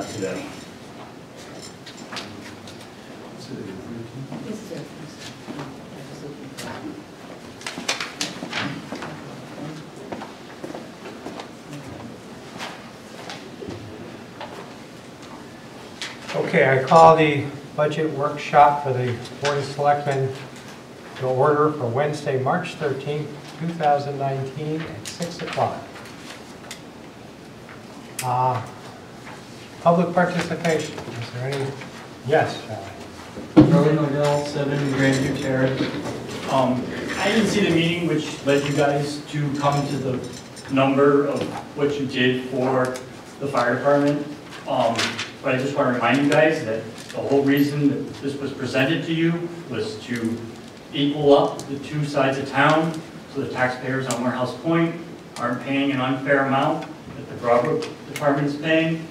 Not today. Okay, I call the budget workshop for the Board of Selectmen to order for Wednesday, March 13th, 2019 at 6 o'clock. Public participation, is there any? Yes, Charlie. Charlie Nodell, 7 Grandview Terrace. I didn't see the meeting which led you guys to come to the number of what you did for the fire department. But I just want to remind you guys that the whole reason that this was presented to you was to equal up the two sides of town so the taxpayers on Warehouse Point aren't paying an unfair amount that the Broadbrook department is paying.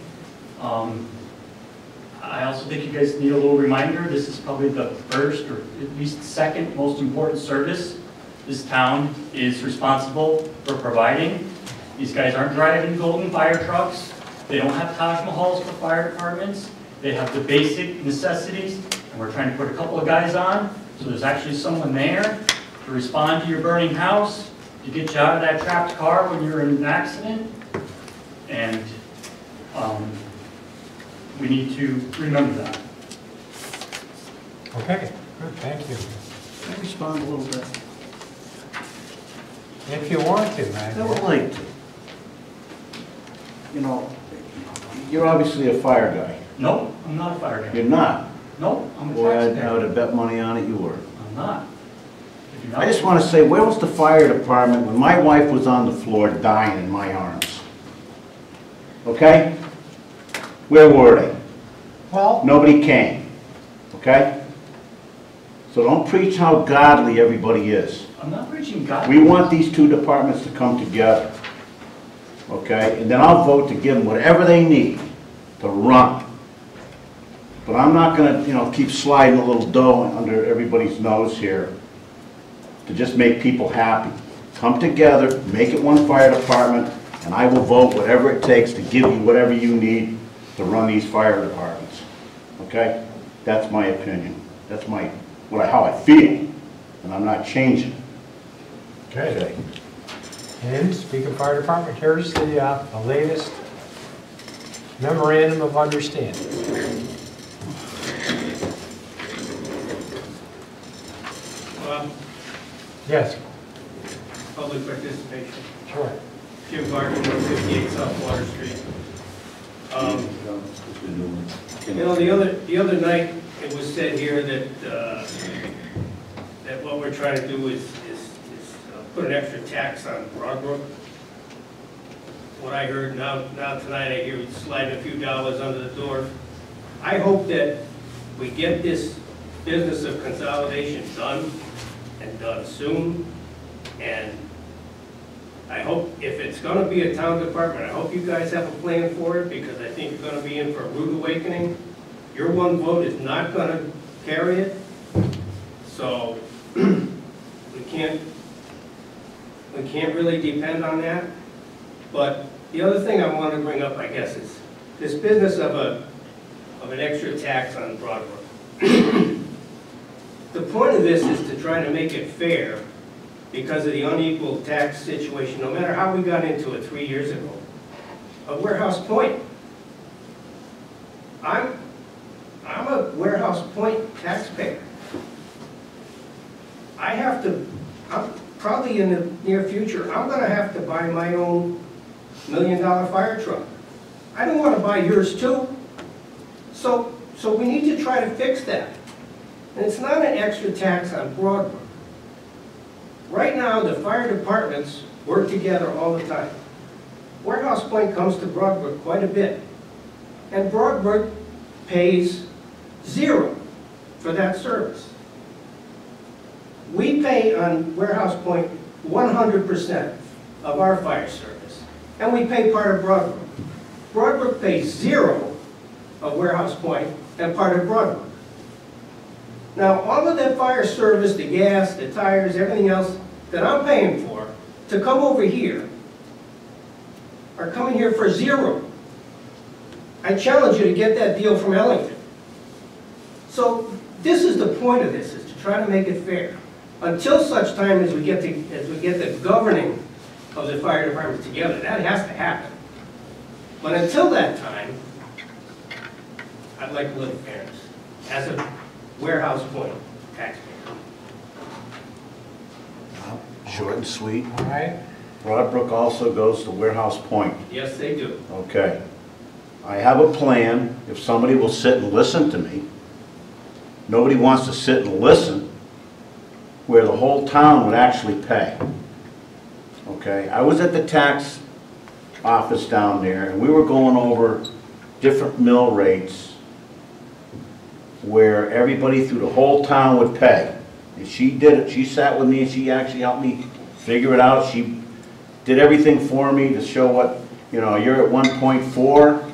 I also think you guys need a little reminder, this is probably the first or at least second most important service this town is responsible for providing. These guys aren't driving golden fire trucks. They don't have Taj Mahals for fire departments. They have the basic necessities, and we're trying to put a couple of guys on, so there's actually someone there to respond to your burning house, to get you out of that trapped car when you're in an accident, and we need to remember that. Okay, good, thank you. Can I respond a little bit? If you want to, man. I would like to. You know, you're obviously a fire guy. No, I'm not a fire guy. You're not. No, I'm a Boy, I taxpayer. would have bet money on it you were. I'm not. If you're not- I just want to say, where was the fire department when my wife was on the floor dying in my arms? Okay? Where were they? Well, Nobody came. Okay? So don't preach how godly everybody is. I'm not preaching God. We want these two departments to come together. Okay? And then I'll vote to give them whatever they need to run. But I'm not going to, keep sliding a little dough under everybody's nose here to just make people happy. Come together, make it one fire department, and I will vote whatever it takes to give you whatever you need to run these fire departments. Okay? That's my opinion. That's how I feel, and I'm not changing. okay. And speaking of fire department, here's the latest memorandum of understanding. Yes, Public participation. sure. Jim Barton, 158 South Water Street. The other night, it was said here that that what we're trying to do is put an extra tax on Broadbrook. What I heard now tonight, I hear we slide a few dollars under the door. I hope that we get this business of consolidation done, and done soon. And I hope, if it's going to be a town department, I hope you guys have a plan for it, because I think you're going to be in for a rude awakening. Your one vote is not going to carry it, so we can't really depend on that. But the other thing I want to bring up, I guess, is this business of an extra tax on Broadbrook. The point of this is to try to make it fair because of the unequal tax situation, no matter how we got into it 3 years ago. At Warehouse Point, I'm a Warehouse Point taxpayer. I'm probably in the near future, I'm gonna have to buy my own $1 million fire truck. I don't wanna buy yours too. So we need to try to fix that. And it's not an extra tax on Broadbrook. Right now, the fire departments work together all the time. Warehouse Point comes to Broadbrook quite a bit. And Broadbrook pays $0 for that service. We pay on Warehouse Point 100% of our fire service. And we pay part of Broadbrook. Broadbrook pays $0 of Warehouse Point and part of Broadbrook. Now, all of that fire service, the gas, the tires, everything else that I'm paying for to come over here are coming here for $0. I challenge you to get that deal from Ellington. So this is the point of this, is to try to make it fair. Until such time as we get the governing of the fire department together, that has to happen. But until that time, I'd like a little fairness as a warehouse point taxpayer. Short and sweet. All right? Broadbrook also goes to Warehouse Point. Yes, they do. Okay. I have a plan, if somebody will sit and listen to me. Nobody wants to sit and listen, where the whole town would actually pay. Okay, I was at the tax office down there, and we were going over different mill rates where everybody through the whole town would pay. And she did it, she sat with me and she actually helped me figure it out. She did everything for me to show what, you know, you're at 1.4,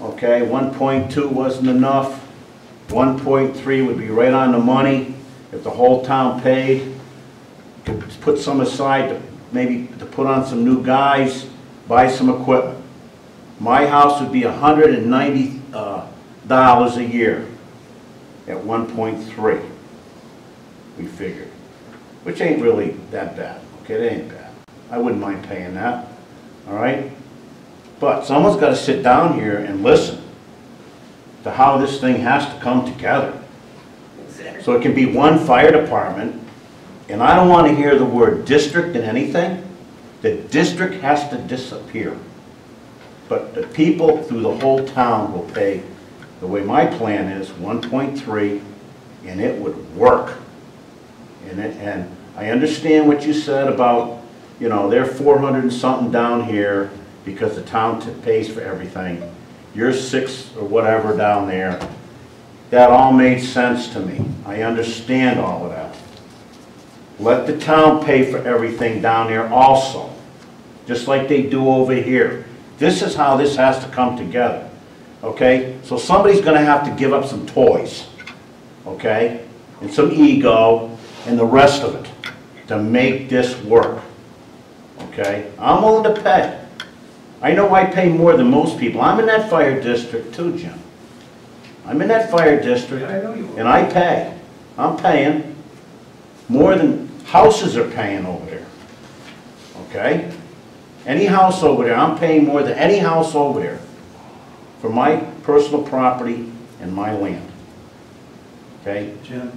okay, 1.2 wasn't enough, 1.3 would be right on the money if the whole town paid. Could put some aside to maybe to put on some new guys, buy some equipment. My house would be $190 a year at 1.3, we figured, which ain't really that bad, okay, that ain't bad. I wouldn't mind paying that, all right? But someone's got to sit down here and listen to how this thing has to come together. So it can be one fire department, and I don't want to hear the word district in anything. The district has to disappear. But the people through the whole town will pay, the way my plan is, 1.3, and it would work. And I understand what you said about, you know, they're 400 and something down here because the town pays for everything. You're 6 or whatever down there. That all made sense to me. I understand all of that. Let the town pay for everything down there also, just like they do over here. This is how this has to come together, okay? So somebody's going to have to give up some toys, okay, and some ego and the rest of it to make this work, okay? I'm willing to pay. I know I pay more than most people. I'm in that fire district too, Jim. I'm in that fire district, Yeah, I know you are. and I pay. I'm paying more than houses are paying over there, okay? Any house over there, I'm paying more than any house over there for my personal property and my land, okay? Jim?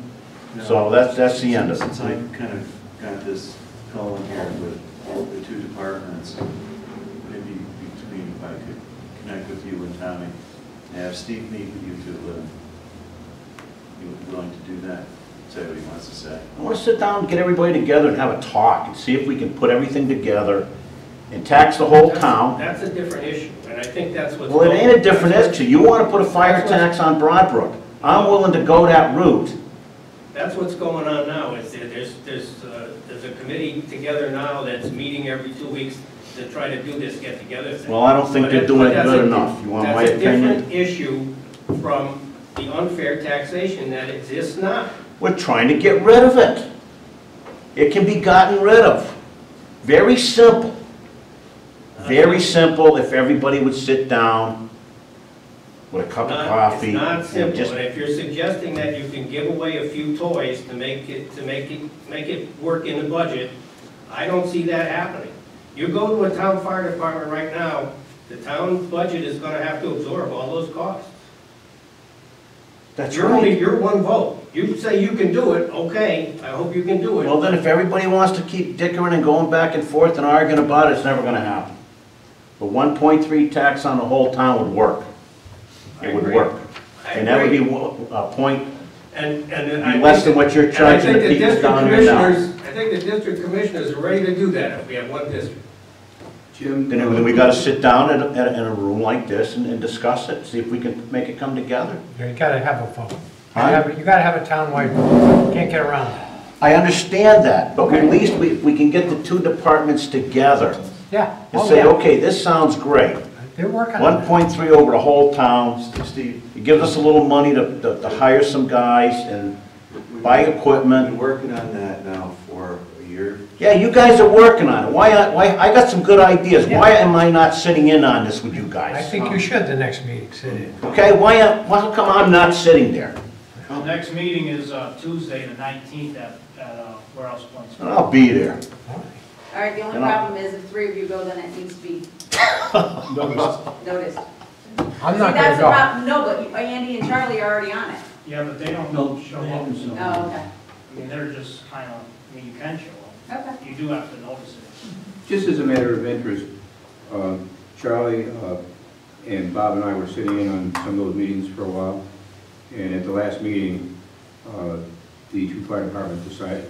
So that's the end of Since it. I kind of got this going here with the two departments, maybe between, if I could connect with you and Tommy, and have Steve meet with you two, you willing to do that? Say what he wants to say. I want to sit down and get everybody together and have a talk and see if we can put everything together and tax the whole town. That's a different issue, and I think that's what's... Well, it ain't a different issue. You want to put a fire tax on Broadbrook. I'm willing to go that route. That's what's going on now, is there's a committee together now that's meeting every 2 weeks to try to do this get-together thing. Well, I don't think they're doing it good enough. You want my opinion? That's a different issue from the unfair taxation that exists now. We're trying to get rid of it. It can be gotten rid of. Very simple. Very simple if everybody would sit down with a cup of coffee. It's not and simple, just- and if you're suggesting that you can give away a few toys to make it work in the budget, I don't see that happening. You go to a town fire department right now, the town budget is gonna have to absorb all those costs. That's You're only, right. you're one vote. You say you can do it, okay, I hope you can do it. Well, then if everybody wants to keep dickering and going back and forth and arguing about it, it's never gonna happen. The 1.3 tax on the whole town would work. It would work. And that would be a point And less than what you're charging the people down there now. I think the district commissioners are ready to do that if we have one district. Jim? Then we gotta sit down in a room like this and discuss it, see if we can make it come together. You gotta have a vote. Huh? You gotta have a townwide vote. Can't get around that. I understand that, but Okay. at least we can get the two departments together Yeah. and Oh, say, yeah. okay, this sounds great. They're working on it. 1.3 over the whole town. Steve, It gives us a little money to hire some guys and buy we've equipment. been working on that now for a year you're, Yeah, you guys are working on it. Why, I got some good ideas. Why am I not sitting in on this with you guys? I think you should the next meeting, sit in. Okay, how come I'm not sitting there? The next meeting is Tuesday, the 19th at Warehouse Point. I'll be there. All right, the only You know- problem is if 3 of you go, then it needs to be noticed. I'm not See, that's gonna the go. problem. No, but Andy and Charlie are already on it. Yeah, but they don't No, show they up. haven't shown Oh, okay. I mean, they're just kind of, I mean, you can show up. Okay. You do have to notice it. Just as a matter of interest, Charlie and Bob and I were sitting in on some of those meetings for a while, and at the last meeting, the two fire departments decided,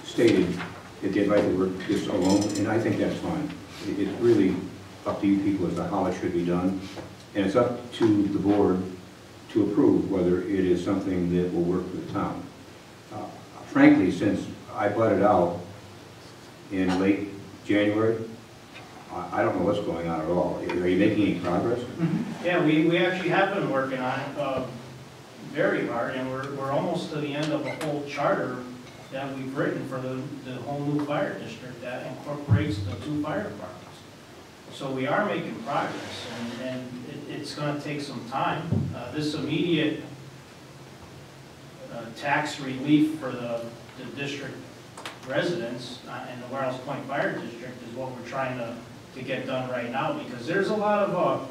stated that they'd like to work this alone, and I think that's fine. It's really up to you people as to how it should be done, and it's up to the board to approve whether it is something that will work for the town. Frankly, since I butted out in late January, I don't know what's going on at all. Are you making any progress? Yeah, we actually have been working on it very hard, and we're almost to the end of a whole charter that we've written for the whole new fire district that incorporates the 2 fire departments. So we are making progress, and it's going to take some time. This immediate tax relief for the district residents in the Warehouse Point Fire District is what we're trying to get done right now, because there's a lot of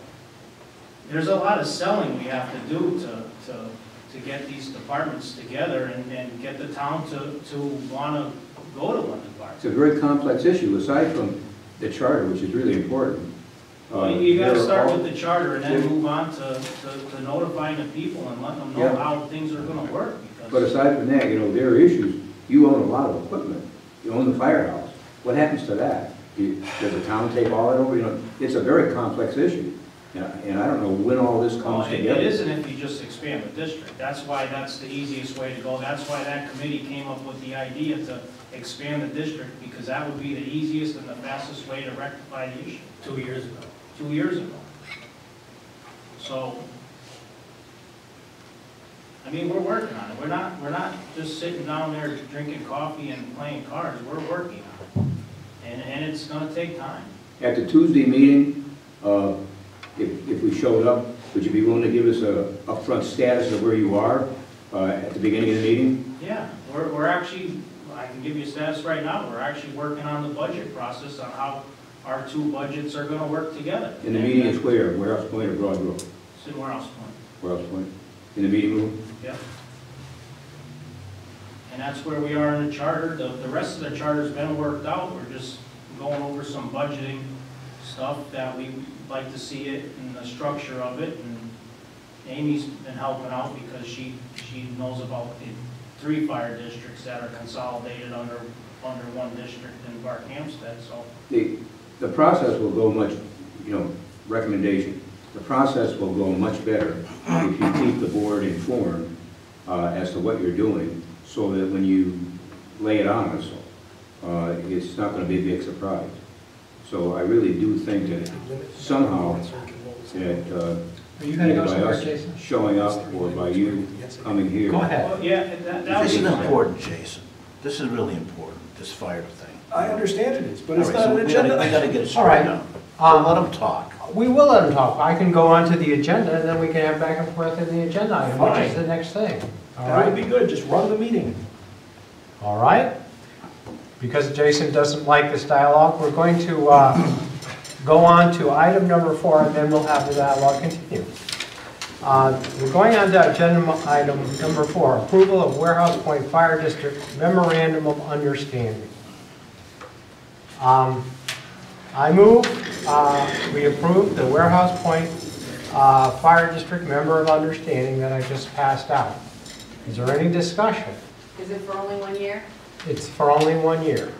selling we have to do to get these departments together and get the town to want to go to one department. It's a very complex issue, aside from the charter, which is really important. You got to there are start all- with the charter and then move on to notifying the people and letting them know Yeah. how things are going to work. But aside from that, there are issues. You own a lot of equipment. You own the firehouse. What happens to that? Does the town take all that over? It's a very complex issue. And I don't know when all this Well, comes it together. isn't if you just expand the district. That's why that's the easiest way to go. That's why that committee came up with the idea to expand the district, because that would be the easiest and the fastest way to rectify the issue. 2 years ago. 2 years ago. So, I mean, we're working on it. We're not just sitting down there drinking coffee and playing cards. We're working on it. And it's gonna take time. At the Tuesday meeting, if we showed up, would you be willing to give us a upfront status of where you are at the beginning of the meeting? Yeah, we're actually, I can give you a status right now. We're actually working on the budget process on how our 2 budgets are gonna work together. And the meeting is where? Warehouse Point or Broad Brook? It's in Warehouse Point. Warehouse Point. In the meeting room? Yep. And that's where we are in the charter. The rest of the charter's been worked out. We're just going over some budgeting stuff that we'd like to see it and the structure of it. And Amy's been helping out because she knows about the 3 fire districts that are consolidated under one district in Barkhamsted, so. The process will go much, recommendation. The process will go much better if you keep the board informed as to what you're doing, so that when you lay it on us, it's not going to be a big surprise. So I really do think that somehow that Are you gonna go by somewhere, us Jason? showing up or by you coming here. Go ahead. Well, yeah, that This would is be. important, Jason. This is really important, this fire thing. I understand it is, but it's All right, not so an we gotta agenda. get it All right. straightened out. So let them talk. We will let them talk. I can go on to the agenda, and then we can have back and forth in the agenda item, which is Fine. the next thing. All That would right? be good, just run the meeting. All right? Because Jason doesn't like this dialogue, we're going to go on to item number 4, and then we'll have the dialogue continue. We're going on to agenda item number 4, approval of Warehouse Point Fire District Memorandum of Understanding. I move we approve the Warehouse Point Fire District Member of Understanding that I just passed out. Is there any discussion? Is it for only 1 year? It's for only 1 year.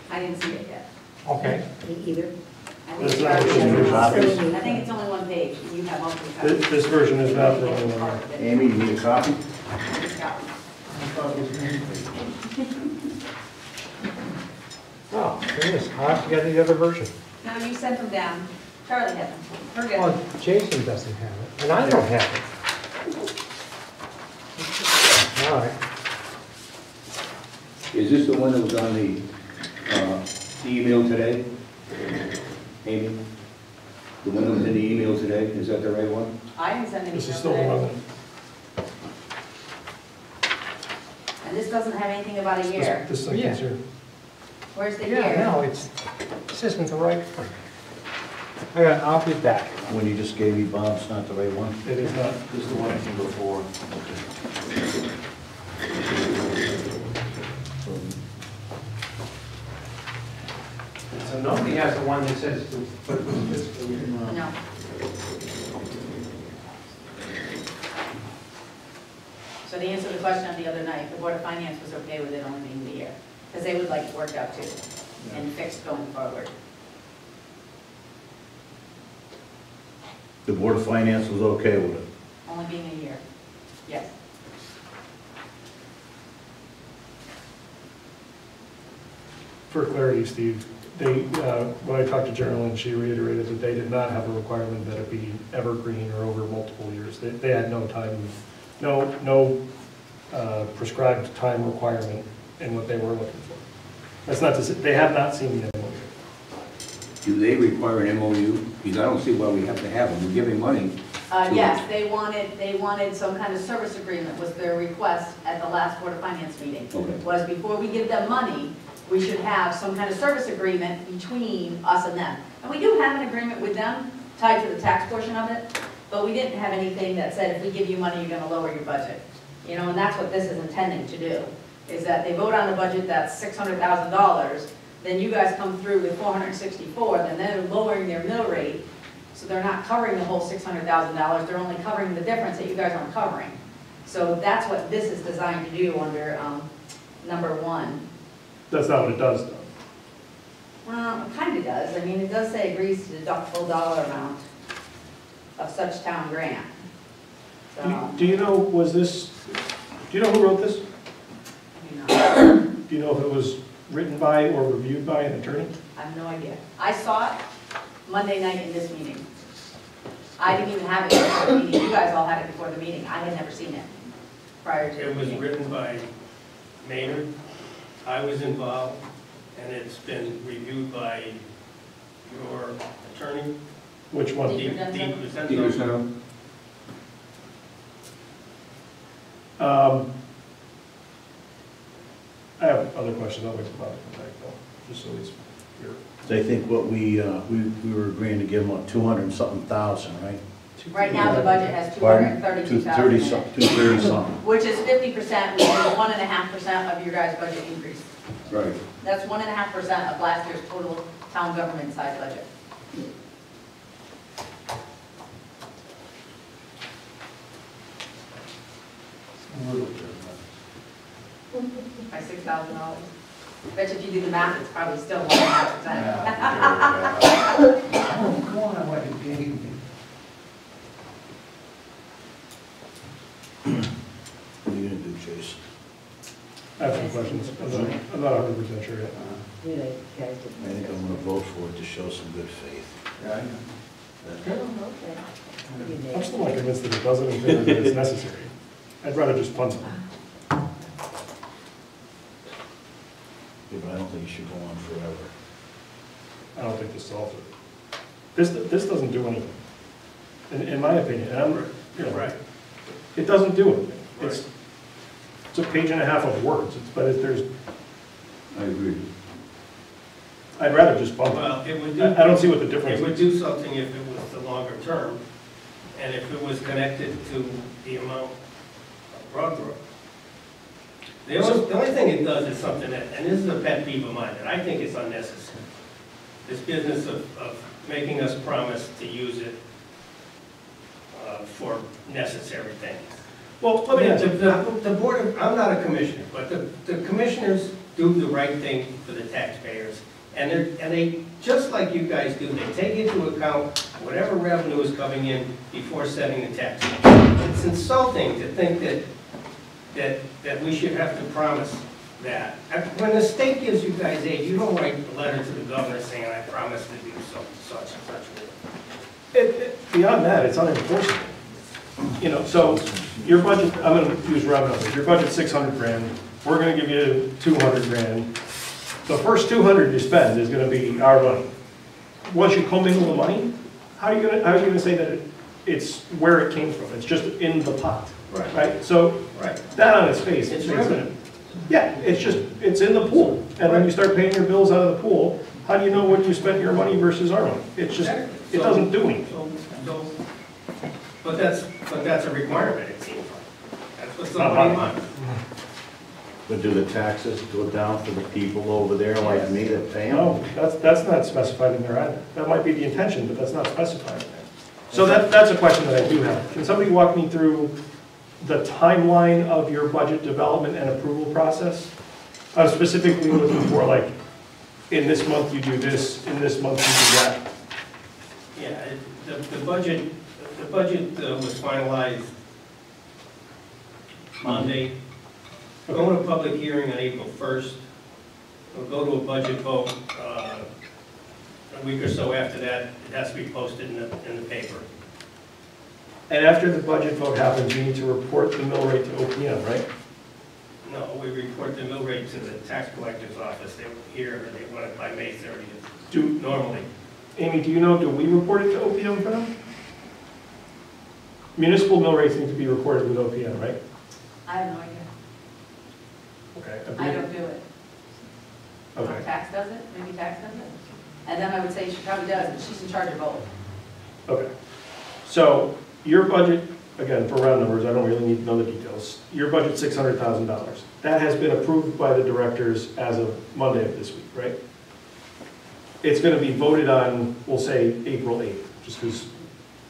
I didn't see it yet. Okay. Me either. I think That's it's not already what in you the- copies? I think it's only 1 page. You have multiple copies. This version is not for only 1 year. Part of it. Amy, you need a copy? I just got one. Oh, there it is. I'll have to get the other version. No, you sent them down. Charlie had them. We're good. Well, Jason doesn't have it, and I don't have it. All right. Is this the one that was on the email today? Amy? The one that was in the email today, is that the right one? I didn't send anything. This is still the one. And this doesn't have anything about a year. This sentence here. Where's the Yeah, year? no, this isn't the right one. I'll be back. When you just gave me Bob's not the right one? It is not. This is the one I came before. So nobody has the one that says fiscal year. No. So to answer the question of the other night, the Board of Finance was okay with it only being the year, because they would like it worked out too, and fixed going forward. The Board of Finance was okay with it. Only being a year, yes. For clarity, Steve, they, when I talked to Geraldine, she reiterated that they did not have a requirement that it be evergreen or over multiple years. They had no time, no prescribed time requirement in what they were looking for. That's not to say, they have not seen the MOU. Do they require an MOU? Because I don't see why we have to have them. We're giving money. Yes, they wanted some kind of service agreement was their request at the last Board of Finance meeting. Okay. Was before we give them money, we should have some kind of service agreement between us and them. And we do have an agreement with them tied to the tax portion of it, but we didn't have anything that said if we give you money, you're gonna lower your budget. You know, and that's what this is intending to do, is that they vote on a budget that's $600,000, then you guys come through with 464, then they're lowering their mill rate, so they're not covering the whole $600,000, they're only covering the difference that you guys aren't covering. So that's what this is designed to do under number 1. That's not what it does, though. Well, it kind of does. I mean, it does say agrees to deduct full dollar amount of such town grant. So, Do you know, was this, do you know who wrote this? you know, Do you know if it was written by or reviewed by an attorney? I have no idea. I saw it Monday night in this meeting. I didn't even have it before the meeting. You guys all had it before the meeting. I had never seen it prior to It the was meeting. written by Maynard, I was involved, and it's been reviewed by your attorney, Which one? Did you- Deep Peter Crescendo. Seno? I have other questions, I'll wait for Bob to come back, though, just so he's here. They think what we were agreeing to give them, what, 200 and something thousand, right? Right now, the budget has Pardon? 232,000 in it, 230 something. which is 50%, which is 1.5% of your guys' budget increase. Right. That's 1.5% of last year's total town government side budget. By $6,000. Bet you if you do the math, it's probably still 1.5%. Oh, come on, what you gave me. What are you gonna do, Jason? I have some questions, I'm not 100% sure yet. I think I'm gonna vote for it to show some good faith. I'm still not convinced that it doesn't, and that it's necessary. I'd rather just punt it. Yeah, but I don't think you should go on forever. I don't think this solves it. This doesn't do anything, in my opinion, and I'm, you know, Right. it doesn't do anything. It's a page and a half of words, there's, I agree. I'd rather just bump Well, it. it would do. I don't see what the difference It would is. do something if it was the longer term, and if it was connected to the amount of road growth. The only thing it does is something that, and this is a pet peeve of mine, that I think is unnecessary. This business of making us promise to use it for necessary things. Well, let me ask you, The board, I'm not a commissioner, but the commissioners do the right thing for the taxpayers. And they, just like you guys do, they take into account whatever revenue is coming in before setting the tax. It's insulting to think that we should have to promise that. When the state gives you guys aid, you don't write a letter to the governor saying, I promise to do such and such. beyond that, it's unenforceable. You know, so your budget, I'm gonna use round numbers, your budget's 600 grand, we're gonna give you 200 grand. The first 200 you spend is gonna be our money. Once you commingle the money, how are you gonna say that it's where it came from? It's just in the pot, Right. right? So, Right. that on its face. It's makes revenue. Yeah, it's in the pool. And when you start paying your bills out of the pool, how do you know when you spent your money versus our money? It's just, it doesn't do anything. But that's a requirement, it seems like. That's what somebody wants. But do the taxes go down for the people over there like me that pay them? No, that's not specified in there either. That might be the intention, but that's not specified in there. So that's a question that I do have. Can somebody walk me through the timeline of your budget development and approval process? I'm specifically looking for, like, in this month you do this, in this month you do that. Yeah, the budget was finalized Monday. We'll go to a public hearing on April 1st. We'll go to a budget vote a week or so after that. It has to be posted in the paper. And after the budget vote happens, you need to report the mill rate to OPM, right? No, we report the mill rate to the tax collector's office. They want it by May 30th, normally. Amy, do you know, do we report it to OPM for them? Municipal mill rates need to be recorded with OPM, right? I have no idea. Okay. I don't do it. Okay. Tax does it, maybe tax does it. And then I would say she probably does, but she's in charge of both. Okay. So your budget, again, for round numbers, I don't really need to know the details. Your budget's $600,000. That has been approved by the directors as of Monday of this week, right? It's going to be voted on, we'll say, April 8th, just because.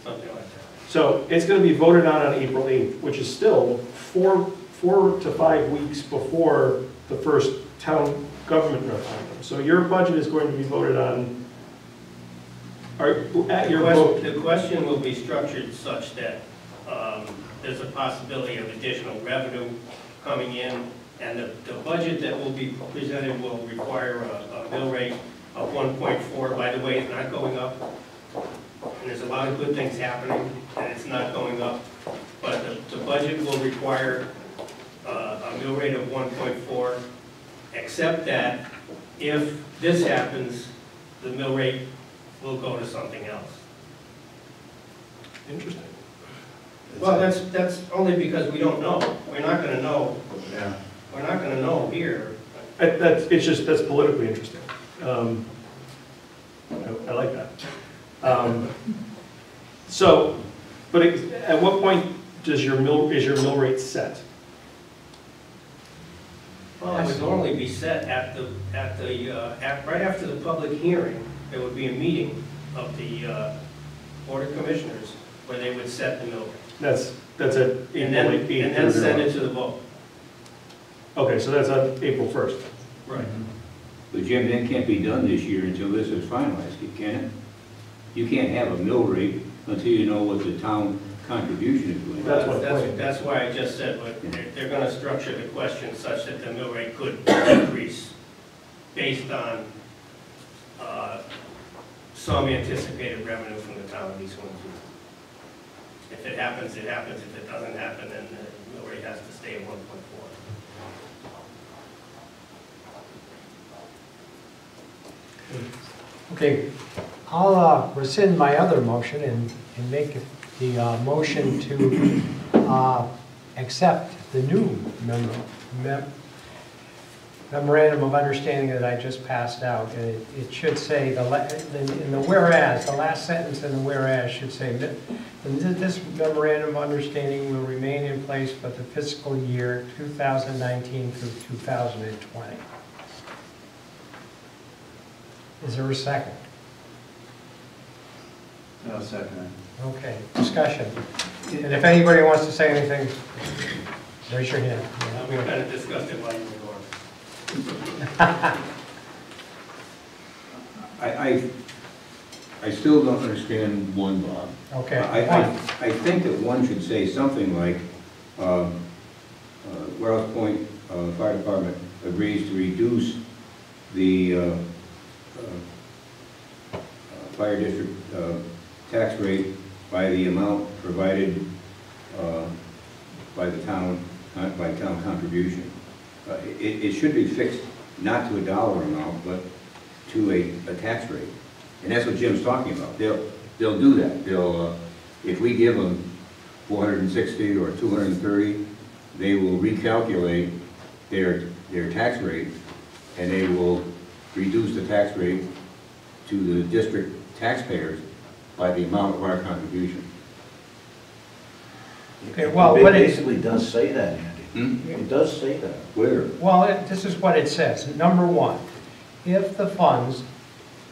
Something like that. So it's going to be voted on April 8th, which is still four to 5 weeks before the first town government referendum. So your budget is going to be voted on at your vote. The question will be structured such that there's a possibility of additional revenue coming in, and the budget that will be presented will require a mill rate of 1.4. By the way, it's not going up. And there's a lot of good things happening, and it's not going up. But the budget will require a mill rate of 1.4, except that if this happens, the mill rate will go to something else. Interesting. Well, that's only because we don't know. We're not gonna know. Yeah. We're not gonna know here. That's politically interesting. I like that. So, but at what point is your mill rate set? Well, it would normally be set right after the public hearing. There would be a meeting of the Board of Commissioners where they would set the mill rate. That's at April 8th. And then send it to the vote. Okay, so that's on April 1st. Right. But Jim, that can't be done this year until this is finalized, can it? You can't have a mill rate until you know what the town contribution is going to be. That's why I just said, but they're gonna structure the question such that the mill rate could increase based on some anticipated revenue from the town of East Windsor. If it happens, it happens. If it doesn't happen, then the mill rate has to stay at 1.4. Okay, I'll rescind my other motion and make the motion to accept the new memorandum of understanding that I just passed out. And it should say, in the whereas, the last sentence in the whereas should say, this memorandum of understanding will remain in place for the fiscal year 2019 through 2020. Is there a second? No, second. Okay, discussion. And if anybody wants to say anything, raise your hand. We kind of discussed it while you were gone. I still don't understand one, Bob. Okay. I think that one should say something like, Wells Point Fire Department agrees to reduce the fire district tax rate by the amount provided by the town, by town contribution. it should be fixed not to a dollar amount, but to a tax rate. And that's what Jim's talking about. They'll do that. If we give them 460 or 230, they will recalculate their tax rate, and they will reduce the tax rate to the district taxpayers by the amount of our contribution. Okay, well, It what it, basically does say that, Andy. It does say that. Where? well, this is what it says. Number one, if the funds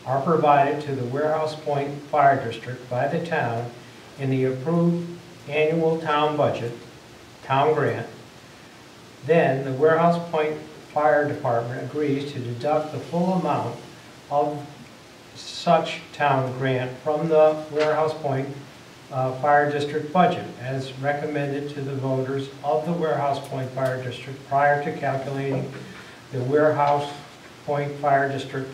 are provided to the Warehouse Point Fire District by the town in the approved annual town budget, town grant, then the Warehouse Point Fire Department agrees to deduct the full amount of such town grant from the Warehouse Point Fire District budget as recommended to the voters of the Warehouse Point Fire District prior to calculating the Warehouse Point Fire District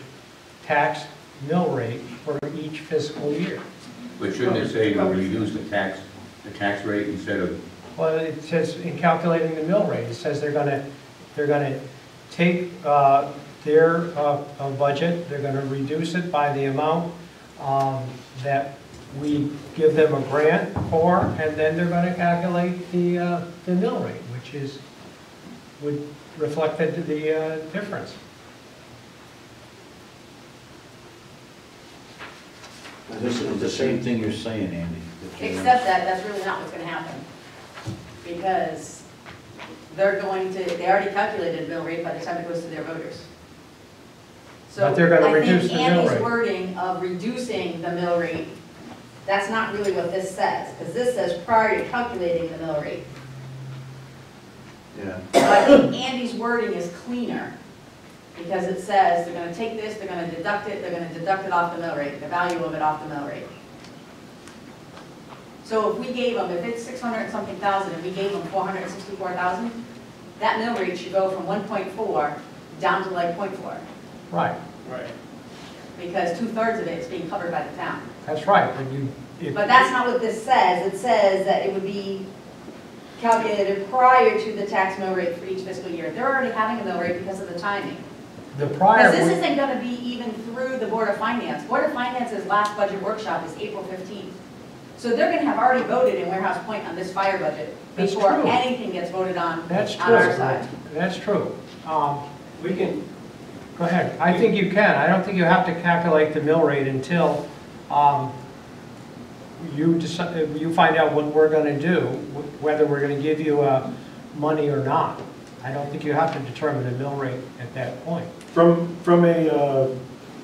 tax mill rate for each fiscal year. But shouldn't it say to reduce the tax rate instead of? Well, it says in calculating the mill rate, it says they're gonna take their budget, they're gonna reduce it by the amount that we give them a grant for, and then they're gonna calculate the mill rate, which would reflect the difference. This is the same thing you're saying, Andy. Except that that's really not what's gonna happen. Because they already calculated a mill rate by the time it goes to their voters. So But they're gonna reduce the mill I think Andy's rate. wording of reducing the mill rate, that's not really what this says, because this says prior to calculating the mill rate. Yeah. So I think Andy's wording is cleaner, because it says they're gonna take this, they're gonna deduct it off the mill rate, the value of it off the mill rate. So if we gave them, if it's 600 and something thousand, and we gave them 464,000, that mill rate should go from 1.4 down to like 0.4, Right, Right. because 2/3 of it is being covered by the town. that's right, But that's not what this says. It says that it would be calculated prior to the tax mill rate for each fiscal year. They're already having a mill rate because of the timing. the prior. Because this isn't gonna be even through the Board of Finance. Board of Finance's last budget workshop is April 15th. So they're gonna have already voted in Warehouse Point on this fire budget That's before true. anything gets voted on That's on our true. side. That's true. We can, Go ahead. I think you can. I don't think you have to calculate the mill rate until you find out what we're going to do, whether we're going to give you money or not. I don't think you have to determine the mill rate at that point. From a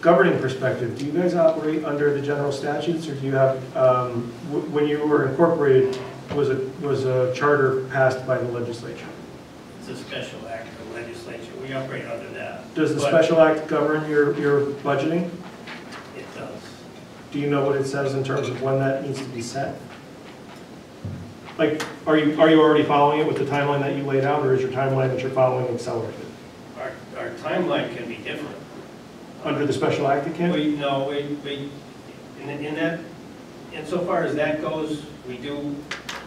governing perspective, do you guys operate under the general statutes, or do you have, when you were incorporated, was a charter passed by the legislature? it's a special act of the legislature, we operate under that. Does the But special act govern your budgeting? It does. Do you know what it says in terms of when that needs to be set? Like, are you already following it with the timeline that you laid out, or is your timeline that you're following accelerated? Our timeline can be different. Under the special act it can? In that, insofar as that goes, we do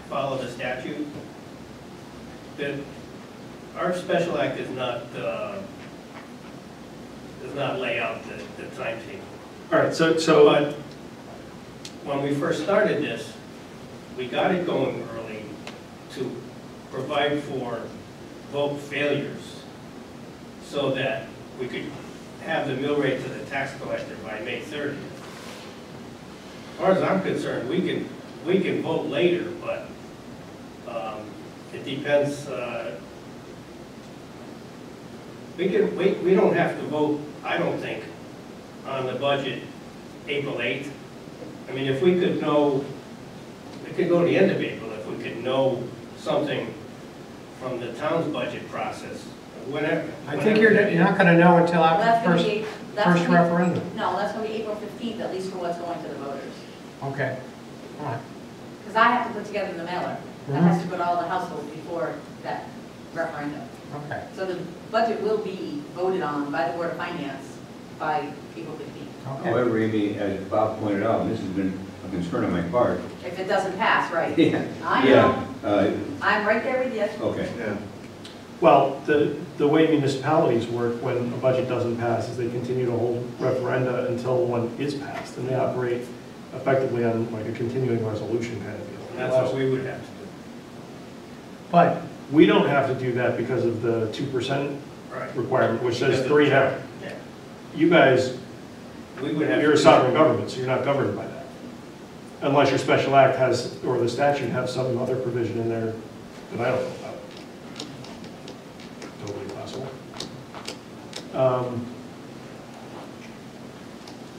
follow the statute. Our special act does not lay out the timetable. All right, so But when we first started this, we got it going early to provide for vote failures so that we could have the mill rate to the tax collector by May 30th. As far as I'm concerned, we can vote later, but it depends. We don't have to vote, I don't think, on the budget April 8th. I mean, if we could know, we could go to the end of April if we could know something from the town's budget process, whenever. I think you're not going to know until That's after gonna the be, first referendum. No, that's gonna be April 15th, at least for what's going to the voters. Okay, all right. Because I have to put together the mailer. That has to go to all the households before that referendum. Okay, So the budget will be voted on by the Board of Finance by April 15th. okay. However, Amy, as Bob pointed out, and this has been a concern on my part. If it doesn't pass, right? Yeah. I know. Yeah, I'm right there with you. okay. Yeah. Well, the way municipalities work when a budget doesn't pass is they continue to hold referenda until one is passed, and they operate effectively on like a continuing resolution kind of deal. That's what we would have to do. But we don't have to do that because of the 2% Right. requirement, which says Because of 3.5. Yeah. You guys, We would have. you're a to- sovereign government, so you're not governed by that. Unless your special act has, or the statute has some other provision in there that I don't know about. Totally possible.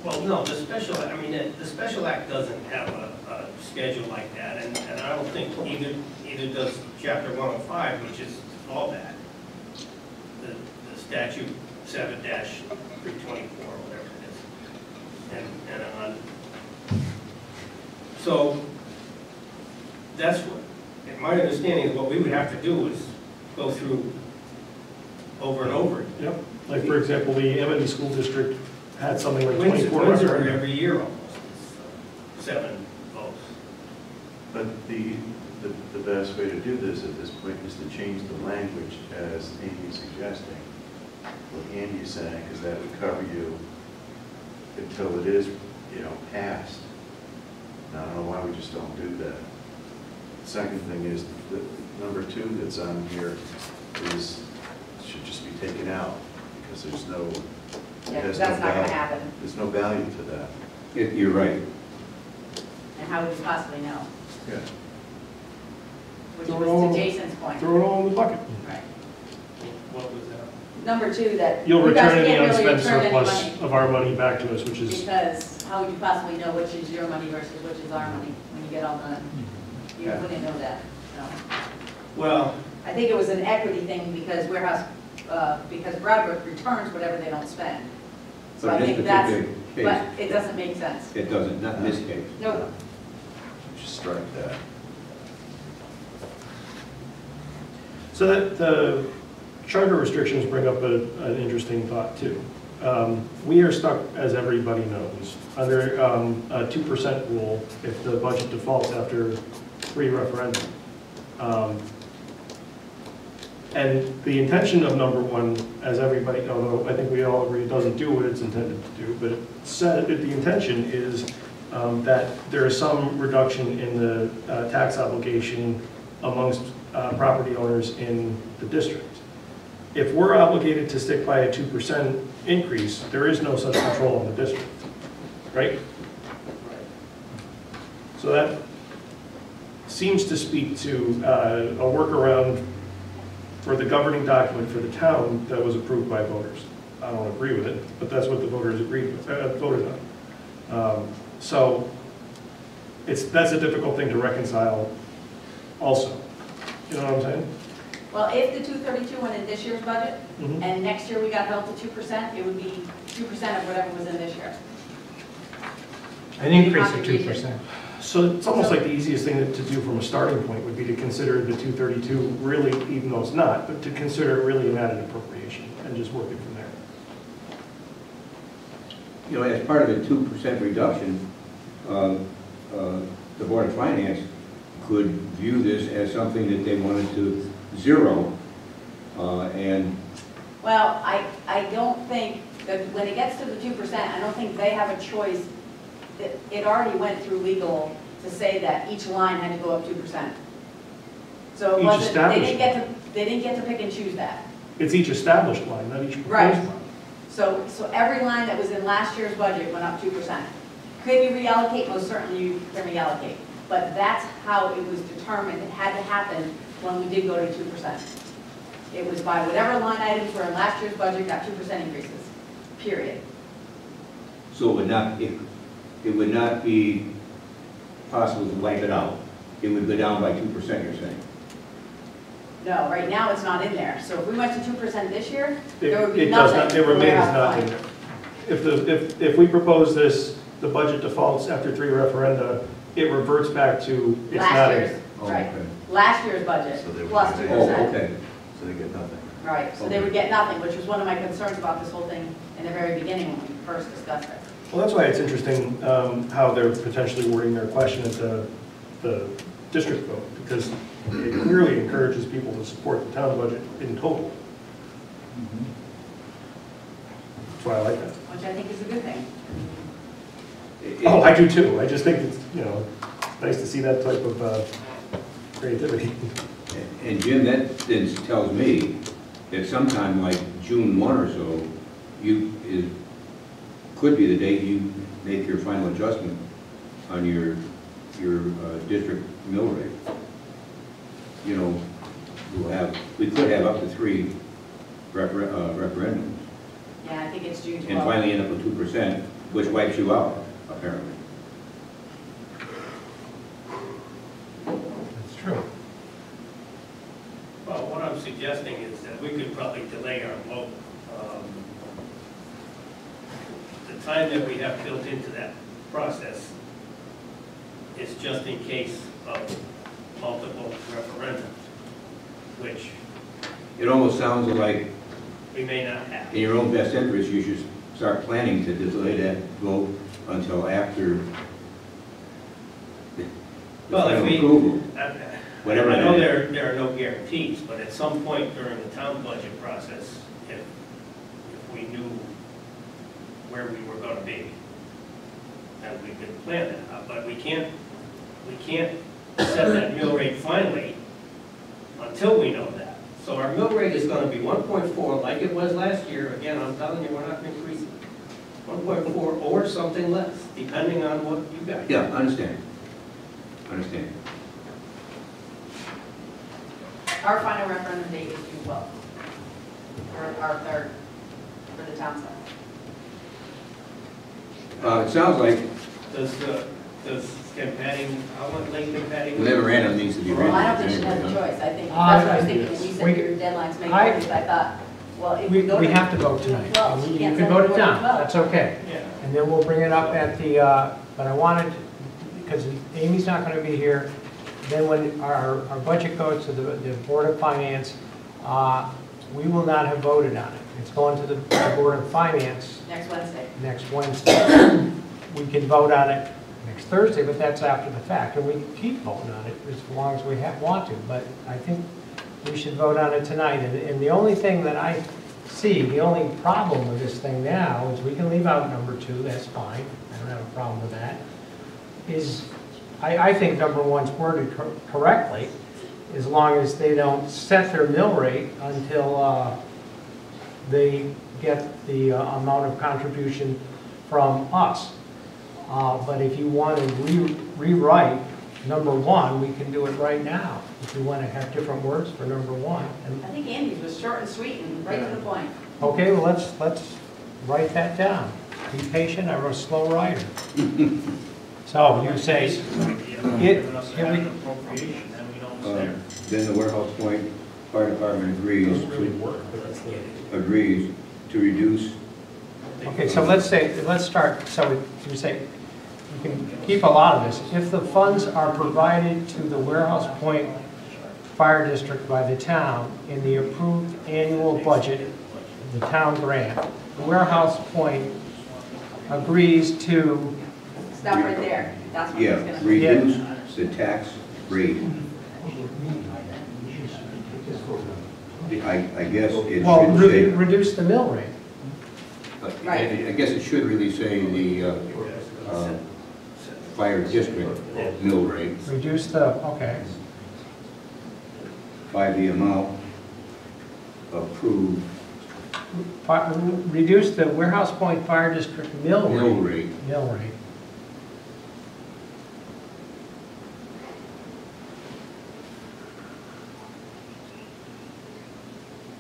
Well, no, the special, I mean, the special act doesn't have a schedule like that, and I don't think either does chapter 105, which is all that. The statute 7-324, whatever it is, and on. So, that's what, my understanding is what we would have to do is go through over and over. Yep. Like, for example, the Amity School District had something like Windsor 24 referenda. every year almost, is 7 votes. But the best way to do this at this point is to change the language as Amy's suggesting. What Andy's saying, because that would cover you until it is, passed. And I don't know why we just don't do that. Second thing is, the number 2 that's on here should just be taken out, because there's no, it Yeah, has that's no not gonna value. happen. There's no value to that. You're right. And how would you possibly know? Yeah. Which Throw it was all- to Jason's point. Throw it all in the bucket. Right. What was that? Number 2, that You'll you guys return any can't really unspent return any surplus money. of our money back to us, which is, Because how would you possibly know which is your money versus which is our money when you get all done? You Yeah. wouldn't know that, no. Well, I think it was an equity thing because because Bradford returns whatever they don't spend. So But I in think this that's, particular but case, it doesn't make sense. it doesn't, not in this case. No, Just strike that. so that the charter restrictions bring up an interesting thought too. We are stuck, as everybody knows, under a 2% rule if the budget defaults after 3 referenda. And the intention of number 1, as everybody, although I think we all agree it doesn't do what it's intended to do, but it said that the intention is that there is some reduction in the tax obligation amongst property owners in the district. If we're obligated to stick by a 2% increase, there is no such control in the district, right? So that seems to speak to a workaround for the governing document for the town that was approved by voters. I don't agree with it, but that's what the voters agreed with, voted on. So that's a difficult thing to reconcile also. You know what I'm saying? well, if the 232 went in this year's budget, Mhm. and next year we got held to 2%, it would be 2% of whatever was in this year. An increase of 2%. So it's almost like the easiest thing to do from a starting point would be to consider the 232 really, even though it's not, but to consider it really an added appropriation and just work it from there. As part of a 2% reduction, the Board of Finance could view this as something that they wanted to zero, and Well, I don't think that when it gets to the 2%, I don't think they have a choice. It already went through legal to say that each line had to go up 2%. So it Each wasn't, established they didn't get to pick and choose that. It's each established line, not each Right. proposed line. So every line that was in last year's budget went up 2%. Could you reallocate? Most certainly you can reallocate. But that's how it was determined. It had to happen when we did go to 2%. It was by whatever line items were in last year's budget got 2% increases, period. so it would not be possible to wipe it out. It would go down by 2%, you're saying? No, right now it's not in there. So if we went to 2% this year, It there would be it does nothing. not, it remains warehouse not line. in there. If we propose this, the budget defaults after 3 referenda, it reverts back to, it's Last not in year's, there. Oh, right. okay. Last year's budget, So they would plus get 2%. Oh, okay. So they get nothing. Right, so they would get nothing, which was one of my concerns about this whole thing in the very beginning when we first discussed it. Well, that's why it's interesting how they're potentially wording their question at the the district vote, because it clearly encourages people to support the town budget in total. That's why I like that. Which I think is a good thing. Oh, I do too. I just think it's, nice to see that type of creativity. And Jim, that then tells me that sometime like June 1 or so, could be the date you make your final adjustment on your district mill rate. We could have up to 3 referendums, Yeah, I think it's June 12th. and finally end up with 2%, which wipes you out, apparently. That's true. Well, what I'm suggesting is that we could probably delay our vote. The time that we have built into that process is just in case of multiple referendums, which It almost sounds like, we may not have. in your own best interest, you should start planning to delay that vote until after the Well, if final we- approval. I know there are no guarantees, but at some point during the town budget process, if we knew where we were gonna be, then we could plan that out. But we can't set that mill rate finally until we know that. So our mill rate is gonna be 1.4 like it was last year. Again, I'm telling you, we're not increasing. 1.4 or something less, depending on what you guys. Yeah, understand. Our final referendum date is June 12th. Or our third for the town side. It sounds like Does Campatting, how late Campatting? the memorandum needs to be written. Well, I don't think she has a choice. I think, that's what I was thinking, when you said We- your deadline's May I- 20th, I thought, well, if we go to. We have to vote tonight. Well, And she You can't can send vote it it before down, the 12th. that's okay. Yeah. And then we'll bring it up at the, but I wanted, because Amy's not going to be here, then when our budget goes to the Board of Finance, we will not have voted on it. It's going to the Board of Finance Next Wednesday. next Wednesday. We can vote on it next Thursday, but that's after the fact, and we can keep voting on it as long as we want to, but I think we should vote on it tonight. And the only thing that I see, the only problem with this thing now is we can leave out number 2, that's fine, I don't have a problem with that, is, I think number 1's worded correctly, as long as they don't set their mill rate until they get the amount of contribution from us. But if you want to rewrite number 1, we can do it right now. If you want to have different words for number 1. I think Andy's was short and sweet and right to the point. Okay, well, let's write that down. Be patient, I'm a slow writer. So you say, Giving us an appropriation, then we know it's there. Then the Warehouse Point Fire Department agrees to reduce. okay, so let's start, so you say, you can keep a lot of this. If the funds are provided to the Warehouse Point Fire District by the town in the approved annual budget, the town grant, the Warehouse Point agrees to, Stop right there. That's what he's Yeah, gonna. reduce the tax rate. I guess it well, should say, reduce the mill rate. Right. I guess it should really say the fire district mill rate Reduce the, okay, by the amount approved reduce the Warehouse Point Fire District mill rate. rate Mill rate.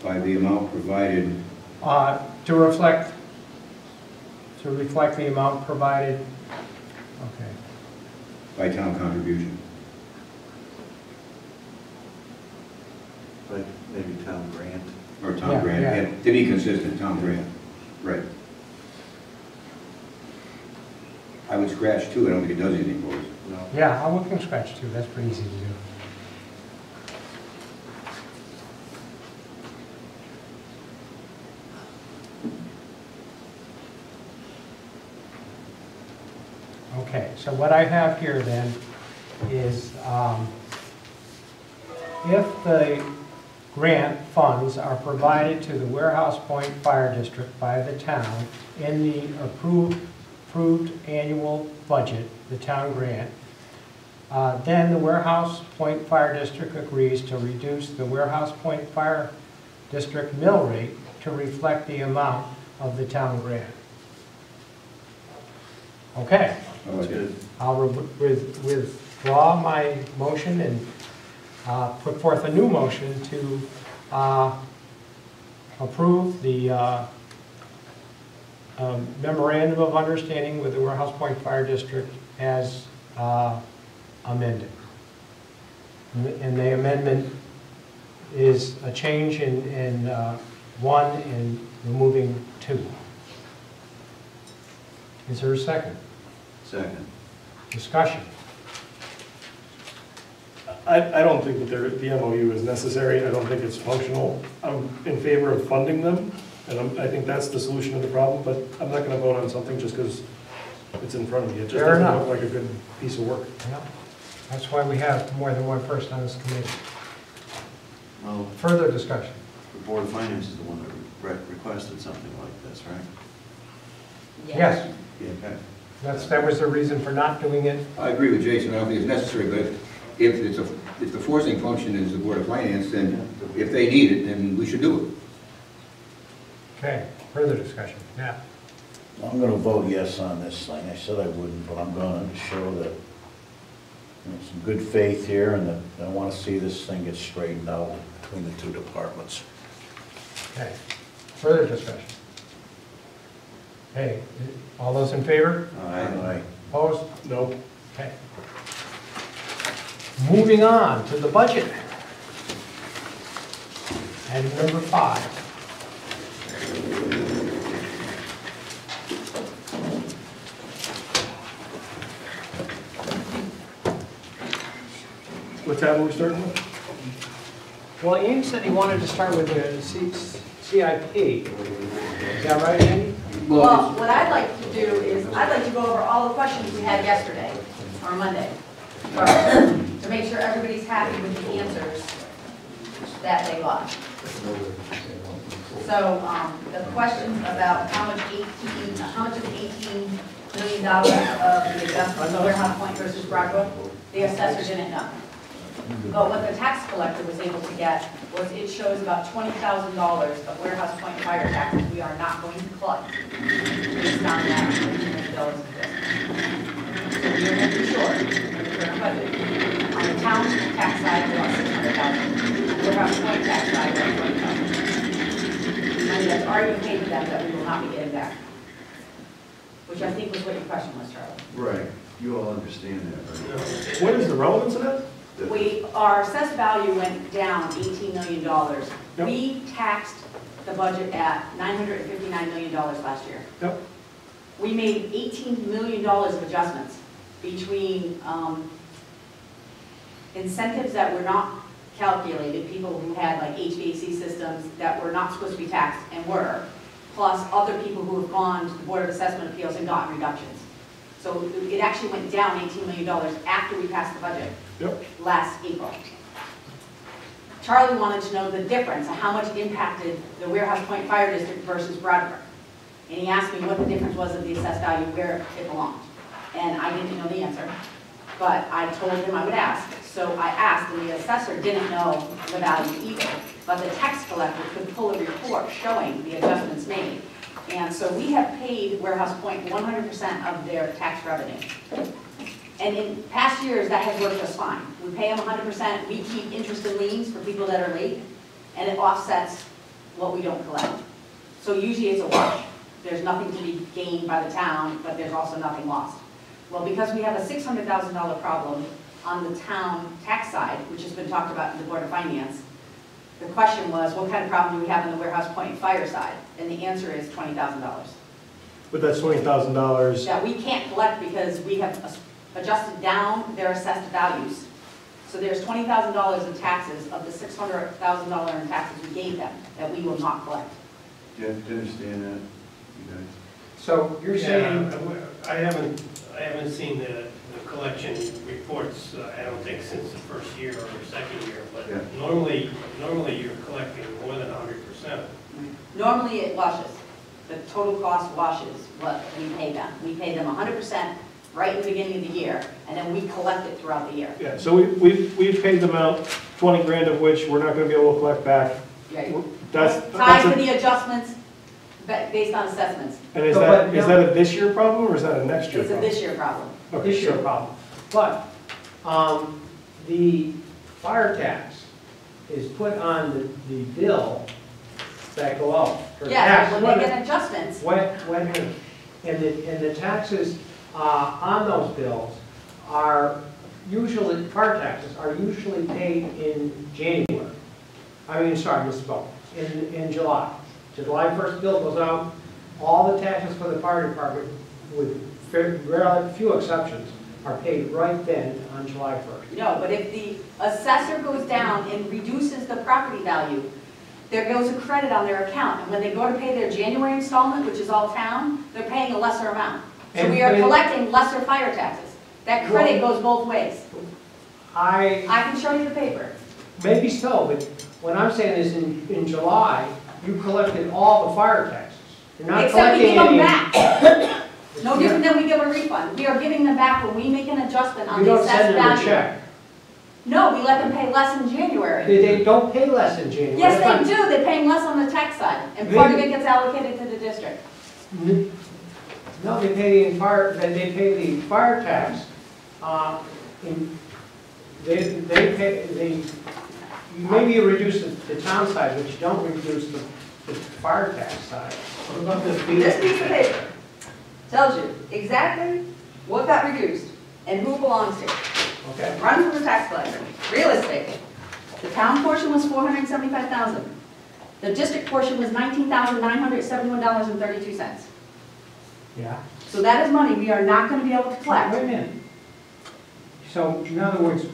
by the amount provided To reflect the amount provided, okay. by town contribution. Like maybe town grant. Or town Yeah, grant, yeah. yeah, to be consistent, town grant, right. I would scratch 2, I don't think it does anything for us. No. Yeah, I'm looking scratch too, that's pretty easy to do. Okay, so what I have here then is if the grant funds are provided to the Warehouse Point Fire District by the town in the approved annual budget, the town grant, then the Warehouse Point Fire District agrees to reduce the Warehouse Point Fire District mill rate to reflect the amount of the town grant. Okay, That's good. I'll withdraw my motion and put forth a new motion to approve the memorandum of understanding with the Warehouse Point Fire District as amended. And the amendment is a change in 1 and removing 2. Is there a second? Second. Discussion. I don't think that the MOU is necessary. I don't think it's functional. I'm in favor of funding them, and I think that's the solution to the problem, but I'm not gonna vote on something just because it's in front of me. It just Fair doesn't enough. look like a good piece of work. Yeah. That's why we have more than one person on this committee. Well, Further discussion. the Board of Finance is the one that requested something like this, right? Yes, Yeah. Okay. that was the reason for not doing it. I agree with Jason, I don't think it's necessary, but if the forcing function is the Board of Finance, then if they need it, then we should do it. Okay, further discussion. Yeah. I'm gonna vote yes on this thing. I said I wouldn't, but I'm gonna show that, some good faith here, and that I wanna see this thing get straightened out between the two departments. Okay, further discussion. Hey, all those in favor? Aye. Opposed? No. Okay. Moving on to the budget. Item number 5. What tab are we starting with? Well, Ian said he wanted to start with the CIP. Is that right, Andy? Well, what I'd like to do is, I'd like to go over all the questions we had yesterday, or Monday, to make sure everybody's happy with the answers that they got. So, the questions about how much of $18 million of the adjustment of Warehouse Point versus Broadbrook, the assessor didn't know. But what the tax collector was able to get was, it shows about $20,000 of Warehouse Point fire taxes we are not going to collect based on that $18 million of this. So we are going to be short in the current budget. On the town tax side, we're about $600,000. Warehouse Point tax side, we're about $20,000. Money that's already been paid to them that we will not be getting back. Which I think was what your question was, Charlie. Right. You all understand that, right? What is the relevance of that? Our assessed value went down $18 million. Yep. We taxed the budget at $959 million last year. Yep. We made $18 million of adjustments between incentives that were not calculated, people who had like HVAC systems that were not supposed to be taxed and were, plus other people who have gone to the Board of Assessment Appeals and gotten reductions. So it actually went down $18 million after we passed the budget. Yep. Last April. Charlie wanted to know the difference, how much impacted the Warehouse Point Fire District versus Broadbrook. And he asked me what the difference was of the assessed value, where it belonged. And I didn't know the answer, but I told him I would ask. So I asked, and the assessor didn't know the value either. But the tax collector could pull a report showing the adjustments made. And so we have paid Warehouse Point 100% of their tax revenue. And in past years, that has worked just fine. We pay them 100%, we keep interest and liens for people that are late, and it offsets what we don't collect. So usually it's a wash. There's nothing to be gained by the town, but there's also nothing lost. Well, because we have a $600,000 problem on the town tax side, which has been talked about in the Board of Finance, the question was, what kind of problem do we have in the Warehouse Point fire side? And the answer is $20,000. But that's $20,000. That we can't collect because we have adjusted down their assessed values. So there's $20,000 in taxes of the $600,000 in taxes we gave them that we will not collect. Do you understand that, you guys? So you're saying, I haven't seen the collection reports, I don't think since the first year or second year, but Yeah. normally you're collecting more than 100%. Normally it washes. The total cost washes what we pay them. We pay them 100% right in the beginning of the year, and then we collect it throughout the year. Yeah, so we've paid them out 20 grand of which we're not gonna be able to collect back. Right. That's Tied to a- the adjustments based on assessments. And is But that a this year problem or is that a next year It's a problem? this year problem. Okay, This year so- problem. But the fire tax is put on the bill that go out for Yeah, tax. when they get adjustments, And the taxes on those bills are usually, fire taxes are usually paid in January. Misspoke, in July. July 1st bill goes out, all the taxes for the fire department, with very few exceptions, are paid right then on July 1st. no, but if the assessor goes down and reduces the property value, there goes a credit on their account, and when they go to pay their January installment, which is all town, they're paying a lesser amount. So we are collecting lesser fire taxes. That credit goes both ways. I can show you the paper. Maybe so, but what I'm saying is in July, you collected all the fire taxes. You're not Except we collecting give them any. back. No different than we give a refund. We are giving them back when we make an adjustment on You the don't assessed send them a value. check. No, we let them pay less in January. They don't pay less in January. Yes, That's they not- do. They're paying less on the tax side, and part of it gets allocated to the district. No, they pay the fire tax, maybe you reduce the town side, but you don't reduce the fire tax side. What about this This piece of paper tells you exactly what got reduced and who it belongs to. Okay? Run from the tax collector. Real estate. The town portion was $475,000. The district portion was $19,971.32. Yeah. So that is money we are not going to be able to Wait a collect. minute. So, in other words,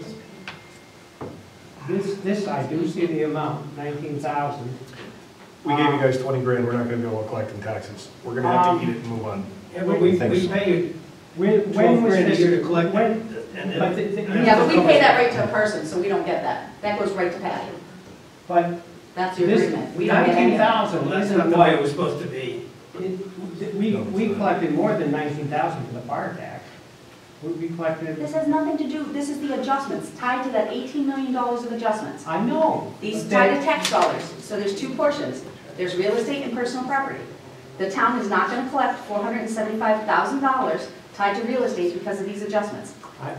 this, I do see the amount, 19,000. We gave you guys 20 grand, we're not gonna be able to collect in taxes. We're gonna have to eat it and move on. Yeah, but we Thanks. pay you When 12 was grand a this? year to collect when- it. And But then- Yeah, but we pay that right to a person, so we don't get that. That goes right to Patty. But That's the this, agreement. We don't get any of it. 19,000 Well, that's isn't not the what way it was supposed to be. We collected more than 19,000 for the fire tax. We collected, This has nothing to do, this is the adjustments, tied to that $18 million of adjustments. I know. These but tied that- to tax dollars, so there's two portions. There's real estate and personal property. The town is not gonna collect $475,000 tied to real estate because of these adjustments.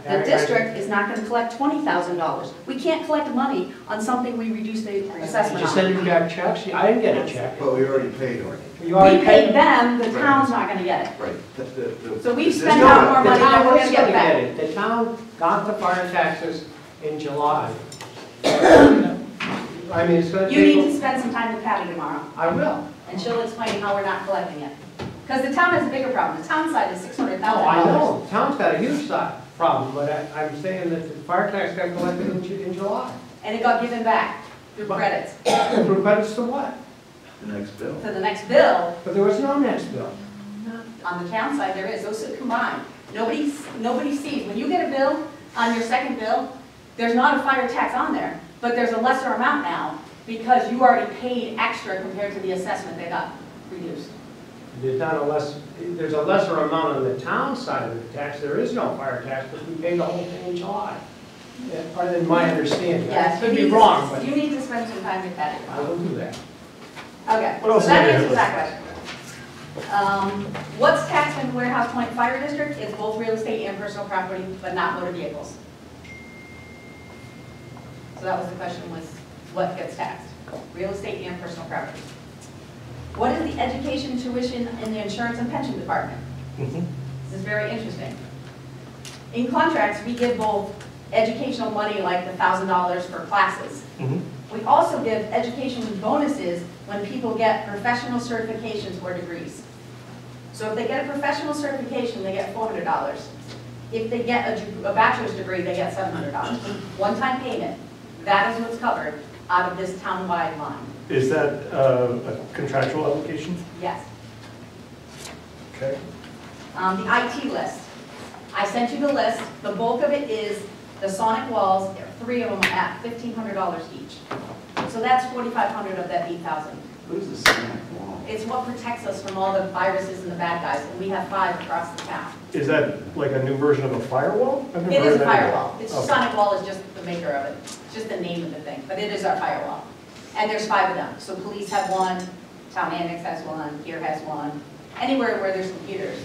The district is not gonna collect $20,000. We can't collect money on something we reduce the Did assessment you on. send them back checks? I didn't get a check. But we already paid already. You We already paid them, the town's not gonna get it. Right. So we've the spent district- out more The money than town we're was gonna gonna get back. get it. The town got the fire taxes in July. I mean, it's gonna You need to take, spend some time with Patty tomorrow, I will. and she'll explain how we're not collecting it. Because the town has a bigger problem. The town side is $600,000. Oh, I know, town's got a huge problem, but I'm saying that the fire tax got collected in July. And it got given back through credits Through credits to what? The next bill. to the next bill. But there was no next bill. On the town side, there is, those are combined. Nobody sees, when you get a bill on your second bill, there's not a fire tax on there, but there's a lesser amount now because you already paid extra compared to the assessment that got reduced. There's a lesser amount on the town side of the tax. There is no fire tax, but we paid the whole thing in July. Yeah, other than my understanding. I Yes, could be wrong, but you need to spend some time with Patty. I will do that. Okay, What else so that do we answers have? that question. What's taxed in Warehouse Point Fire District? It's both real estate and personal property, but not motor vehicles. So that was the question, was what gets taxed? Real estate and personal property. What is the education tuition in the insurance and pension department? Mhm. This is very interesting. In contracts, we give both educational money, like the $1,000 for classes. Mhm. We also give education bonuses when people get professional certifications or degrees. So if they get a professional certification, they get $400. If they get a bachelor's degree, they get $700. One-time payment. That is what's covered out of this townwide line. Is that a contractual obligation? Yes. Okay. The IT list. I sent you the list. The bulk of it is the sonic walls. There are 3 of them at $1,500 each. So that's $4,500 of that $8,000. What is the sonic wall? It's what protects us from all the viruses and the bad guys, and we have 5 across the town. Is that like a new version of a firewall? I've never It heard is a that before. firewall. It's Okay. sonic wall is just the maker of it. It's just the name of the thing, but it is our firewall. And there's 5 of them. So police have one, town annex has one, here has one. Anywhere where there's computers,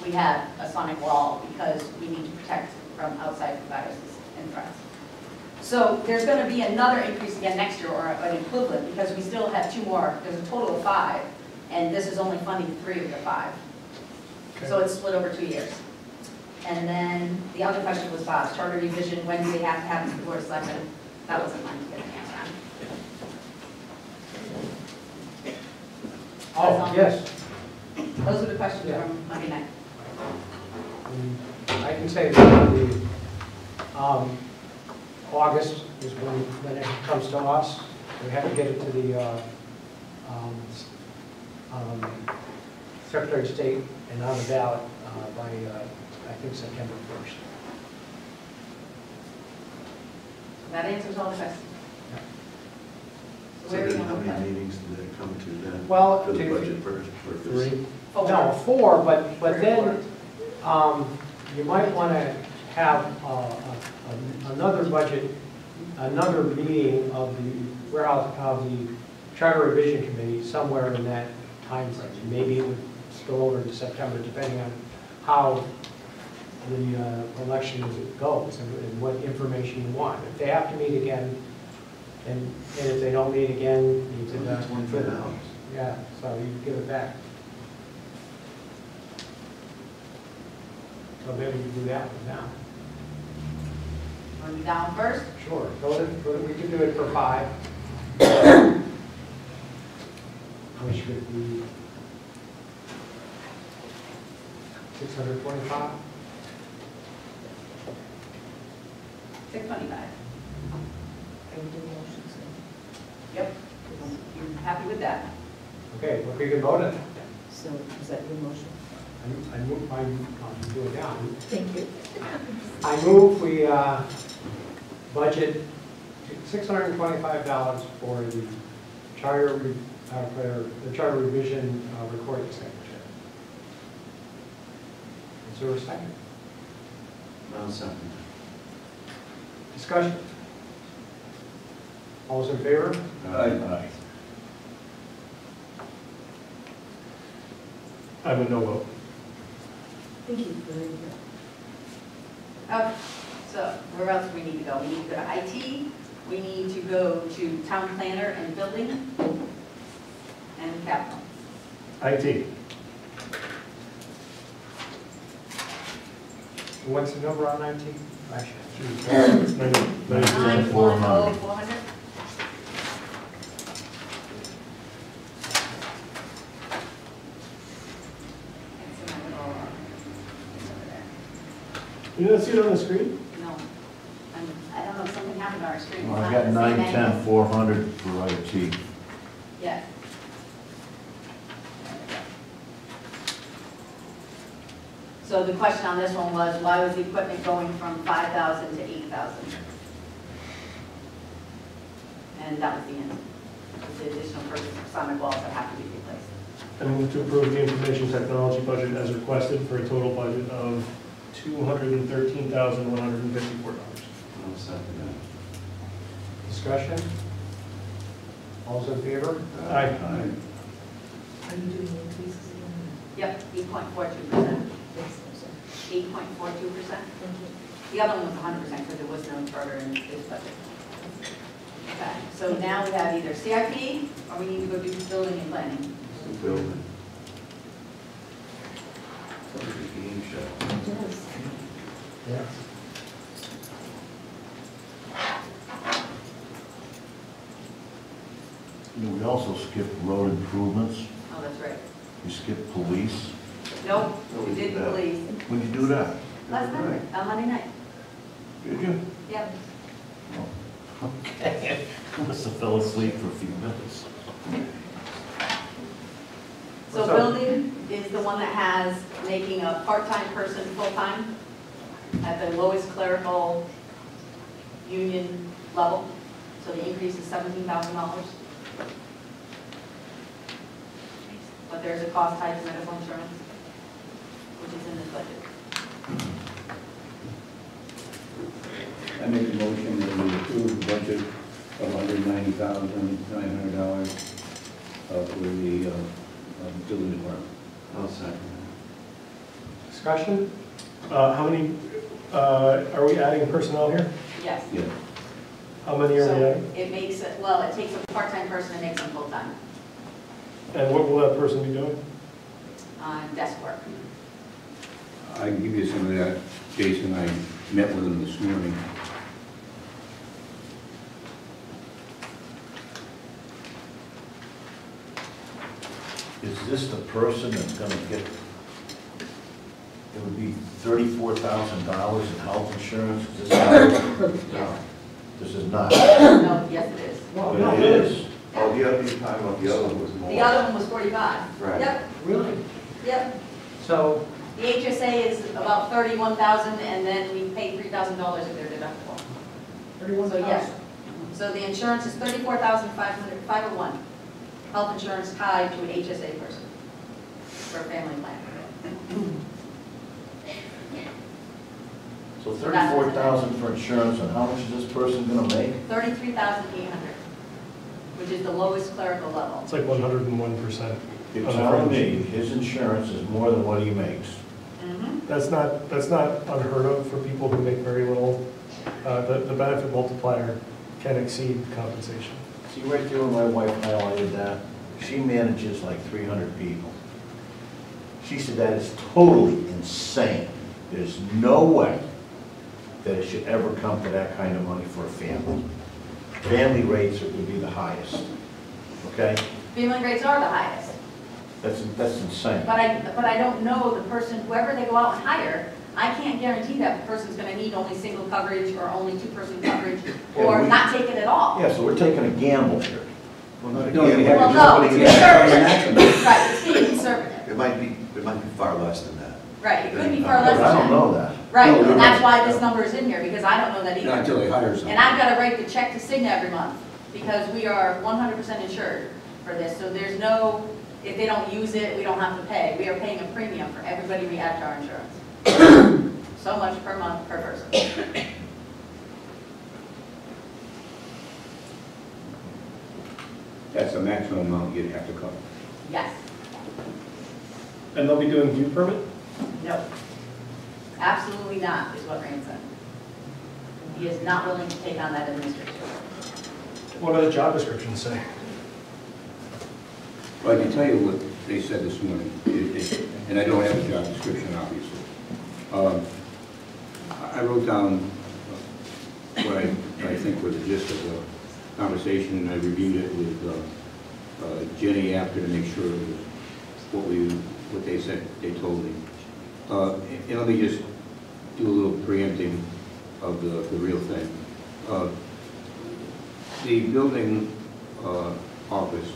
we have a sonic wall because we need to protect from outside viruses and threats. So there's going to be another increase again next year, or an equivalent, because we still have 2 more. There's a total of 5, and this is only funding 3 of the 5. So it's split over 2 years. And then the other question was Bob's, charter revision, when do they have to have the board of selectmen? That wasn't mine to get an answer on. Oh, yes. Those are the questions Yeah. from Monday night. I can say that August is when it comes to us. We have to get it to the Secretary of State and on the ballot by, I think, September 1st. That answers all the questions. So So where are you then how going with many that? meetings do they come to then? Well, For the to- budget purpose? 3. Four. No, 4, but 3 or then 4. you might want to have another budget, another meeting of the warehouse, of the Charter Revision Committee somewhere in that time frame. Maybe it would spill over to September, depending on how the election goes and what information you want. If they have to meet again, and if they don't meet again, you could, $25. yeah, so you give it back. So maybe you do that one now. Want to be down first? Sure, we can do it for 5. Which would be 625. 625. Yep. You happy with that? Okay, well, we can vote it. So is that your motion? I move, I'll do it now. Thank you. I move we budget $625 for the charter, for the charter revision recording secretary. Is there a second? I'll second. Discussion? All those in favor? Aye. I'm a no vote. Thank you. Very good. Okay, so where else do we need to go? We need to go to IT, we need to go to town planner and building, and capital. IT. What's the number on 19? Actually, 910, 400. It's in my little, it's over there. You don't see it on the screen? No, I don't know, something happened on our screen. It's Well, I not got the same 910, angle. 400 for IT. Yeah. So the question on this one was, why was the equipment going from 5,000 to 8,000? And that was the answer. It's the additional purchase of sonic walls that have to be replaced. I move to approve the information technology budget as requested for a total budget of $213,154. I'll second that. discussion? All those in favor? Aye. Aye. Are you doing increases again? Yep, 8.42%. Yes, I'm sorry. 8.42%. Thank you. The other one was 100% because there was no charter in this budget. Okay, so now we have either CIP or we need to go do building and planning. The building. Sounds like a game show. It does. Yeah. You know, we also skipped road improvements. Oh, that's right. We skipped police. Nope, No, we we did did that. police. When'd you do that? Last night, on Monday night. Did you? Yep. Okay. I must have fell asleep for a few minutes. So What's up? building is the one that has making a part-time person full-time. at the lowest clerical union level, so the increase is $17,000. But there's a cost tied to medical insurance, which is in this budget. I make a motion that we approve the budget of $190,900 for the building department. I'll second Discussion? How many, are we adding personnel here? Yes. Yeah. How many are we So adding? it makes it, well, it takes a part-time person and makes them full-time And what will that person be doing? on desk work. I can give you some of that. Jason, I met with him this morning. Is this the person that's gonna get, it would be $34,000 in health insurance? Is this no, this is not. No, yes, it is. But it is. Oh, the other, you're talking about the other one was more. The other one was 45. Right. Yep, Really? yep. So, The HSA is about 31,000, and then we pay $3,000 if they're deductible. 31,000? So yes. So the insurance is 34,500, 501. Health insurance tied to an HSA person for a family plan. So 34,000 for insurance, and how much is this person gonna make? 33,800, which is the lowest clerical level. It's like 101%. You're telling me his insurance is more than what he makes? Mhm. That's not unheard of for people who make very little. The benefit multiplier can exceed compensation. See right there where my wife highlighted that? She manages like 300 people. She said that is totally insane. There's no way that it should ever come to that kind of money for a family. Family rates would be the highest, okay? Family rates are the highest, That's insane. but I don't know the person, whoever they go out and hire, I can't guarantee that person's gonna need only single coverage or only two-person coverage, or not take it at all. Yeah, so we're taking a gamble here. Well, not No, again, you have Well, to no, somebody it's get conservative. Right, it's being conservative. it might be far less than that. Right, it could be far But less than I that. don't know that. Right, No, you're and that's right. why this number is in here, because I don't know that Not either. until they hire someone. And I've got to write the check to Cigna every month, because we are 100% insured for this, so there's no, if they don't use it, we don't have to pay. We are paying a premium for everybody we add to our insurance. So much per month per person. That's the maximum amount you'd have to cover. Yes, And they'll be doing view permit? no, absolutely not, is what Rand said. He is not willing to take on that administration. What do the job descriptions say? Well, I can tell you what they said this morning, and I don't have a job description, obviously. I wrote down what I think were the gist of the conversation, and I reviewed it with Jenny after to make sure it was what they said, they told me. And let me just do a little preempting of the real thing. The building office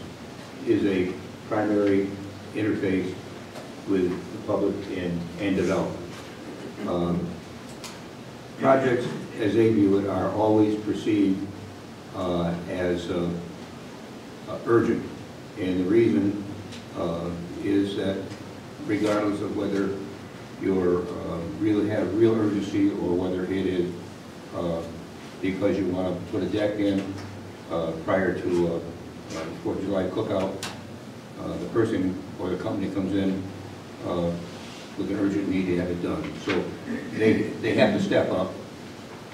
is a primary interface with the public and development. Projects, as they view it, are always perceived as urgent. And the reason is that regardless of whether you really have real urgency or whether it is because you want to put a deck in prior to 4th of July cookout, the person or the company comes in with an urgent need to have it done. So they have to step up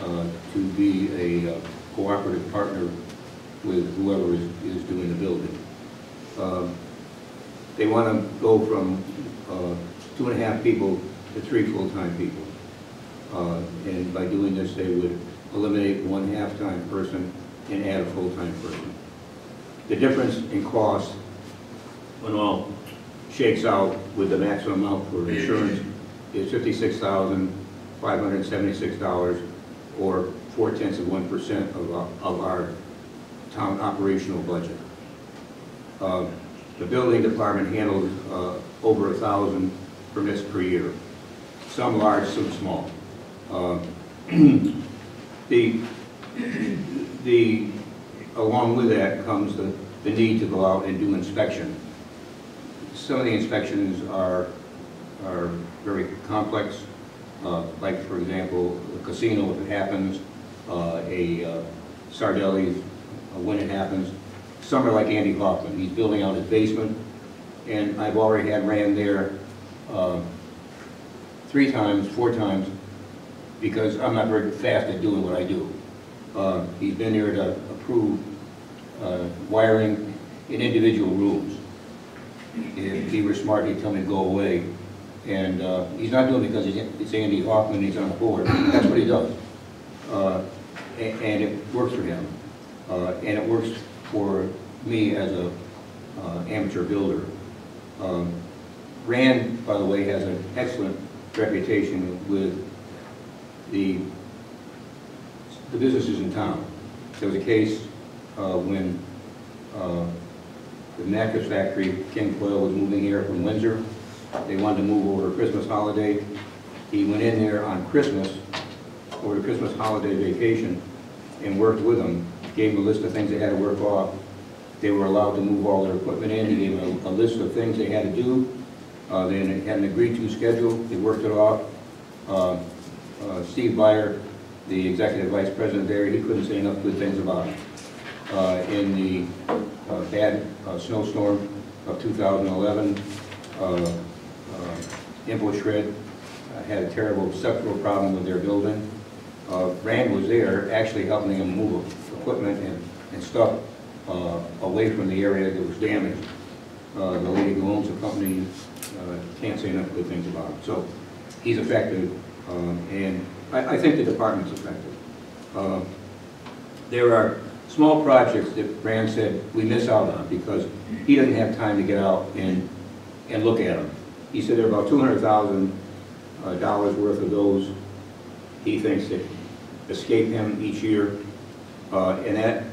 to be a cooperative partner with whoever is doing the building. They want to go from 2.5 people to 3 full-time people. And by doing this, they would eliminate 1 half-time person and add a full-time person. The difference in cost, when all shakes out with the maximum amount for insurance, is $56,576, or 0.4% of our town operational budget. The building department handles over 1,000 permits per year, some large, some small. Uh, along with that comes the need to go out and do inspection. Some of the inspections are very complex, like for example, a casino if it happens, a Sardelli when it happens. Some are like Andy Hoffman, he's building out his basement, and I've already had Rand there 3 times, 4 times, because I'm not very fast at doing what I do. He's been there to approve wiring in individual rooms. If he were smart, he'd tell me to go away. And he's not doing it because it's Andy Hoffman, he's on the board. That's what he does. And it works for him. And it works for me as a amateur builder. Rand, by the way, has an excellent reputation with the businesses in town. There was a case when the mattress factory, King Coil, was moving here from Windsor. They wanted to move over Christmas holiday. He went in there on Christmas, over the Christmas holiday vacation, and worked with them. Gave them a list of things they had to work off. They were allowed to move all their equipment in. He gave them a list of things they had to do. They had an agreed-to schedule. They worked it off. Steve Byer, the executive vice president there, he couldn't say enough good things about him. In the bad snowstorm of 2011, Info Shred had a terrible structural problem with their building. Rand was there actually helping them move equipment and stuff away from the area that was damaged. The lady who owns the company can't say enough good things about him. So he's effective, and I think the department's effective. There are small projects that Rand said we miss out on because he doesn't have time to get out and look at them. He said there are about $200,000 worth of those he thinks that escape him each year, and that,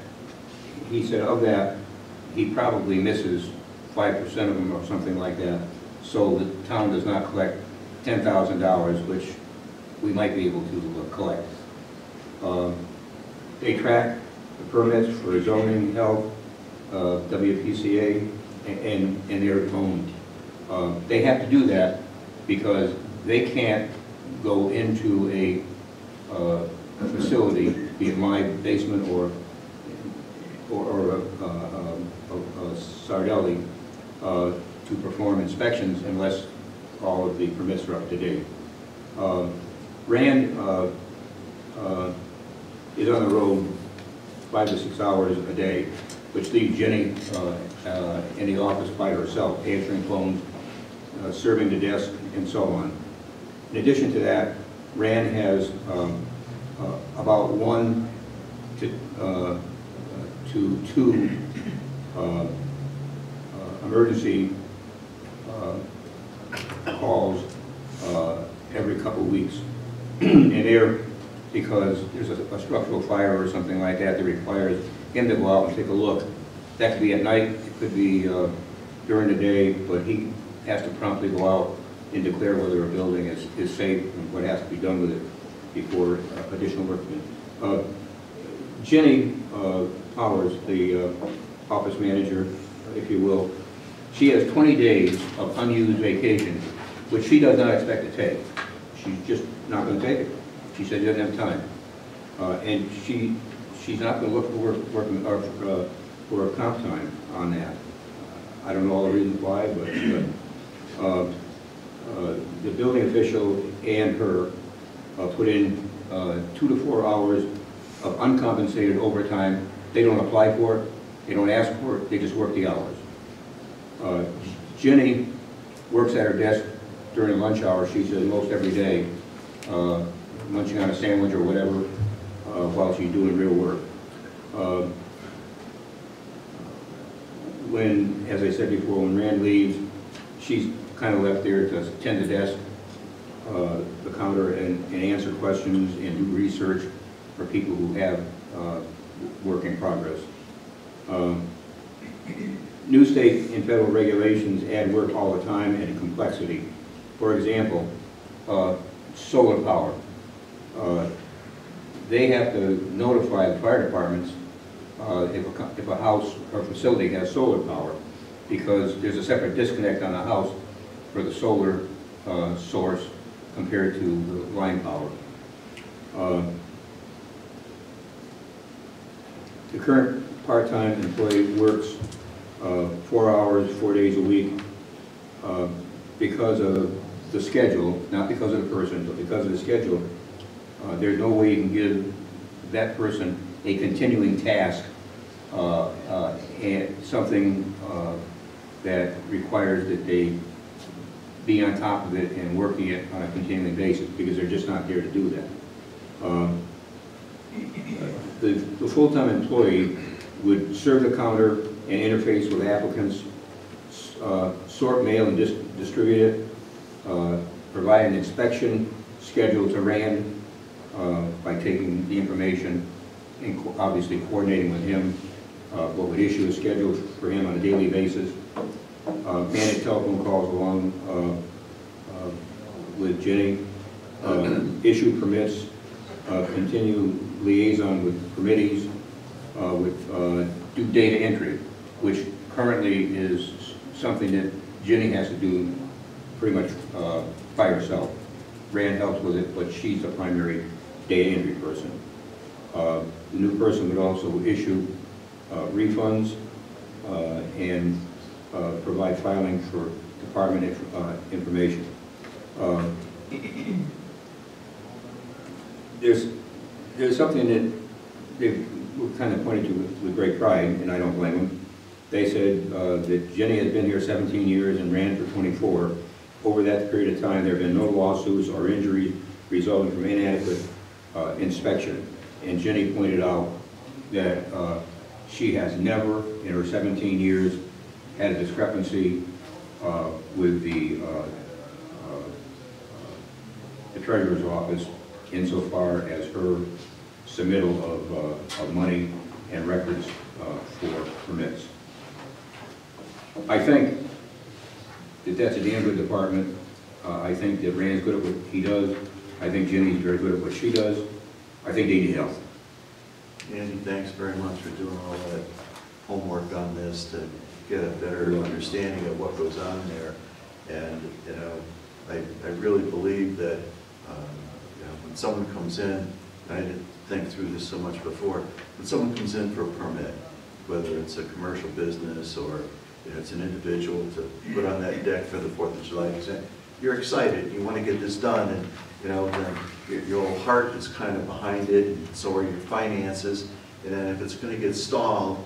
he said of that, he probably misses 5% of them or something like that, so the town does not collect $10,000, which we might be able to collect. They track the permits for zoning, health, WPCA, and they're owned. They have to do that because they can't go into a facility, be it my basement or a Sardelli, to perform inspections unless all of the permits are up to date. Rand is on the road 5 to 6 hours a day, which leaves Jenny in the office by herself, answering phones, serving the desk, and so on. In addition to that, Rand has about 1 to 2 emergency calls every couple of weeks. And they're because there's a structural fire or something like that that requires him to go out and take a look. That could be at night, it could be during the day, but he has to promptly go out and declare whether a building is safe and what has to be done with it before additional work. Jenny Powers, the office manager, if you will, she has 20 days of unused vacation, which she does not expect to take. She's just not going to take it. She said she doesn't have time. And she's not going to look for comp time on that. I don't know all the reasons why, but the building official and her put in 2 to 4 hours of uncompensated overtime. They don't apply for it, they don't ask for it, they just work the hours. Jenny works at her desk during lunch hour, she says most every day, munching on a sandwich or whatever, while she's doing real work. When, as I said before, when Rand leaves, she's kind of left there to tend the desk, the counter, and answer questions and do research for people who have work in progress. New state and federal regulations add work all the time and complexity. For example, solar power. they have to notify the fire departments if a house or facility has solar power, because there's a separate disconnect on the house for the solar source compared to the line power. The current part-time employee works 4 hours, 4 days a week because of the schedule, not because of the person, but because of the schedule. There's no way you can give that person a continuing task and something that requires that they be on top of it and working it on a continuing basis, because they're just not there to do that. The full-time employee would serve the counter and interface with applicants, sort mail and distribute it, provide an inspection schedule to Rand by taking the information and obviously coordinating with him what would issue a schedule for him on a daily basis, manage telephone calls along with Jenny, issue permits, continue liaison with committees, do data entry, which currently is something that Jenny has to do pretty much by herself. Rand helps with it, but she's the primary data entry person. The new person would also issue refunds and provide filing for department information. There's something that they kind of pointed to with great pride, and I don't blame them. They said that Jenny has been here 17 years and ran for 24. Over that period of time, there have been no lawsuits or injuries resulting from inadequate inspection. And Jenny pointed out that she has never, in her 17 years, had a discrepancy with the Treasurer's Office insofar as her submittal of money and records for permits. I think that that's a damn good department. I think that Rand's good at what he does. I think Jenny's very good at what she does. I think they need help. Andy, thanks very much for doing all that homework on this to get a better understanding of what goes on there. And, you know, I really believe that, you know, when someone comes in, I didn't think through this so much before, when someone comes in for a permit, whether it's a commercial business or it's an individual to put on that deck for the 4th of July event, you're excited, you want to get this done, and you know, then your whole heart is kind of behind it, and so are your finances, and then if it's going to get stalled,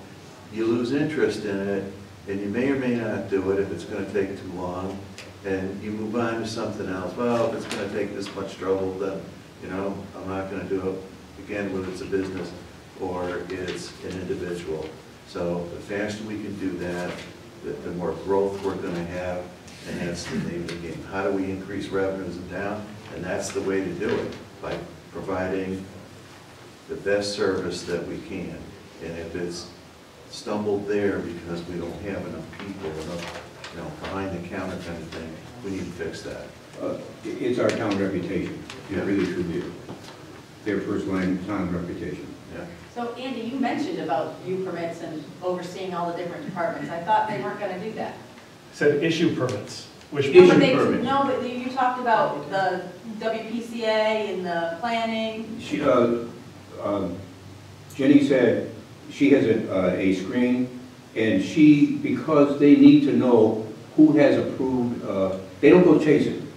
you lose interest in it, and you may or may not do it if it's going to take too long, and you move on to something else. Well, if it's going to take this much trouble, then, you know, I'm not going to do it again, whether it's a business or it's an individual. So the faster we can do that, the more growth we're going to have, and that's the name of the game. How do we increase revenues in town? And that's the way to do it, by providing the best service that we can. And if it's stumbled there because we don't have enough people, enough, you know, behind the counter kind of thing, we need to fix that. It's our town reputation. It Yeah. really should be. Their first line town reputation. Yeah. So Andy, you mentioned about view permits and overseeing all the different departments. I thought they weren't gonna do that. Said issue permits, which. No, but permits. No, but you talked about the WPCA and the planning. She, Jenny said she has a screen, and she, because they need to know who has approved, they don't go chasing,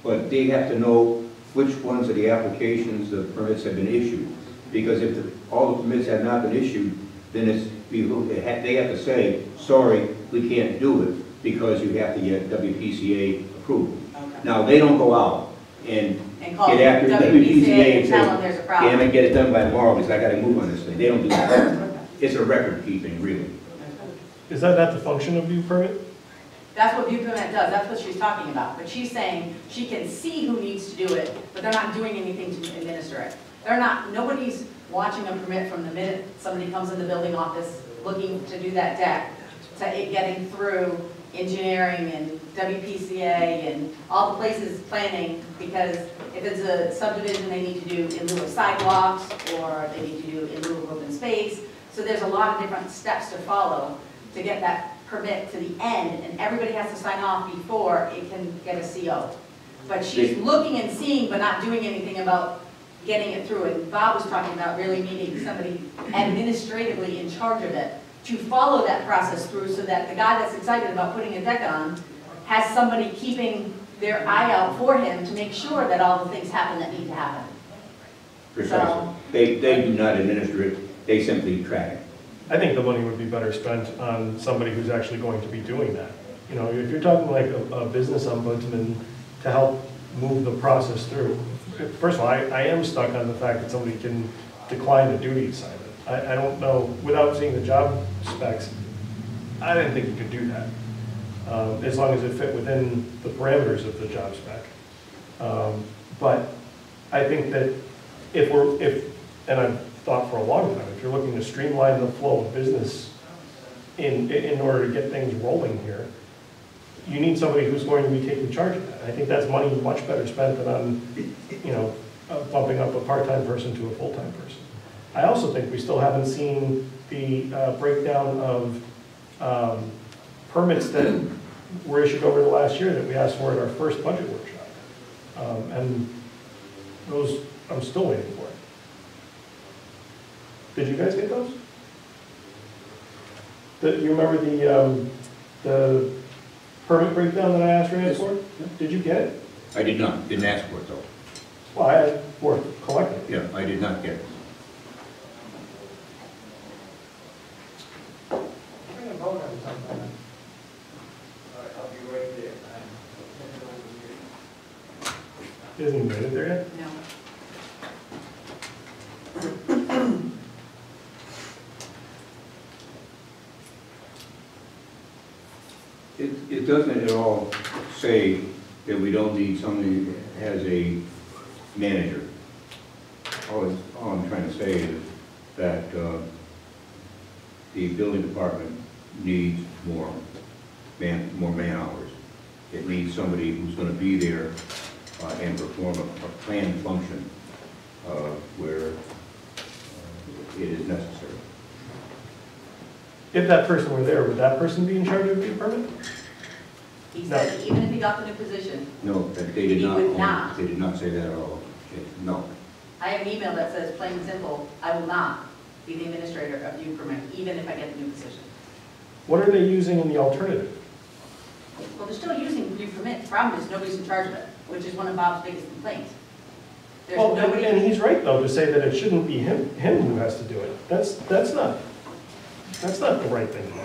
but they have to know which ones of the applications, the permits have been issued. Because if all the permits have not been issued, then they have to say, sorry, we can't do it, because you have to get WPCA approval. Okay. Now, they don't go out and call get after WPCA and say, tell them there's a problem. damn it, get it done by tomorrow, because I gotta move on this thing. They don't do that. It's a record keeping, really. Is that not the function of view permit? That's what view permit does, that's what she's talking about. But she's saying she can see who needs to do it, but they're not doing anything to administer it. They're not, nobody's watching a permit from the minute somebody comes in the building office looking to do that deck, to it getting through engineering and WPCA and all the places planning, because if it's a subdivision, they need to do in lieu of sidewalks, or they need to do in lieu of open space. So there's a lot of different steps to follow to get that permit to the end, and everybody has to sign off before it can get a CO. But she's looking and seeing, but not doing anything about getting it through. And Bob was talking about really needing somebody administratively in charge of it to follow that process through, so that the guy that's excited about putting a deck on has somebody keeping their eye out for him to make sure that all the things happen that need to happen. Precisely. So- They do not administer it, they simply track it. I think the money would be better spent on somebody who's actually going to be doing that. You know, if you're talking like a business ombudsman to help move the process through, first of all, I am stuck on the fact that somebody can decline a duty assignment. I don't know, without seeing the job specs, I didn't think you could do that, as long as it fit within the parameters of the job spec. But I think that and I've thought for a long time, if you're looking to streamline the flow of business in order to get things rolling here, you need somebody who's going to be taking charge of that. I think that's money much better spent than on, you know, bumping up a part-time person to a full-time person. I also think we still haven't seen the breakdown of permits that were issued over the last year that we asked for at our first budget workshop. And those, I'm still waiting for. Did you guys get those? You remember the permit breakdown that I asked Rand for? Did you get it? I did not, didn't ask for it though. Well, I asked for it collectively. Yeah, I did not get it. We're going to vote on something. I'll be right there. Isn't he made it there yet? No. It doesn't at all say that we don't need somebody that has a manager. All I'm trying to say is that the building department needs more man hours. It needs somebody who's going to be there and perform a planned function where it is necessary. If that person were there, would that person be in charge of the permit? He said even if he got the new position, No, that they did He not. would not. They did not say that at all. No. I have an email that says, plain and simple, I will not be the administrator of the permit, even if I get the new position. What are they using in the alternative? Well, they're still using new permit. The problem is nobody's in charge of it, which is one of Bob's biggest complaints. There's Well, nobody. and he's right though to say that it shouldn't be him who has to do it. That's not the right thing to do.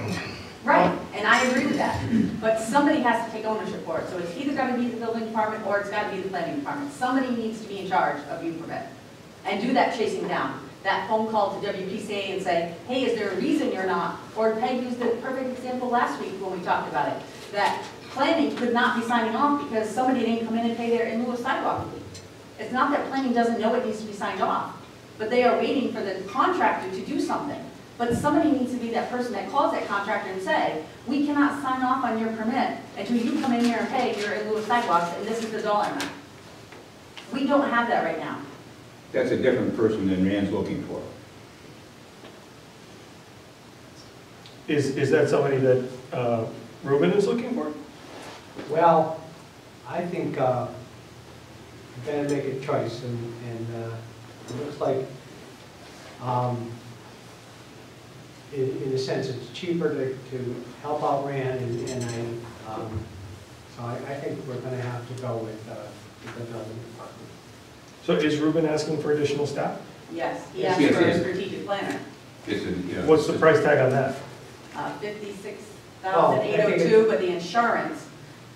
Right, and I agree with that. But somebody has to take ownership for it. So it's either gotta be the building department or it's gotta be the planning department. Somebody needs to be in charge of U permit. And do that chasing down. That phone call to WPCA and say, hey, is there a reason you're not? Or Peg used the perfect example last week when we talked about it. That planning could not be signing off because somebody didn't come in and pay their in lieu of sidewalk fee. It's not that planning doesn't know it needs to be signed off, but they are waiting for the contractor to do something. But somebody needs to be that person that calls that contractor and say, we cannot sign off on your permit until you come in here and pay your in lieu of sidewalks, and this is the dollar amount. We don't have that right now. That's a different person than Rand's looking for. Is that somebody that Ruben is looking for? Well, I think you gotta make a choice, and it looks like, in a sense, it's cheaper to help out Rand, so I think we're gonna have to go with the building department. So is Ruben asking for additional staff? Yes, he Yes, asked yes, for a yes. strategic planner. What's the price tag on that? $56,802, but the insurance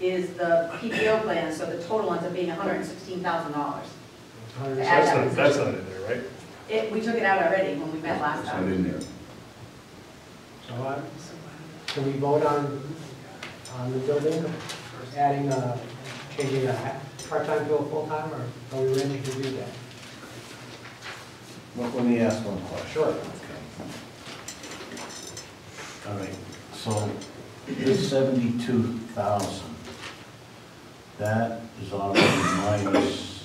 is the PPO plan, so the total ends up being $116,000. That's not in there, right? We took it out already when we met last It's not time. in there. So can we vote on the building, adding, changing a part-time to a full-time, or are we ready to do that? Let me ask one question. Sure. All right, so this 72,000, that is already minus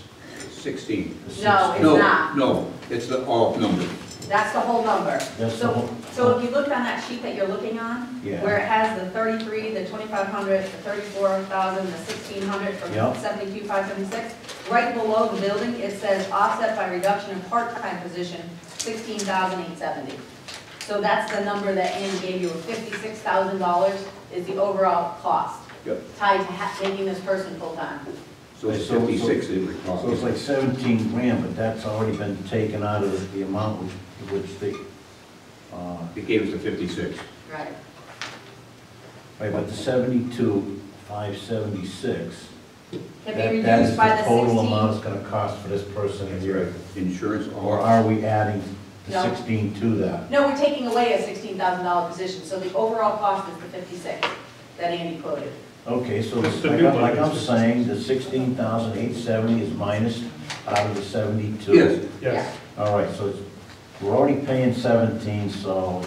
16. the No, 16. it's No, not. no, it's the all number. That's the whole number. That's the whole- So if you look on that sheet that you're looking on, Yeah. where it has the 33, the 2,500, the 34,000, the 1,600 from Yep. 72,576, right below the building, it says offset by reduction in part-time position, 16,870. So that's the number that Andy gave you, $56,000 is the overall cost Yep. tied to making this person full-time. So it's So- 56 it would cost. So it's like 17 grand, but that's already been taken out of the amount which the, It gave us the 56. Right. right, but the 72,576, Can be that is reduced by the the total amount 16. it's gonna cost for this person a That's year. right. Insurance, Or all. are we adding the No. 16 to that? No, we're taking away a $16,000 position, so the overall cost is the 56 that Andy quoted. Okay, so That's the like new I'm- like money. I'm saying, the 16,870 is minus out of the 72? Yes, Yes. All right, so we're already paying 17, so,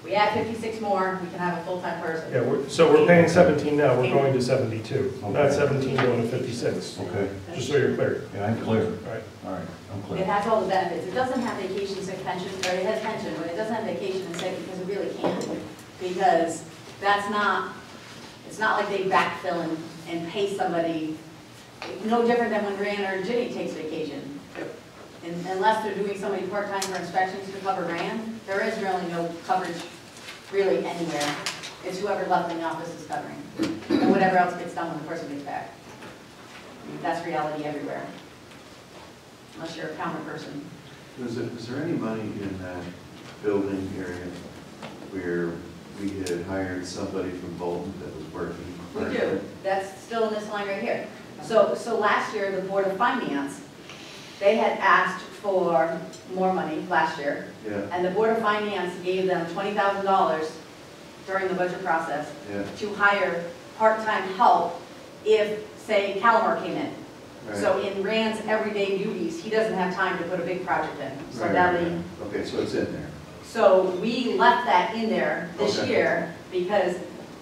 We add 56 more, we can have a full-time person. Yeah, so we're paying 17 now, we're going to 72, not Okay. 17 going to 56, okay, just so you're clear. yeah, I'm clear. Right. All right, I'm It clear. has all the benefits. It doesn't have vacation, sick, pension, or it has pension, but it doesn't have vacation and sick because it really can't. Because that's not, it's not like they backfill and pay somebody, no different than when Rand or Ginny takes vacation. Unless they're doing somebody part-time for inspections to cover Rand, there is really no coverage really anywhere. It's whoever left in the office is covering. And whatever else gets done when the person gets back. I mean, that's reality everywhere. Unless you're a counter person. Is there any money in that building area where we had hired somebody from Bolton that was working? We do. That's still in this line right here. So last year, the Board of Finance, they had asked for more money last year. Yeah, And the Board of Finance gave them $20,000 during the budget process yeah, to hire part-time help if, say, Calamar came in. right. So in Rand's everyday duties, he doesn't have time to put a big project in. So Right, that right, we, right. Okay, so it's in there. so we left that in there this Okay. year because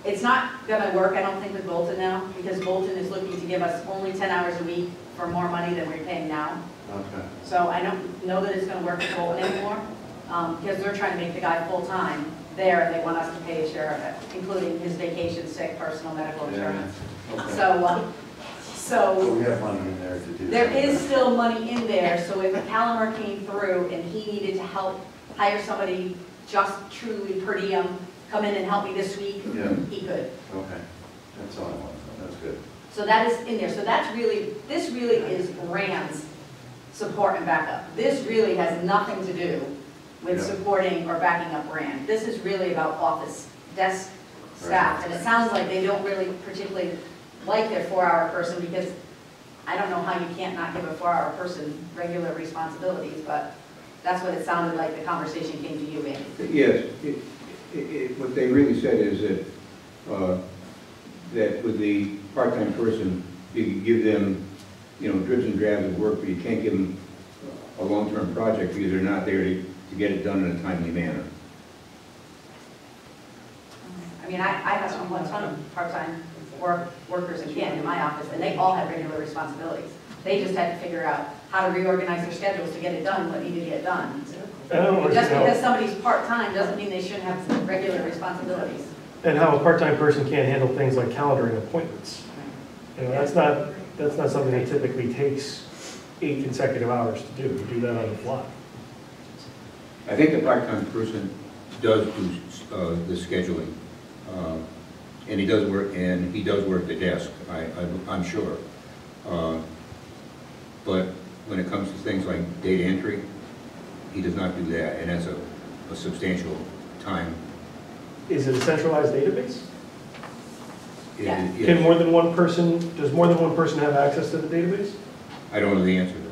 it's not gonna work, I don't think, with Bolton now, because Bolton is looking to give us only 10 hours a week for more money than we're paying now. Okay, So I don't know that it's gonna work with Bolton anymore, because they're trying to make the guy full-time there, and they want us to pay a share of it, including his vacation, sick, personal, medical Yeah. insurance. okay. So So we have money in there to do. there that. is still money in there, so if Calamar came through and he needed to help hire somebody just truly per diem, come in and help me this week, Yeah, he could. okay, that's all I want, that's good. So that is in there, so that's really, this really is Rand's support and backup. This really has nothing to do with Yeah. supporting or backing up Rand. This is really about office desk staff, and it sounds like they don't really particularly like their 4-hour person, because I don't know how you can't not give a 4-hour person regular responsibilities, but that's what it sounded like the conversation came to you, Andy. yes. What they really said is that with the part-time person, you can give them, dribs and drabs of work, but you can't give them a long-term project because they're not there to get it done in a timely manner. I mean, I have a ton of part-time workers in my office, and they all have regular responsibilities. They just had to figure out how to reorganize their schedules to get it done, what needed to get done. And I don't Just understand because how, somebody's part-time doesn't mean they shouldn't have regular responsibilities. and how a part-time person can't handle things like calendaring appointments. That's not something that typically takes 8 consecutive hours to do. You do that on the fly. I think the part-time person does do the scheduling, and he does work the desk, I'm sure. But when it comes to things like data entry, he does not do that, and that's a substantial time. Is it a centralized database? Yeah. Yes. Can more than one person, does more than one person have access to the database? I don't know the answer to that.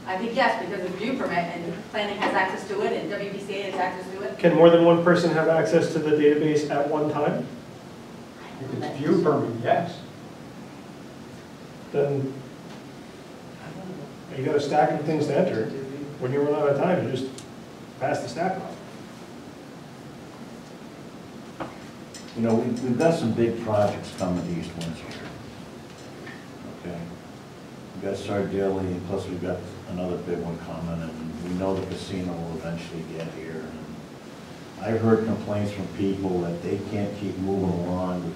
I think yes, because of view permit, and planning has access to it, and WPCA has access to it. Can more than one person have access to the database at one time? If it's view permit, yes. Then you got a stack of things to enter. When you run out of time, you just pass the stack off. You know, we've got some big projects coming to East Windsor here. Okay? We've got Sardelli, and plus we've got another big one coming, and we know the casino will eventually get here. And I've heard complaints from people that they can't keep moving along with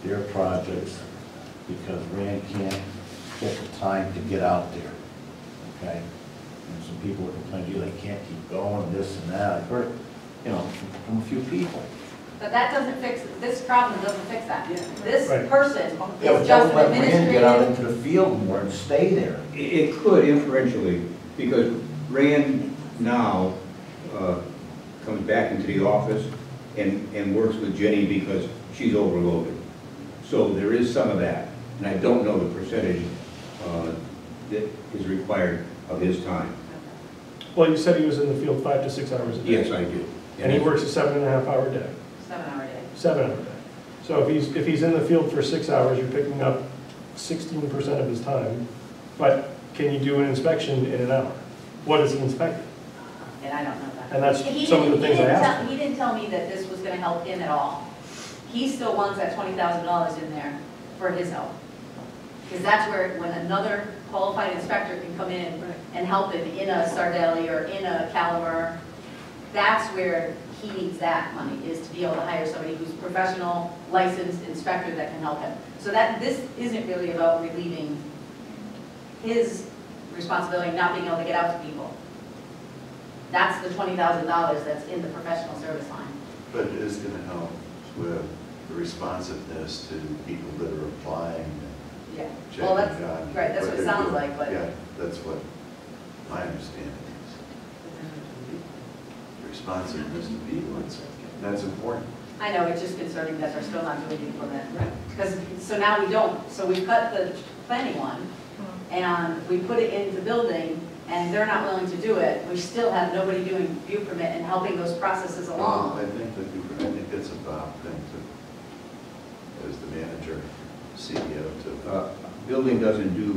their projects because Rand can't get the time to get out there, okay? And some people are complaining, gee, they can't keep going, this and that. I've heard, you know, from a few people. But that doesn't fix, this problem doesn't fix that. This Right. person Yeah, but is just don't an let Rand get out administrative. into the field more and stay there. It could inferentially, because Rand now comes back into the office and works with Jenny because she's overloaded. So there is some of that, and I don't know the percentage that is required of his time. Well, you said he was in the field 5 to 6 hours a day. Yes, I do. And he works a 7.5-hour day, 7-hour day. 7-hour day. So if he's in the field for 6 hours, you're picking up 16% of his time. But can you do an inspection in an hour? What is he inspecting? And I don't know that. And that's He some of the didn't- things I asked him. He didn't tell me that this was gonna help him at all. He still wants that $20,000 in there for his help. Because that's where, when another qualified inspector can come in and help him in a Sardelli or in a Caliber, that's where he needs that money, is to be able to hire somebody who's professional, licensed inspector that can help him. So that, this isn't really about relieving his responsibility, not being able to get out to people. That's the $20,000 that's in the professional service line. But it is going to help with the responsiveness to people that are applying and Yeah. Well, that's, checking on right, that's what it they're sounds doing. like, but. Yeah, that's what my understanding is. Responsiveness to people, that's important. I know, it's just concerning that they're still not doing the implement. Because, so now we don't, so we cut the planning one, and we put it into building, and they're not willing to do it. We still have nobody doing view permit and helping those processes I along. think it's a Bob thing to, as the manager, CEO, to. Building doesn't do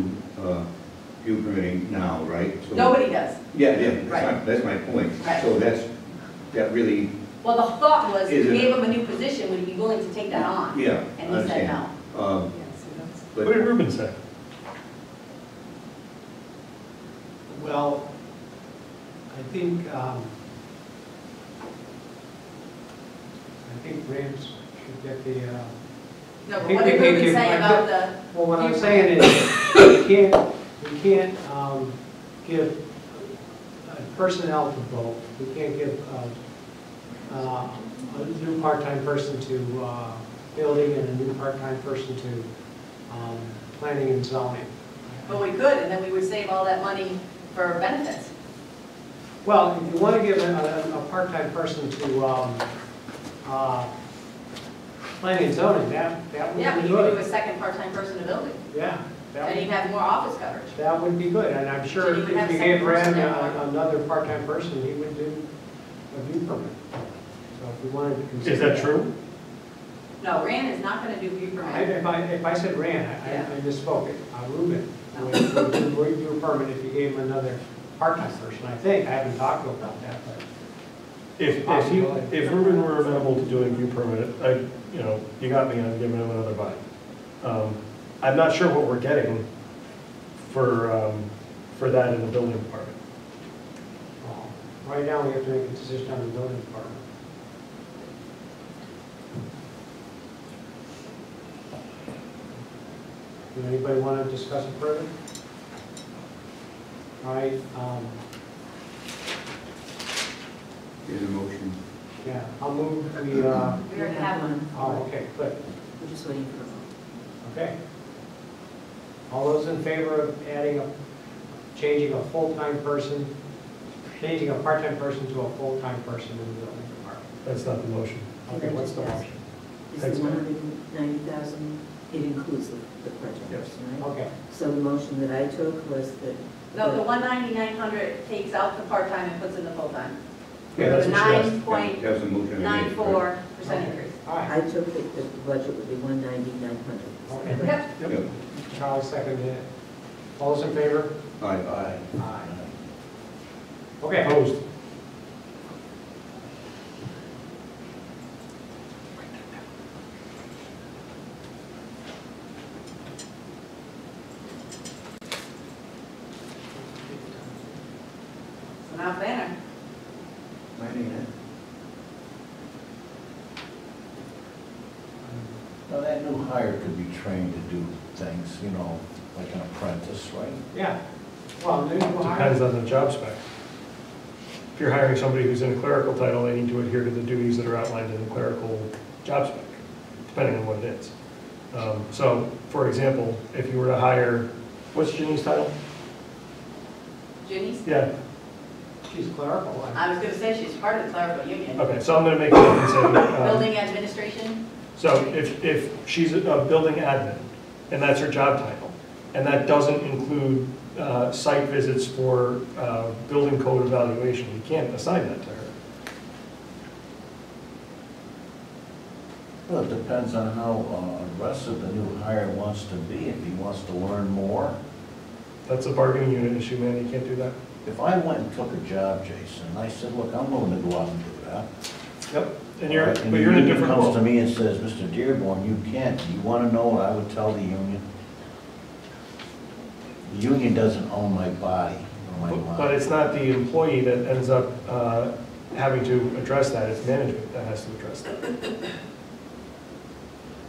view permitting now, right? So- Nobody does. Yeah, Right. that's my point. Right. So that really, Well, the thought was, if Is we it- gave him a new position, would he be willing to take that on? yeah. And I he said no. understand. What did But Ruben say? Well, I think Rand should get the, No, I but think what we did can Ruben give- say I about the? well, what I'm view saying permit? is, we can't give personnel to both. We can't give a new part-time person to building and a new part-time person to planning and zoning. But we could, and then we would save all that money for benefits. Well, if you want to give a part-time person to planning and zoning, that Yeah, would but be you could do a good. second part-time person to building, Yeah, and you'd have more office coverage. that would be good, and I'm So sure you if would have we a gave second person Rand there. another part-time person, he would do a view permit. So if we wanted to consider. Is that true? No, Rand is not gonna do view permit. If I said Rand, Yeah. I misspoke it. Ruben No. would do a permit if you gave him another part-time person, I think. I haven't talked to him about that, but. If Ruben were amenable to doing view permit, you got me on giving him another bite. I'm not sure what we're getting for that in the building department. Right now, we have to make a decision on the building department. Does anybody want to discuss it further? All right, there's a motion. yeah, I'll move, We already have one. oh, okay, good, We're just waiting for the vote. okay. All those in favor of changing a full-time person, changing a part-time person to a full-time person in the building department? That's not the motion. Okay, what's the motion? Is Thanks, the ma'am. 190,000, it includes the project, Yes. right? Okay, So the motion that I took was that. No, the 190,900 takes out the part-time and puts in the full-time. Yeah, that's The what she asked. 9.94% That was the motion I made. right? increase. all right. I took that the budget would be 190,900. Okay. Yep. Yep. Charlie seconded it. All those in favor? Aye. Aye. Okay. planning it. Now, that new hire could be trained to do things, you know, like an apprentice, right? Yeah. Well, new hire. Depends on the job spec. If you're hiring somebody who's in a clerical title, they need to adhere to the duties that are outlined in the clerical job spec, depending on what it is. So, for example, if you were to hire, what's Ginny's title? Ginny's? Yeah, She's clerical. I was gonna say she's part of the clerical union. okay, so I'm gonna make it up and say, Building administration? so if she's a building admin, and that's her job title, and that doesn't include site visits for building code evaluation, you can't assign that to her. Well, it depends on how aggressive the new hire wants to be, if he wants to learn more. That's a bargaining unit issue, man, you can't do that. If I went and took a job, Jason, and I said, look, I'm willing to go out and do that. Yep. And you're, Right, but you're in a the union different comes role. to me and says, Mr. Dearborn, you can't. Do you want to know what I would tell the union? The union doesn't own my body or my mind. But it's not the employee that ends up having to address that, it's management that has to address that.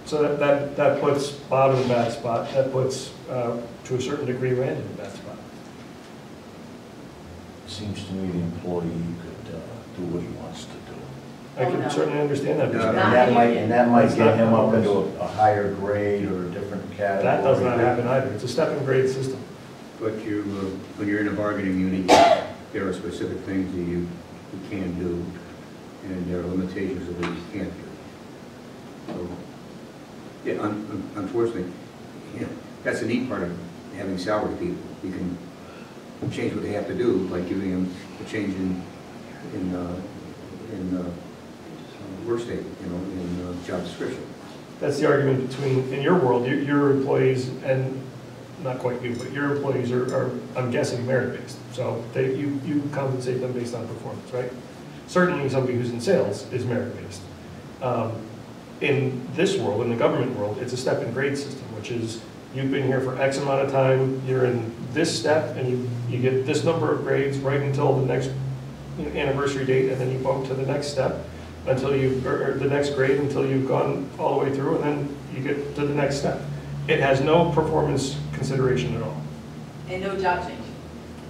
So that puts Bob in a bad spot, that puts, to a certain degree, Randy in a bad spot. Seems to me the employee could do what he wants to do. I Oh, can no. certainly understand that. And perspective. that might That's get not him up ours. into a higher grade or a different category. That does not happen either, it's a step and grade system. But you, when you're in a bargaining unit, there are specific things that you can do, and there are limitations of what you can't do. So, yeah, unfortunately, yeah, that's the neat part of having salaried people. You can change what they have to do, like giving them a change in work statement, you know, in job description. That's the argument between, in your world, your employees, and not quite you, but your employees are I'm guessing, merit-based. So you compensate them based on performance, right? Certainly somebody who's in sales is merit-based. In this world, in the government world, it's a step and grade system, which is you've been here for X amount of time, you're in this step, and you get this number of grades right until the next anniversary date, and then you bump to the next step until or the next grade until you've gone all the way through, and then you get to the next step. It has no performance consideration at all. And no job change.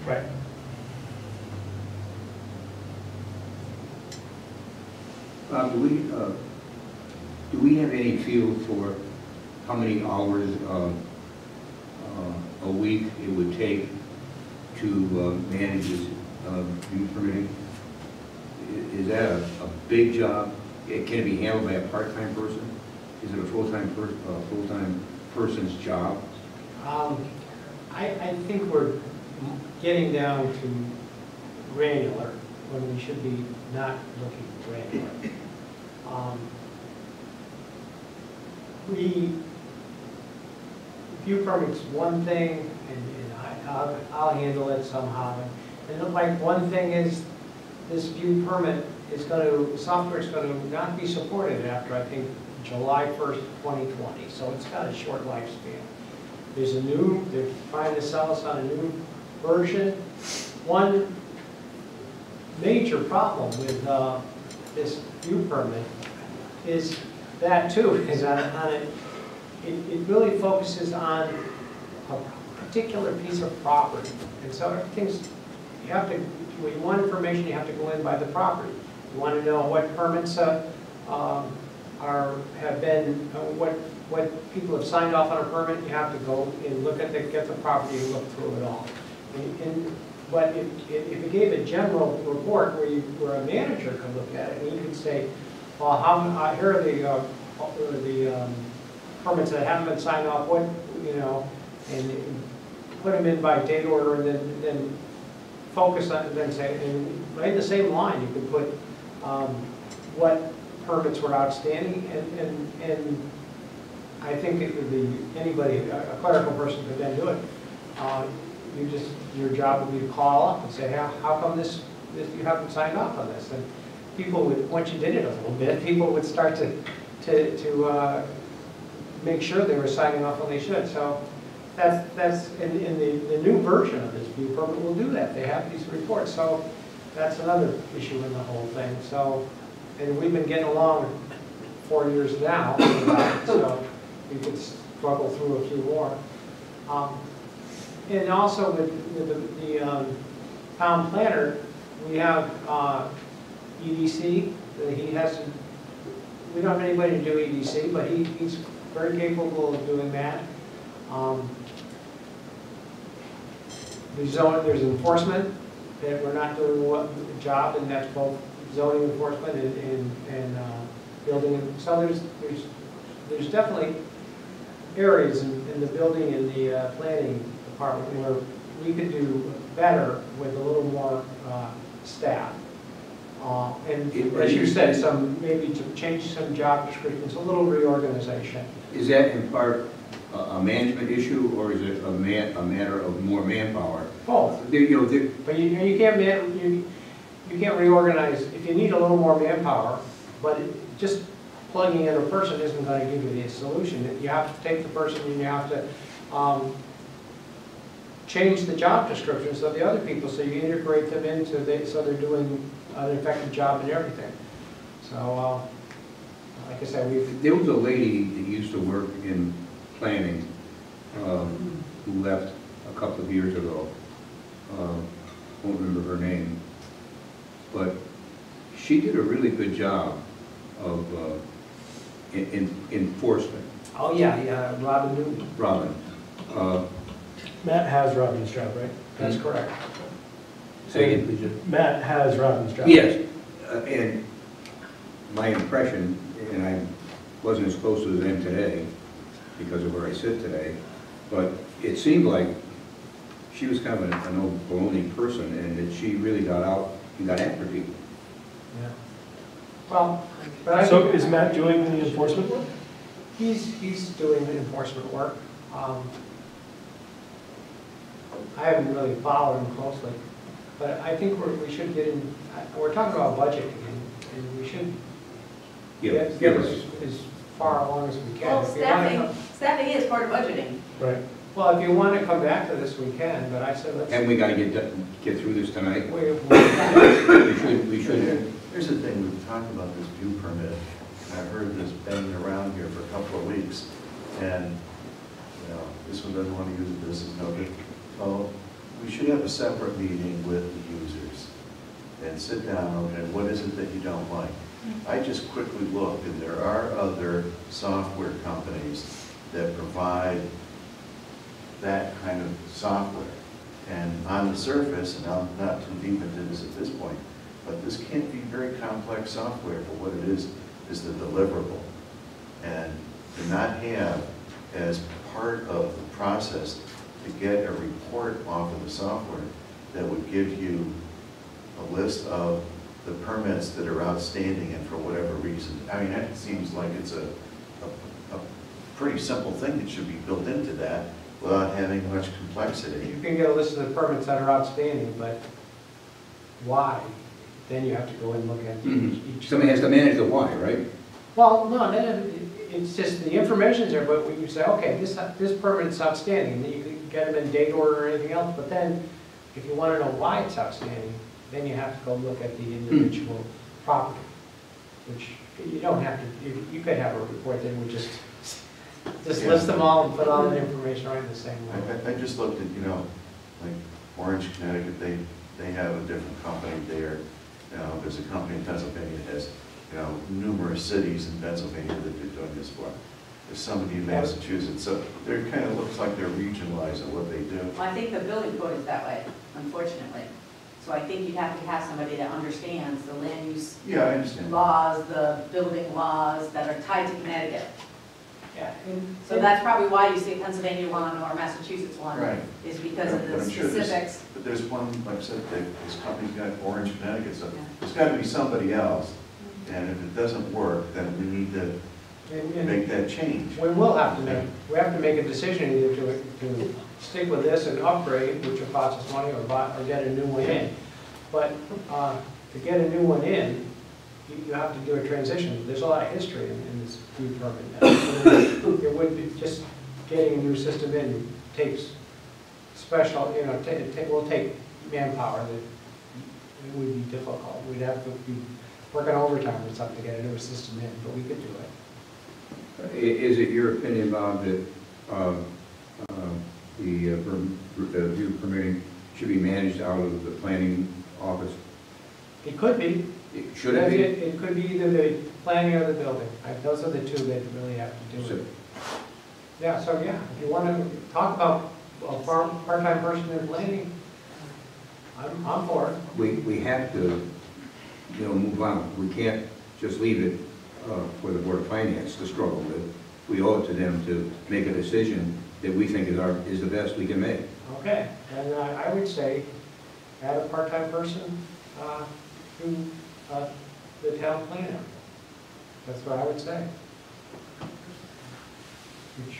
Right. Do we have any feel for how many hours a week it would take to manage this youth permitting? Is that a big job? Can it be handled by a part-time person? Is it a full-time person's job? I think we're getting down to granular when we should be not looking granular. View permit's one thing, and I'll handle it somehow. And like one thing is, this view permit is software's going to not be supported after, I think, July 1st, 2020. So it's got a short lifespan. They're trying to sell us on a new version. One major problem with this view permit is that too, is it really focuses on a particular piece of property. And so everything's, when you want information, you have to go in by the property. You want to know what permits what people have signed off on a permit, you have to go and look at get the property and look through it all. But if you gave a general report where a manager could look at it, and he could say, well, here are the permits that haven't been signed off, and put them in by date order, and then focus on it, and say, and right in the same line, you could put what permits were outstanding, and I think it would be anybody, a clerical person could then do it. Your job would be to call up and say, hey, how come this you haven't signed off on this? And people would, once you did it a little bit, people would start to make sure they were signing off when they should. So that's in the new version of this view permit will do that. They have these reports. So that's another issue in the whole thing, so, and we've been getting along 4 years now, so we could struggle through a few more. And also with the town planner, we have EDC, that he has to, we don't have anybody to do EDC, but he's very capable of doing that. There's enforcement, that we're not doing the job, and that's both zoning enforcement and building. So there's definitely areas in the building and the planning department where we could do better with a little more staff. And as you said, maybe to change some job descriptions, a little reorganization. Is that in part a management issue, or is it a matter of more manpower? Both. But you can't reorganize, if you need a little more manpower, but just plugging in a person isn't going to give you the solution. You have to take the person and you have to change the job descriptions of the other people, so you integrate them into, so they're doing an effective job in everything. So, like I said, there was a lady that used to work in planning who left a couple of years ago. Won't remember her name, but she did a really good job of enforcement. Oh yeah, Robin Newton. Robin. Matt has Robin's job, right? That's correct. Say again, please. Matt has Robin's job. Yes, and my impression, and I wasn't as close as I am today because of where I sit today, but it seemed like she was kind of an old baloney person, and that she really got out and got after people. Yeah. Well, but So is Matt doing the enforcement work? He's doing the enforcement work. I haven't really followed him closely, but I think we should get in. We're talking about budgeting, and we should get as far along as we can. Well, staffing is part of budgeting. Right. Well, if you want to come back to this, we can, but I said let's. And we got to get through this tonight. We should. Here's the thing, we've talked about this view permit. I've heard this banging around here for a couple of weeks, and you know, this one doesn't want to use it, this is no good. So we should have a separate meeting with the users and sit down, okay, what is it that you don't like? I just quickly looked, and there are other software companies that provide that kind of software. And on the surface, and I'm not too deep into this at this point, but this can't be very complex software for what it is the deliverable. And to not have as part of the process to get a report off of the software that would give you a list of the permits that are outstanding and for whatever reason. I mean, that seems like it's a pretty simple thing that should be built into that without having much complexity. You can get a list of the permits that are outstanding, but why? Then you have to go and look at each. Somebody has to manage the why, right? Well, no, then it's just the information's there, but when you say, okay, this permit's outstanding, then you can get them in date order or anything else, but then if you want to know why it's outstanding, then you have to go look at the individual property, which you don't have to, you could have a report that would just list them all and put all the information right in the same way. I just looked at, you know, like Orange, Connecticut, they have a different company there. You know, there's a company in Pennsylvania that has, you know, numerous cities in Pennsylvania that they're doing this for. There's somebody in Massachusetts, so it kind of looks like they're regionalized in what they do. Well, I think the building code is that way, unfortunately. So I think you'd have to have somebody that understands the land use Yeah, I understand. laws, the building laws that are tied to Connecticut. Yeah. So that's probably why you see Pennsylvania one or Massachusetts one, Right. is because of But the I'm sure specifics. But there's one, like I said, this company's got Orange, Connecticut, so Yeah. there's got to be somebody else. And if it doesn't work, then we need to And make that change. we will have to make a decision either to stick with this and upgrade, which will cost us money, or get a new one in. But to get a new one in, you have to do a transition. There's a lot of history in this food permit. It would be just getting a new system in takes special, you know, will take manpower. It would be difficult. We'd have to be working overtime or something to get a new system in, but we could do it. Is it your opinion, Bob, that the view permitting should be managed out of the planning office? It could be. Should it be? It could be either the planning or the building. Those are the two that really have to do it. Yeah, so yeah, if you want to talk about a part-time person in planning, I'm for it. We have to, move on. We can't just leave it for the Board of Finance to struggle with. We owe it to them to make a decision that we think is the best we can make. Okay, and I would say add a part-time person to the town planner. That's what I would say. Which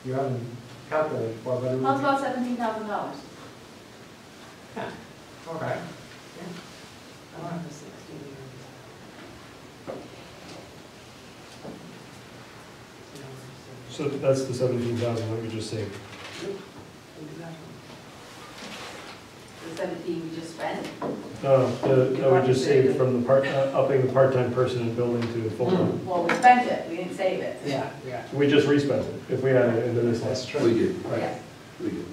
you haven't calculated for, but it would How's be. about $17,000? Yeah, okay. So that's the 17,000 that we just saved. The 17 we just spent? That we just saved from the upping the part-time person in building to full-time. Well, we spent it, we didn't save it. Yeah, yeah. We just respent it, if we add it into this That's list. true. We did. Yes. We did.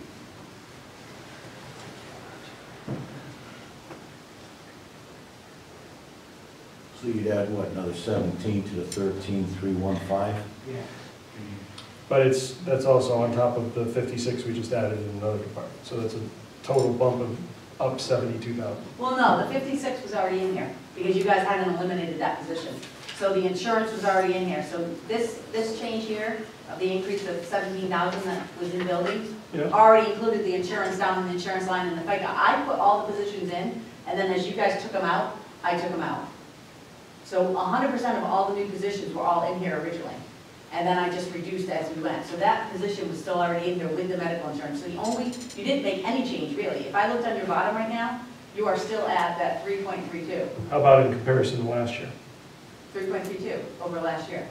So you'd add, what, another 17 to the 13,315? Yeah. But that's also on top of the 56 we just added in another department. So that's a total bump of up 72,000. Well, no, the 56 was already in here, because you guys hadn't eliminated that position. So the insurance was already in here. So this change here, of the increase of 17,000 that was in buildings, Yeah. already included the insurance down in the insurance line and the FICA. I put all the positions in, and then as you guys took them out, I took them out. So 100% of all the new positions were all in here originally. And then I just reduced as we went. So that position was still already in there with the medical insurance. So you didn't make any change really. If I looked on your bottom right now, you are still at that 3.32. How about in comparison to last year? 3.32 over last year.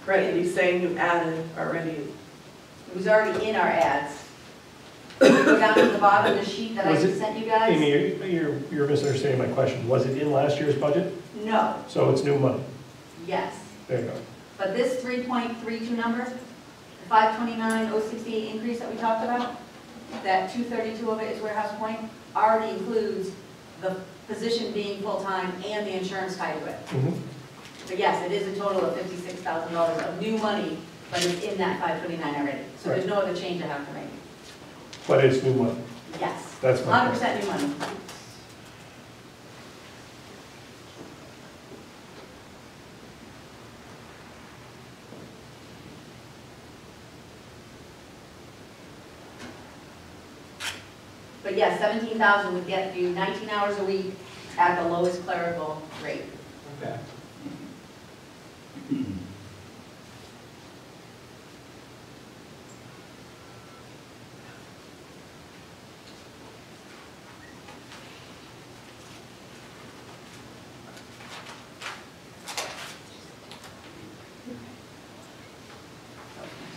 Right, and he's saying you added already. It was already in our ads. Go down to the bottom of the sheet that I Was it- sent you guys. Amy, you're misunderstanding my question. Was it in last year's budget? No, So it's new money. yes. There you go. But this 3.32 number, the 529,068 increase that we talked about, that 232 of it is warehouse point, already includes the position being full-time and the insurance tied to it. Mhm. But yes, it is a total of $56,000 of new money, but it's in that 529 already. So there's no other change I have to make. But it's new money. Yes. That's my point. 100% new money. But yes, 17,000 would get you 19 hours a week at the lowest clerical rate. Okay.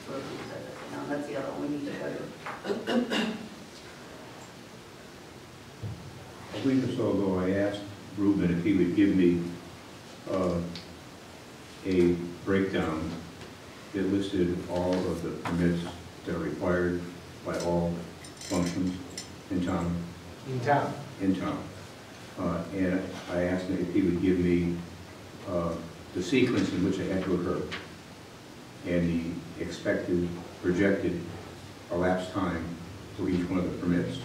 No, that's the other one we need to go to. A week or so ago, I asked Ruben if he would give me a breakdown that listed all of the permits that are required by all functions in town. In town. And I asked him if he would give me the sequence in which they had to occur and the expected, projected elapsed time for each one of the permits.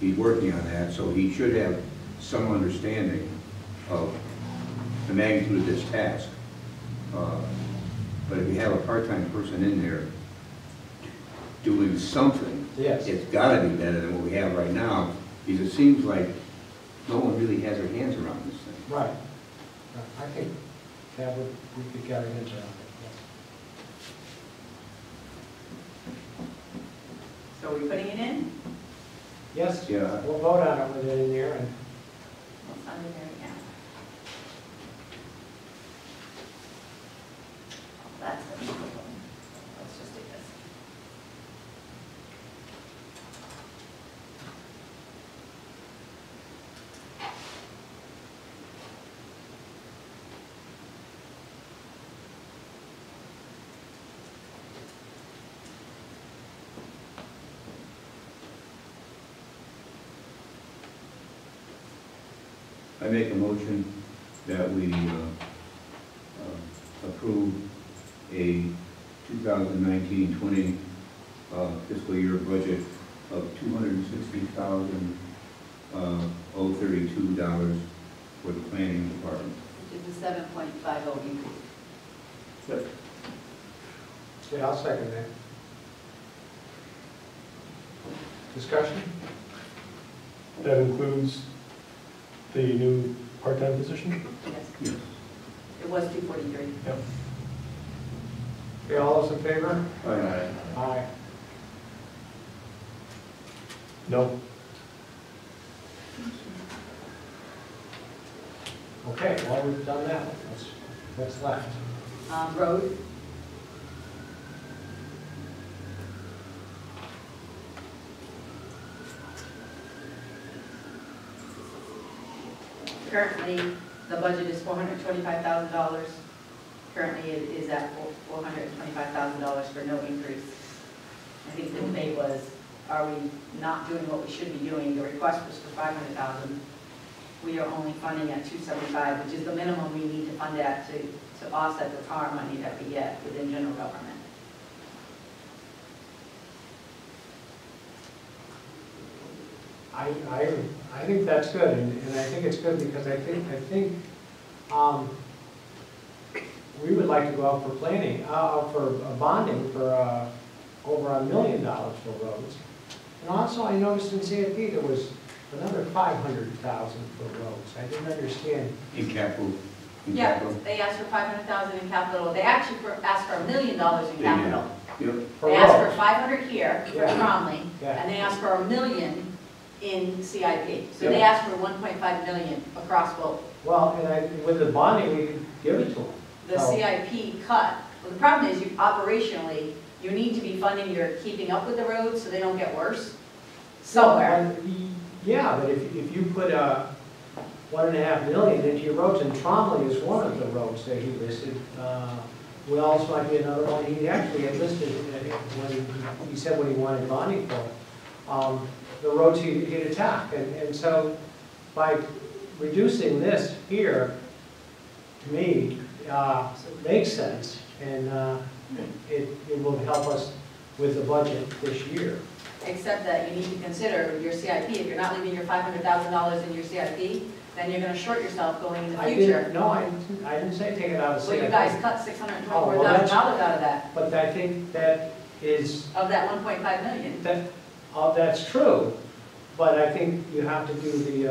He's working on that, so he should have some understanding of the magnitude of this task. But if you have a part-time person in there doing something, Yes. it's gotta be better than what we have right now, because it seems like no one really has their hands around this thing. Right. I think that we could carry it into. So are we putting it in? Yes, Yeah. we'll vote on it with it in there, and Well, it's under there again. That's the problem. Let's just do this. I make a motion that we approve a 2019-20 fiscal year budget of $260,032 for the planning department. Which is a 7.50 increase. Yeah, I'll second that. Discussion? That includes the new part-time position? Yes. Yes. It was 243. Yep. Okay, all those in favor? Aye. Aye. No. Okay, well, we've done that. What's left? Road, currently, the budget is $425,000. Currently, it is at $425,000 for no increase. I think the debate was, are we not doing what we should be doing? The request was for $500,000. We are only funding at $275,000, which is the minimum we need to fund at to offset the tar money that we get within general government. I think that's good, and I think it's good because I think we would like to go out for planning, for bonding for over $1 million for roads. And also, I noticed in CIP there was another $500,000 for roads. I didn't understand. In capital? In Yeah, capital? they asked for $500,000 in capital. They actually asked for $1 million in capital. Yep. For They asked for roads. 500 here for Yeah. Tromley, Yeah. and they asked for $1 million in CIP. So they Yeah. asked for $1.5 million across both. Well, and with the bonding, we could give it to them. The Oh. CIP cut, well, the problem is you operationally, you need to be funding your keeping up with the roads so they don't get worse somewhere. Well, yeah, but if you put $1.5 million into your roads, and Tromley is one of the roads that he listed. Wells might be another one. He actually had listed, when he said what he wanted bonding for, the roads he'd attack. And so by reducing this here, to me, makes sense. And it will help us with the budget this year. Except that you need to consider your CIP. If you're not leaving your $500,000 in your CIP, then you're gonna short yourself going in the future. I didn't say take it out of Well, CIP. you guys cut $624,000 out of that, But I think that is, of that $1.5 million. that's true, but I think you have to do the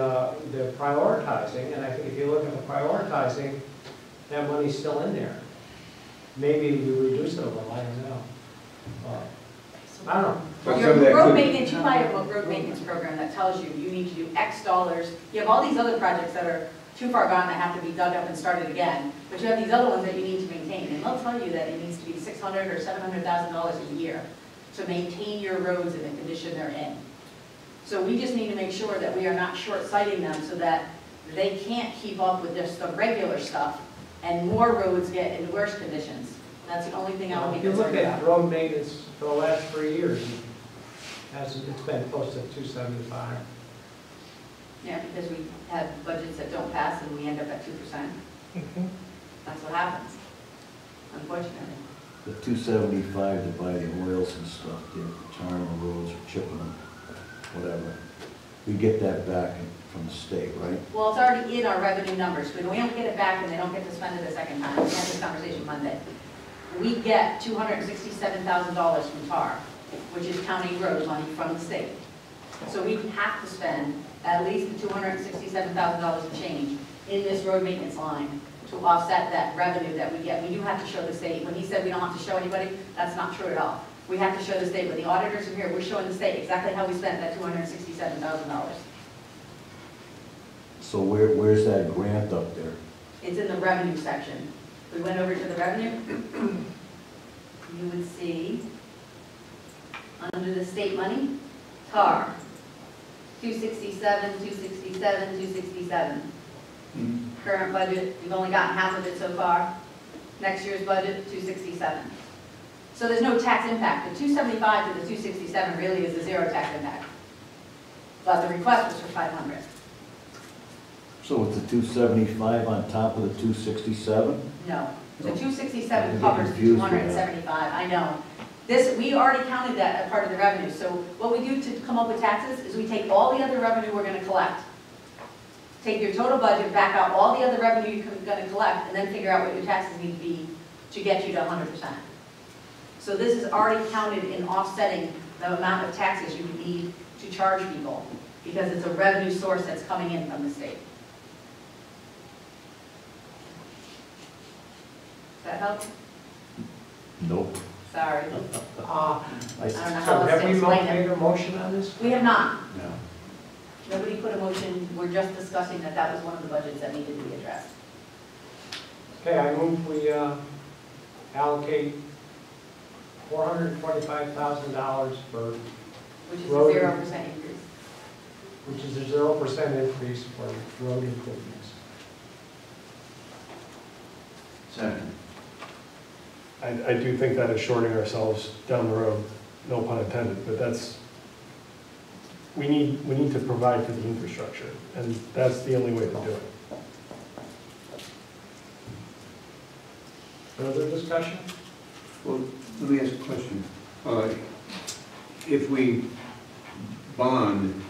prioritizing, and I think if you look at the prioritizing, that money's still in there. Maybe you reduce it a little, I don't know. I don't know. For your road maintenance, you buy a road maintenance program that tells you you need to do X dollars. You have all these other projects that are too far gone that have to be dug up and started again, but you have these other ones that you need to maintain, and they'll tell you that it needs to be $600,000 or $700,000 a year to maintain your roads in the condition they're in. So we just need to make sure that we are not short-sighting them so that they can't keep up with just the regular stuff and more roads get in worse conditions. That's the only thing I would be If you look concerned at about. road maintenance for the last 3 years, it's been close to 275. Yeah, because we have budgets that don't pass and we end up at 2%. That's what happens, unfortunately. The 275 to buy the oils and stuff, the tarring the roads or chipping them, whatever. We get that back from the state, right? Well, it's already in our revenue numbers. We don't get it back and they don't get to spend it a second time. We had this conversation Monday. We get $267,000 from TAR, which is county road money from the state. So we have to spend at least the $267,000 and change in this road maintenance line to offset that revenue that we get. We do have to show the state. When he said we don't have to show anybody, that's not true at all. We have to show the state. When the auditors are here, we're showing the state exactly how we spent that $267,000. So where's that grant up there? It's in the revenue section. We went over to the revenue. You would see, under the state money, TAR, 267, 267, 267. Current budget, we've only gotten half of it so far. Next year's budget, 267. So there's no tax impact. The 275 to the 267 really is a zero tax impact. But the request was for 500. So it's the 275 on top of the 267? No, the Oh. 267 I'm covers the confused with that. 275, I know. This, we already counted that as part of the revenue, so what we do to come up with taxes is we take all the other revenue we're gonna collect. Take your total budget, back out all the other revenue you're gonna collect, and then figure out what your taxes need to be to get you to 100%. So this is already counted in offsetting the amount of taxes you would need to charge people, because it's a revenue source that's coming in from the state. Does that help? Nope. Sorry. I don't know how So else have to we explain it. made a motion on this? We have not. No. Nobody put a motion, we're just discussing that that was one of the budgets that needed to be addressed. Okay, I move we allocate $425,000 for, Which is a Road. 0% increase. which is a 0% increase for road improvements. Second. I do think that is shorting ourselves down the road, no pun intended, but that's, we need to provide for the infrastructure, and that's the only way to do it. Further discussion? Well, let me ask a question. If we bond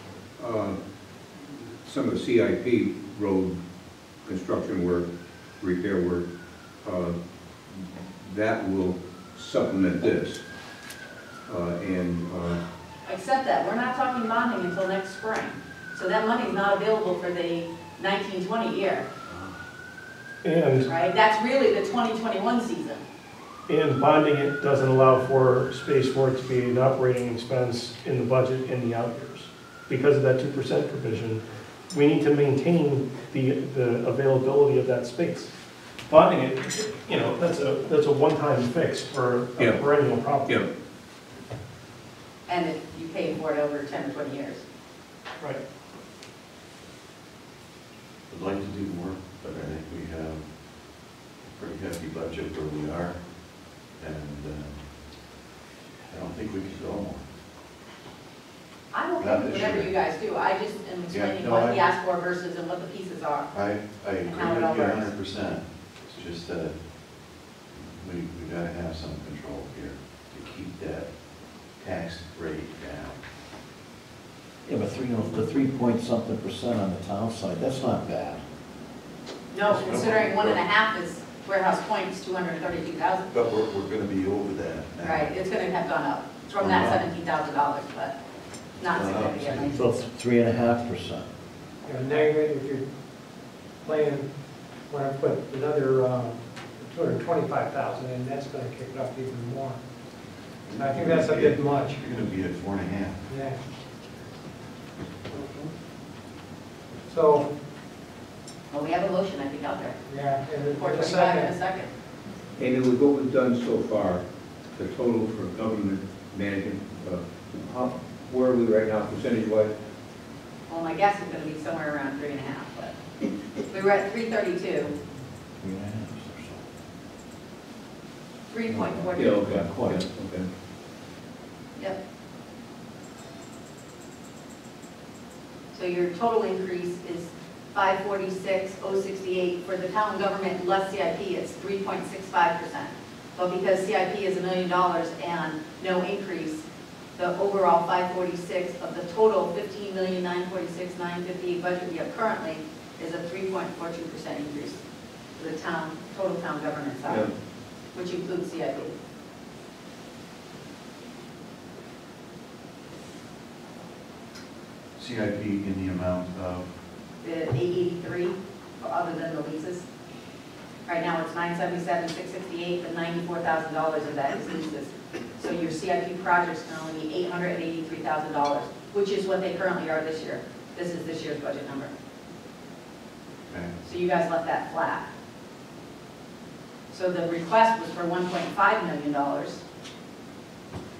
some of the CIP road construction work, repair work, that will supplement this. Except that, we're not talking bonding until next spring. So that money's not available for the 1920 year, And right? That's really the 2021 season. bonding it doesn't allow for space for it to be an operating expense in the budget in the out years. Because of that 2% provision, we need to maintain the availability of that space. Bonding it, you know, that's a one-time fix for a Yeah. perennial problem. Yeah, And if you pay for it over 10 or 20 years. Right. I'd like to do more, but I think we have a pretty hefty budget where we are, and I don't think we can go more. I'm Not okay with this whatever year. you guys do. I just am explaining no, what I- he asked for versus and what the pieces are. I agree And how it with all you works. 100%. It's just that we gotta have some control here to keep that tax rate down. Yeah, but the 3-point-something% on the town side, that's not bad. No, considering 1.5 is warehouse points, 232,000. But we're gonna be over that now. Right, it's gonna have gone up from that $17,000, but not Gone up, significantly. So it's 3.5%. You know, negative, if you're playing, when I put another 225,000 in, that's gonna kick it up even more. I think that's a bit much. You're gonna be at 4.5. Yeah. So, Well, we have a motion, I think, out there. yeah, and in a 425 in a second, second. and with what we've done so far, the total for government management, where are we right now, percentage-wise? Well, my guess is gonna be somewhere around 3.5, but we were at 332, 3.5 or 3.42. Yeah, okay, Quite. okay. Yep. So your total increase is 546,068. For the town government less CIP, it's 3.65%. But because CIP is $1 million and no increase, the overall 546 of the total 15,946,958 budget we have currently is a 3.42% increase for the town, total town government side, Yeah. which includes CIP. CIP in the amount of, The 883, other than the leases. Right now, it's 977,668, but $94,000 of that is leases. So your CIP projects can only be $883,000, which is what they currently are this year. This is this year's budget number. okay, So you guys left that flat. So the request was for $1.5 million,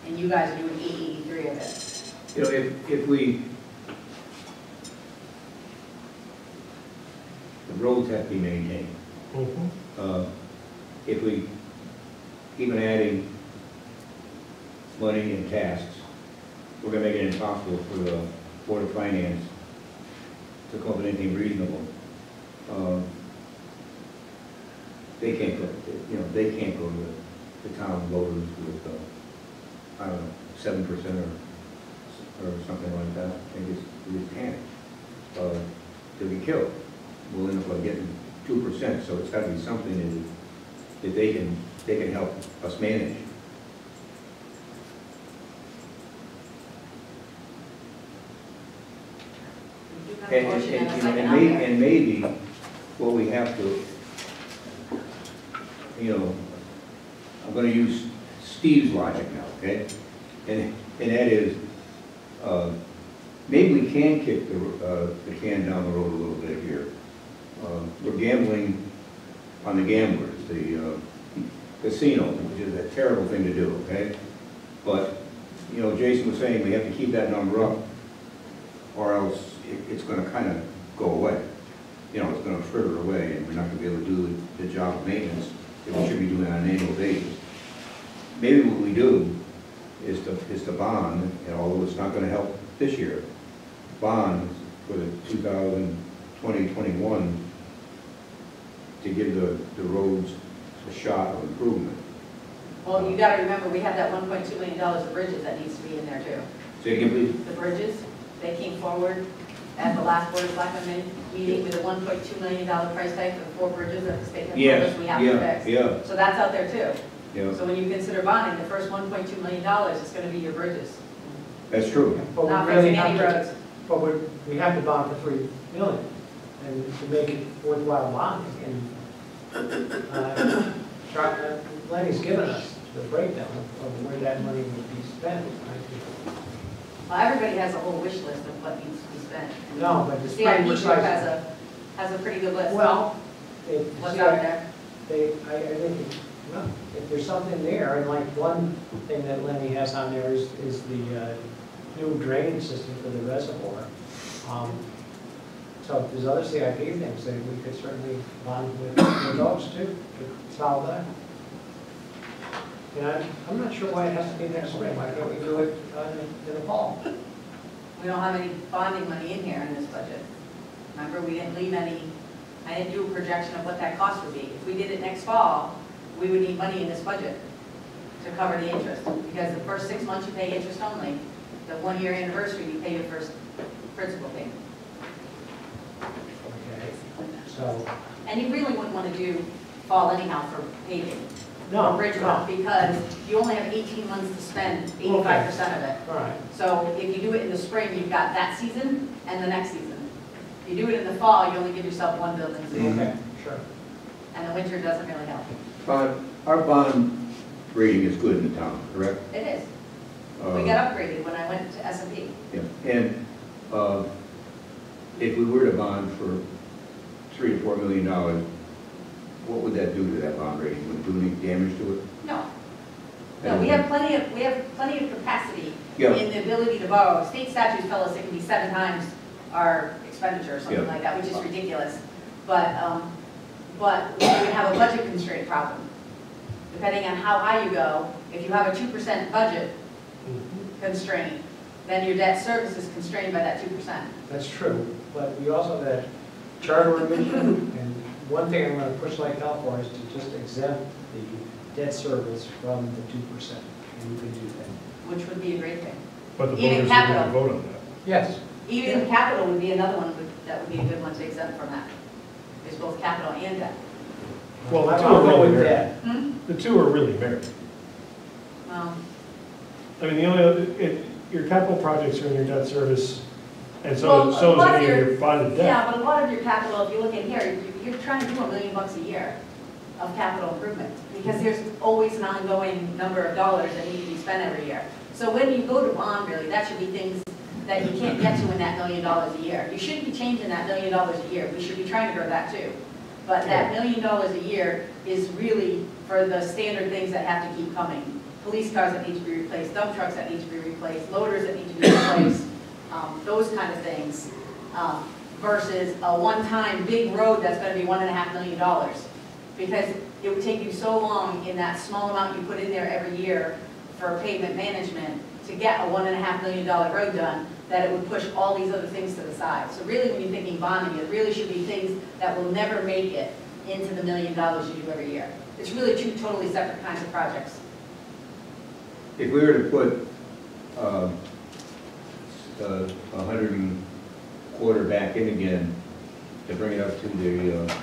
and you guys are doing 883 of it. You know, if we, the roads have to be maintained. If we keep on adding money and tasks, we're gonna make it impossible for the Board of Finance to come up with anything reasonable. they can't go, they can't go to the town voters with, I don't know, 7% or something like that. They just can't. To be killed. We'll end up like getting 2%, so it's gotta be something that they can help us manage. We do have a motion and a second on there. And maybe what we have to, I'm gonna use Steve's logic now, okay? And that is, maybe we can kick the can down the road a little bit here. We're gambling on the gamblers, the casino, which is a terrible thing to do, okay? But, Jason was saying we have to keep that number up, or else it's gonna kind of go away. It's gonna fritter away, and we're not gonna be able to do the job of maintenance that we should be doing on an annual basis. Maybe what we do is to bond, and although it's not gonna help this year, bond for the 2020-21 to give the roads a shot of improvement. Well, you gotta remember, we have that $1.2 million of bridges that needs to be in there too. Say again, please? The bridges, they came forward at the last Board of Selectmen meeting with a $1.2 million price tag for the 4 bridges that the state has told us we have to fix. Yeah. So that's out there too. Yeah, So when you consider bonding, the first $1.2 million is gonna be your bridges, that's true. But not we really fixing any have roads. to, but we have to bond for $3 million, and to make it worthwhile bonding, and Lenny's given us the breakdown of where that money would be spent. Well, everybody has a whole wish list of what needs to be spent. No, but it's The pretty CIP precise. has a pretty good list. Well, What's out there? I think, well, if there's something there, and like one thing that Lenny has on there is the new drainage system for the reservoir. So if there's other CIP things that we could certainly bond with those too, to solve that. And I'm not sure why it has to be next spring. Why can't we do it in the fall? We don't have any bonding money in here in this budget. Remember, we didn't leave any, I didn't do a projection of what that cost would be. If we did it next fall, we would need money in this budget to cover the interest. Because the first 6 months you pay interest only. The 1-year anniversary, you pay your first principal payment. Okay, so, And you really wouldn't want to do fall anyhow for paving. no, Or bridge no. work, because you only have 18 months to spend 85% of it. All right, So if you do it in the spring, you've got that season and the next season. If you do it in the fall, you only give yourself 1 building season. okay, sure. And the winter doesn't really help. Our bond rating is good in the town, correct? It is. We got upgraded when I went to S&P. Yeah, and if we were to bond for $3 to $4 million, what would that do to that bond rating? Would it do any damage to it? No. No, we have plenty of capacity Yeah. in the ability to borrow. State statutes tell us it can be 7 times our expenditure or something Yeah. like that, which is ridiculous. But we would have a budget constraint problem. Depending on how high you go, if you have a 2% budget constraint, then your debt service is constrained by that 2%. That's true, but we also have that charter revision, and one thing I'm going to push like hell for is to just exempt the debt service from the 2%, and you can do that. Which would be a great thing. But the Even voters are going to capital. vote on that. Yes. Even capital would be another one that would be a good one to exempt from that. It's both capital and debt. Well, the two I'll are go really with married. that. The two are really married. Well, I mean, the only other, your capital projects are in your debt service, and Well, so a lot is of any of your- your bonded debt. yeah, but a lot of your capital, if you look in here, you're trying to do $1 million a year of capital improvement, because there's always an ongoing number of dollars that need to be spent every year. So when you go to bond, really, that should be things that you can't get to in that $1 million a year. You shouldn't be changing that $1 million a year. We should be trying to grow that too. But that $1 million a year is really for the standard things that have to keep coming. Police cars that need to be replaced, dump trucks that need to be replaced, loaders that need to be replaced, those kind of things, versus a one-time big road that's going to be $1.5 million. Because it would take you so long in that small amount you put in there every year for pavement management to get a $1.5 million road done, that it would push all these other things to the side. So really, when you're thinking bonding, it really should be things that will never make it into the $1 million you do every year. It's really two totally separate kinds of projects. If we were to put 125 back in again to bring it up to the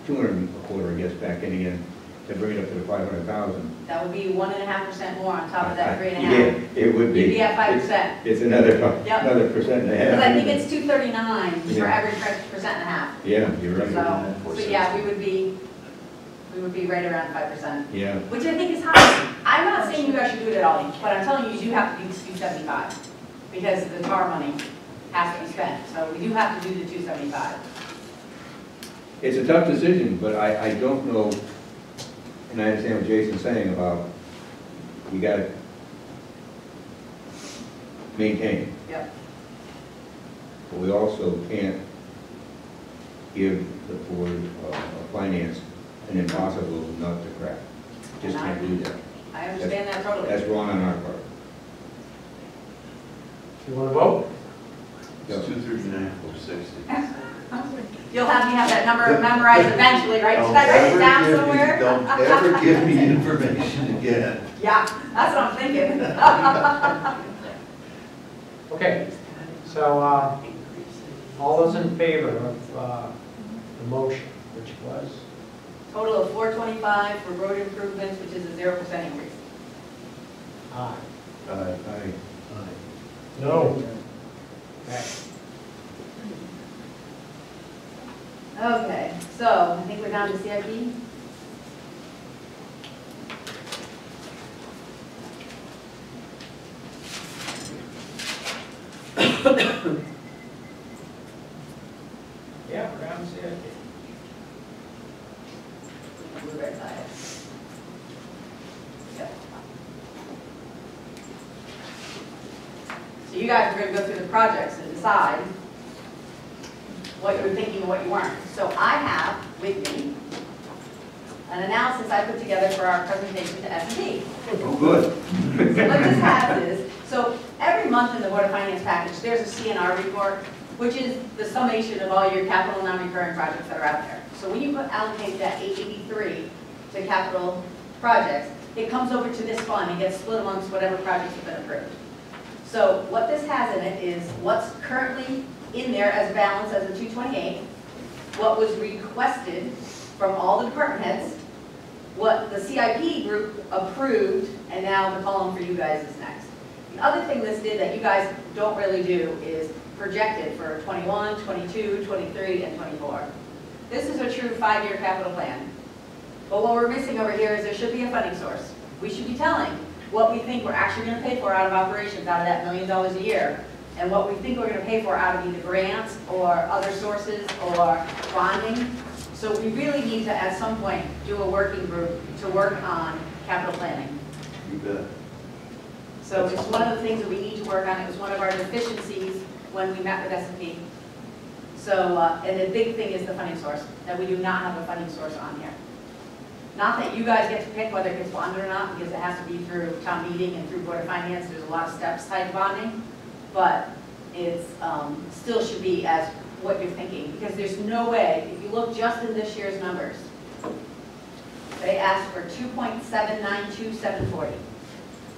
225, I guess, back in again, to bring it up to the 500,000. That would be 1.5% more on top of that 3.5. Yeah, it would be. You'd be at 5%. It's another, Yep. another percent and a half. Because I think it's 239 for Yeah. every percent and a half. Yeah, you're right. So yeah, we would be right around 5%. Yeah. Which I think is high. I'm not saying you guys should do it at all, but I'm telling you, you do have to do 275 because the tar money has to be spent. So we do have to do the 275. It's a tough decision, but I don't know, and I understand what Jason's saying about you got to maintain. Yep. But we also can't give the Board of Finance an impossible nut to crack. Just can't do that. I understand that totally. That's wrong on our part. You want to vote? It's 239, 460. You'll have me have that number memorized eventually, right? Should I write it down somewhere? Don't ever give me information again. Yeah, that's what I'm thinking. Okay, so all those in favor of the motion, which was? Total of 425 for road improvements, which is a 0% increase. Aye. Aye. No. Okay. Okay, so I think we're down to CIP. Yeah, we're down to CIP. Blueberry side. Yep. So you guys are going to go through the projects and decide what you were thinking and what you weren't. So I have with me an analysis I put together for our presentation to S&P. Oh, good. So what this has is, so every month in the Board of Finance package, there's a CNR report, which is the summation of all your capital non-recurring projects that are out there. So when you allocate that 883 to capital projects, it comes over to this fund and gets split amongst whatever projects have been approved. So what this has in it is what's currently in there as a balance as a 228, what was requested from all the department heads, what the CIP group approved, and now the column for you guys is next. The other thing this did that you guys don't really do is projected for 21, 22, 23, and 24. This is a true 5-year capital plan. But what we're missing over here is there should be a funding source. We should be telling what we think we're actually going to pay for out of operations, out of that $1 million a year, and what we think we're going to pay for out of either grants or other sources or bonding. So we really need to, at some point, do a working group to work on capital planning. You bet. So it's one of the things that we need to work on. It was one of our deficiencies when we met with S&P. So, and the big thing is the funding source, that we do not have a funding source on here. Not that you guys get to pick whether it gets bonded or not, because it has to be through town meeting and through Board of Finance. There's a lot of steps tied to bonding, but it's still should be as what you're thinking, because there's no way, if you look just in this year's numbers, they asked for 2.792740.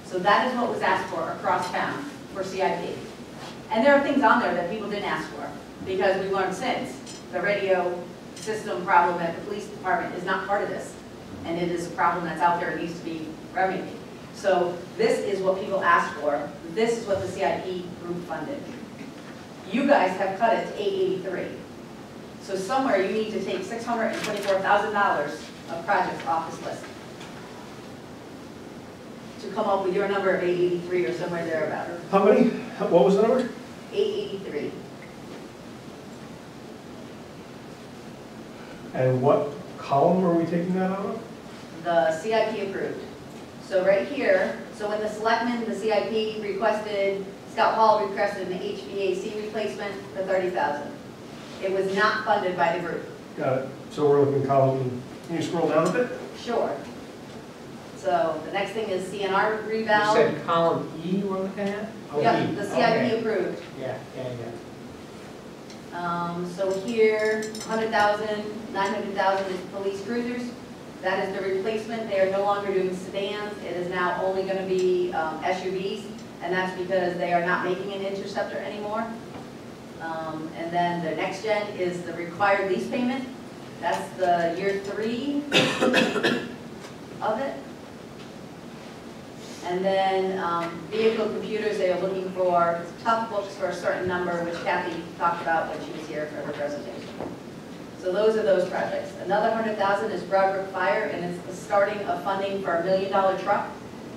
So that is what was asked for across town for CIP. And there are things on there that people didn't ask for, because we learned since the radio system problem at the police department is not part of this. And it is a problem that's out there, it needs to be remedied. So this is what people asked for. This is what the CIP group funded. You guys have cut it to 883. So somewhere you need to take $624,000 of projects off this list to come up with your number of 883 or somewhere thereabout. How many? What was the number? 883. And what column are we taking that out of? The CIP approved. So right here, so when the selectmen, the CIP requested, Scout Hall requested an HVAC replacement for $30,000. It was not funded by the group. Got it. So we're looking column, can you scroll down a bit? Sure. So the next thing is CNR You reval. said column E we're looking at? Oh, Yep, E. the CIP Okay. approved. Yeah. So here, 100,000, 900,000 is police cruisers. That is the replacement. They are no longer doing sedans. It is now only going to be SUVs, and that's because they are not making an Interceptor anymore. And then the next gen is the required lease payment. That's the year 3 of it. And then vehicle computers, they are looking for tough books for a certain number, which Kathy talked about when she was here for her presentation. So those are those projects. Another 100,000 is Broadbrook Fire, and it's the starting of funding for a $1 million truck.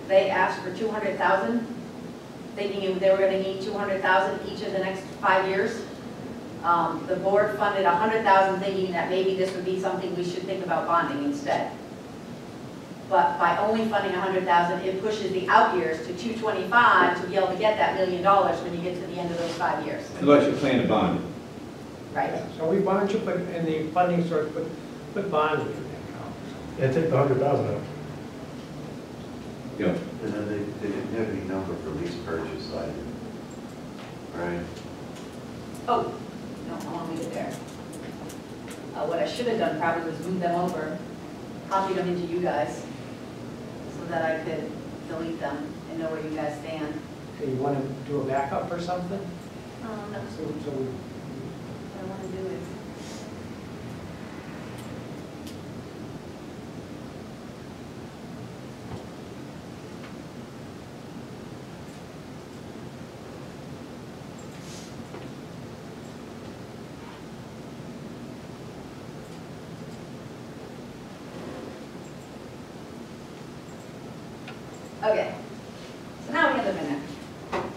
They asked for 200,000, thinking they were going to need 200,000 each of the next 5 years. The board funded 100,000, thinking that maybe this would be something we should think about bonding instead. But by only funding 100,000, it pushes the out years to 225 to be able to get that $1 million when you get to the end of those 5 years. Unless you plan to bond it. Right. So why don't you put in the funding source, put bonds in the account? Yeah, take the 100,000 out. Yeah. And then they didn't have any number for lease purchase either. Right? Oh, no, I want to leave it there. What I should have done probably was move them over, copy them into you guys, so that I could delete them and know where you guys stand. Do you want to do a backup or something? No, So we, what I want to do is, okay. So now we have the minute.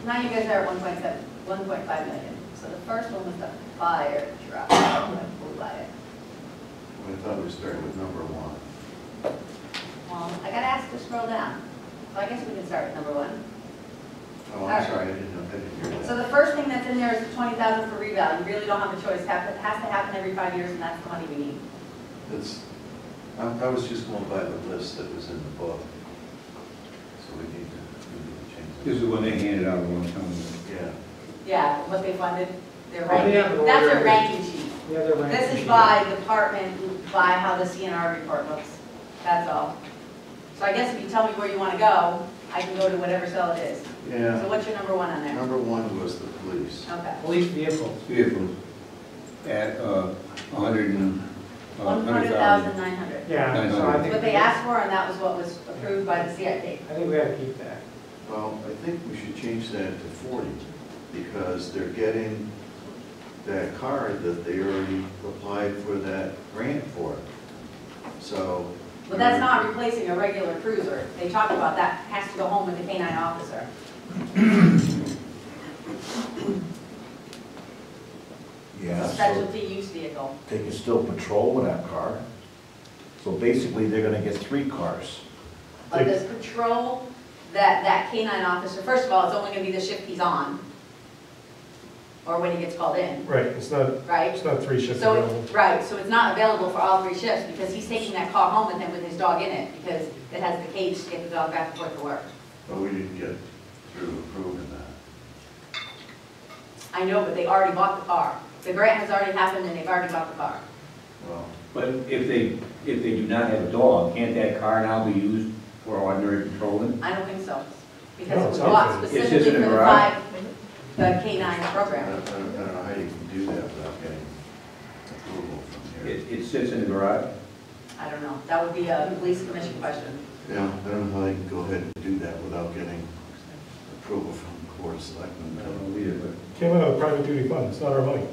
Now you guys are at 1.5 million. So the first one was the fire truck. We'll buy it. I thought we started with number 1. I got asked to scroll down. So I guess we can start with number 1. Oh, Alright. I'm sorry, I didn't hear that. So the first thing that's in there is the 20,000 for reval. You really don't have a choice. It has to happen every 5 years, and that's the money we need. That's, I was just going by the list that was in the book. So we need to change This is when they handed out a long time ago. that. Yeah. Yeah, what they funded, their Oh, they have ranking. an That's order. their ranking sheet. yeah, they're right. This is by department, by how the CNR report looks. That's all. So I guess if you tell me where you want to go, I can go to whatever cell it is. Yeah. So what's your number 1 on there? Number 1 was the police. Okay. Police vehicles. Vehicles at 100,000. 100,900. Yeah, so I think. What they asked for, and that was what was approved by the CIP. I think we gotta keep that. Well, I think we should change that to 40, because they're getting that car that they already applied for that grant for. So. But that's not replacing a regular cruiser. They talked about that, has to go home with the K-9 officer. Yeah, so Specialty use vehicle. they can still patrol with that car. So basically, they're gonna get 3 cars. But this patrol, that K-9 officer, first of all, it's only gonna be the shift he's on, or when he gets called in, Right, it's not right? 3 shifts So, available. right, so it's not available for all 3 shifts, because he's taking that car home with him with his dog in it, because it has the cage to get the dog back and forth to work. But we didn't get through approving that. I know, but they already bought the car. The grant has already happened, and they've already bought the car. Well, But if they do not have a dog, can't that car now be used for ordinary patrolling? I don't think so, because No, it was it's bought outfitted. It's just specifically in a for the garage. the K-9 I program. don't know how you can do that without getting approval from here. It sits in the garage? I don't know, that would be a police commission question. Yeah, I don't know how they can go ahead and do that without getting approval from the Board of Selectmen. I don't know either, but. Came out of the private duty fund, it's not our money.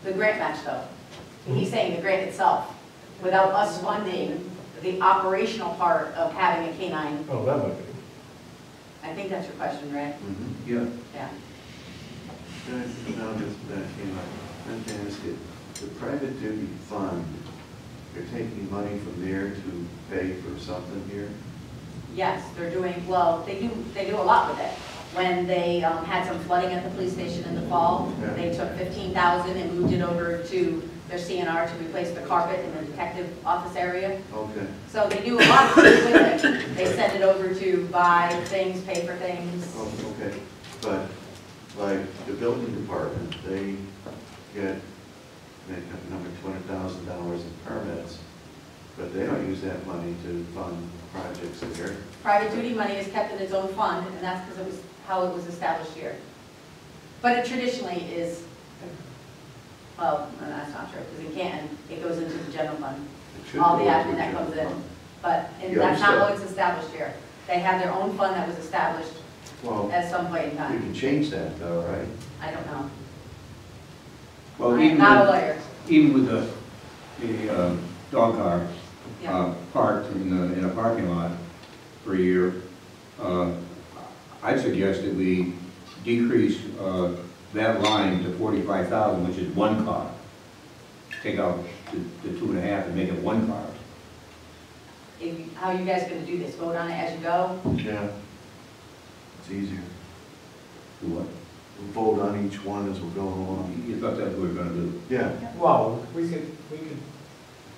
The grant match, though. He's saying the grant itself, without us funding the operational part of having a K-9. Oh, that might be. I think that's your question, right? Mm-hmm. Yeah. Yeah. Now that came up, I'm going to ask you, the private duty fund, you're taking money from there to pay for something here? Yes, they're doing, well, they do a lot with it. When they had some flooding at the police station in the fall, Yeah. they took 15,000 and moved it over to their CNR to replace the carpet in the detective office area. Okay. So they do a lot of things with it. They send it over to buy things, pay for things. Oh, okay, but like the building department, they get, make up number $200,000 in permits, but they don't use that money to fund projects there. Private duty money is kept in its own fund, and that's because it was how it was established here. But it traditionally is, well, no, that's not true, because in Canton, it goes into the general fund, It should all go the into admin that general comes in. fund. But and Yeah, that's not so- how it's established here. They have their own fund that was established Well, at some point in we time. can change that though, right? I don't know. Well, I'm even not a with, lawyer. even with the dog car Yeah. parked in a parking lot for a year, I suggest that we decrease that line to 45,000, which is one car. Take out the 2.5 and make it one car. How are you guys gonna do this? Vote on it as you go? Yeah. It's easier. Do what? We'll vote on each one as we're going along. You thought that's what we were gonna do, Yeah. Well, we could,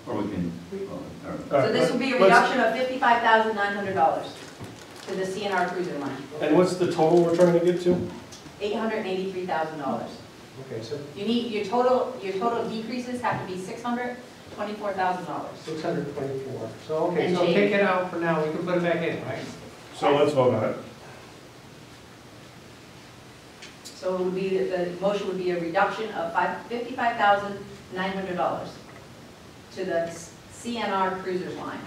or we can, all right. So this would be a Let's- reduction of $55,900 to the CNR cruiser line, And what's the total we're trying to get to? $883,000. okay, so You need, your total decreases have to be $624,000. 624. So, okay, And so change. take it out for now, we can put it back in, right? So let's vote on it. So it would be, the motion would be a reduction of $55,900 to the CNR cruisers line.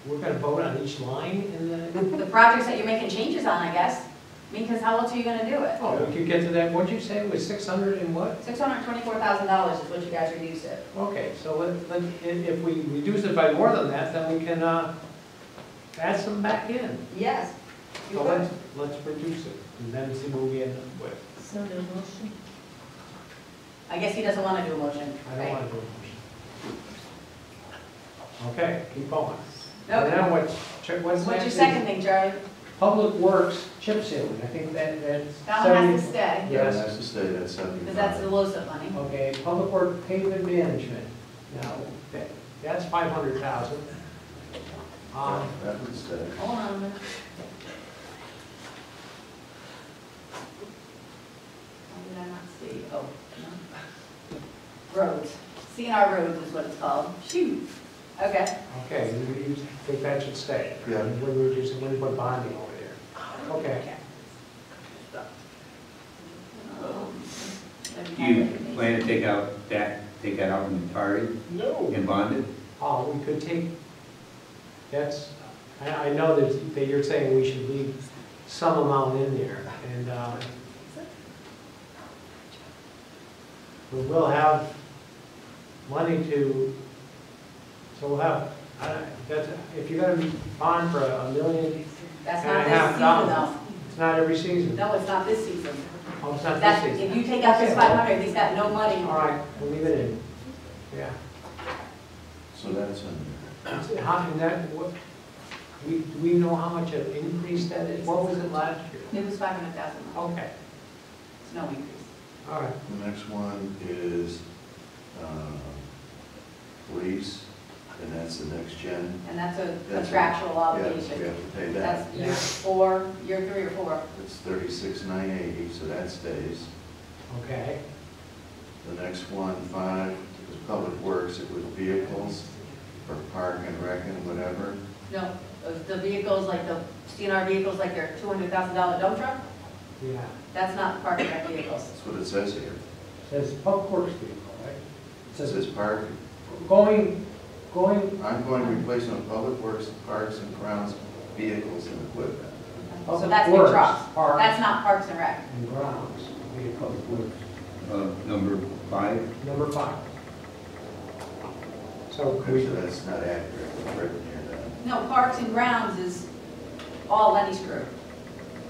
We're gonna vote on each line in the, The projects that you're making changes on, I guess, because how else are you gonna do it? oh, we could get to that, what'd you say, it was 600 and what? $624,000 is what you guys reduced it. Okay, so if we reduce it by more than that, then we can add some back in. Yes. you So could. let's reduce it, and then see what we end up with. So the motion, I guess he doesn't wanna do a motion, I don't right? want to do a motion. Okay, keep going. Nope. Now what's What's your next? second thing, Charlie? Public Works chip sealing, I think that's. That one has to stay, Yeah, it Yes. has to stay at 75. because that's the LoSiP money. Okay, Public Work pavement management, now, that's 500,000. That would stay. Hold on a minute. How did I not see? Oh, no. Roads. CNR roads is what it's called. Shoot. Okay. Okay, you think that should stay? Yeah. When we reduce it, when we put bonding over there. Okay. Do you plan to take that out in entirety No. and bond it? Oh, we could take, that's, I know that you're saying we should leave some amount in there, and we will have money to, so we'll have, if you're gonna bond for $1 million, That's And not a this half season dollar. though. it's not every season. No, it's not this season. Oh, it's not That's, this if season. you take out this Okay. 500, he's got no money. All right, we'll leave it in. Yeah. So that's in How, and that, what, do we know how much an increase that is? What was it last year? It was 500,000. Okay, It's no increase. all right. The next one is police, and that's the next gen. And that's a That's- contractual Yeah, we obligation. have to pay that. That's year Yeah. 4, year 3 or 4. It's 36,980, so that stays. Okay, The next one, 5, is public works, it was vehicles for park and rec and whatever. No, the vehicles, like the CNR vehicles, like their $200,000 dump truck, yeah. that's not park and rec vehicles. That's what it says here. Says public works vehicle, right? It says park, Going, ongoing replacement of public works, parks and grounds, vehicles and equipment. So Public that's big works, trucks. park. That's not parks and rec. And grounds, be public works. Number 5? Number 5. So could we, Actually, that's not accurate, it's written here that. No, parks and grounds is all Lenny's crew.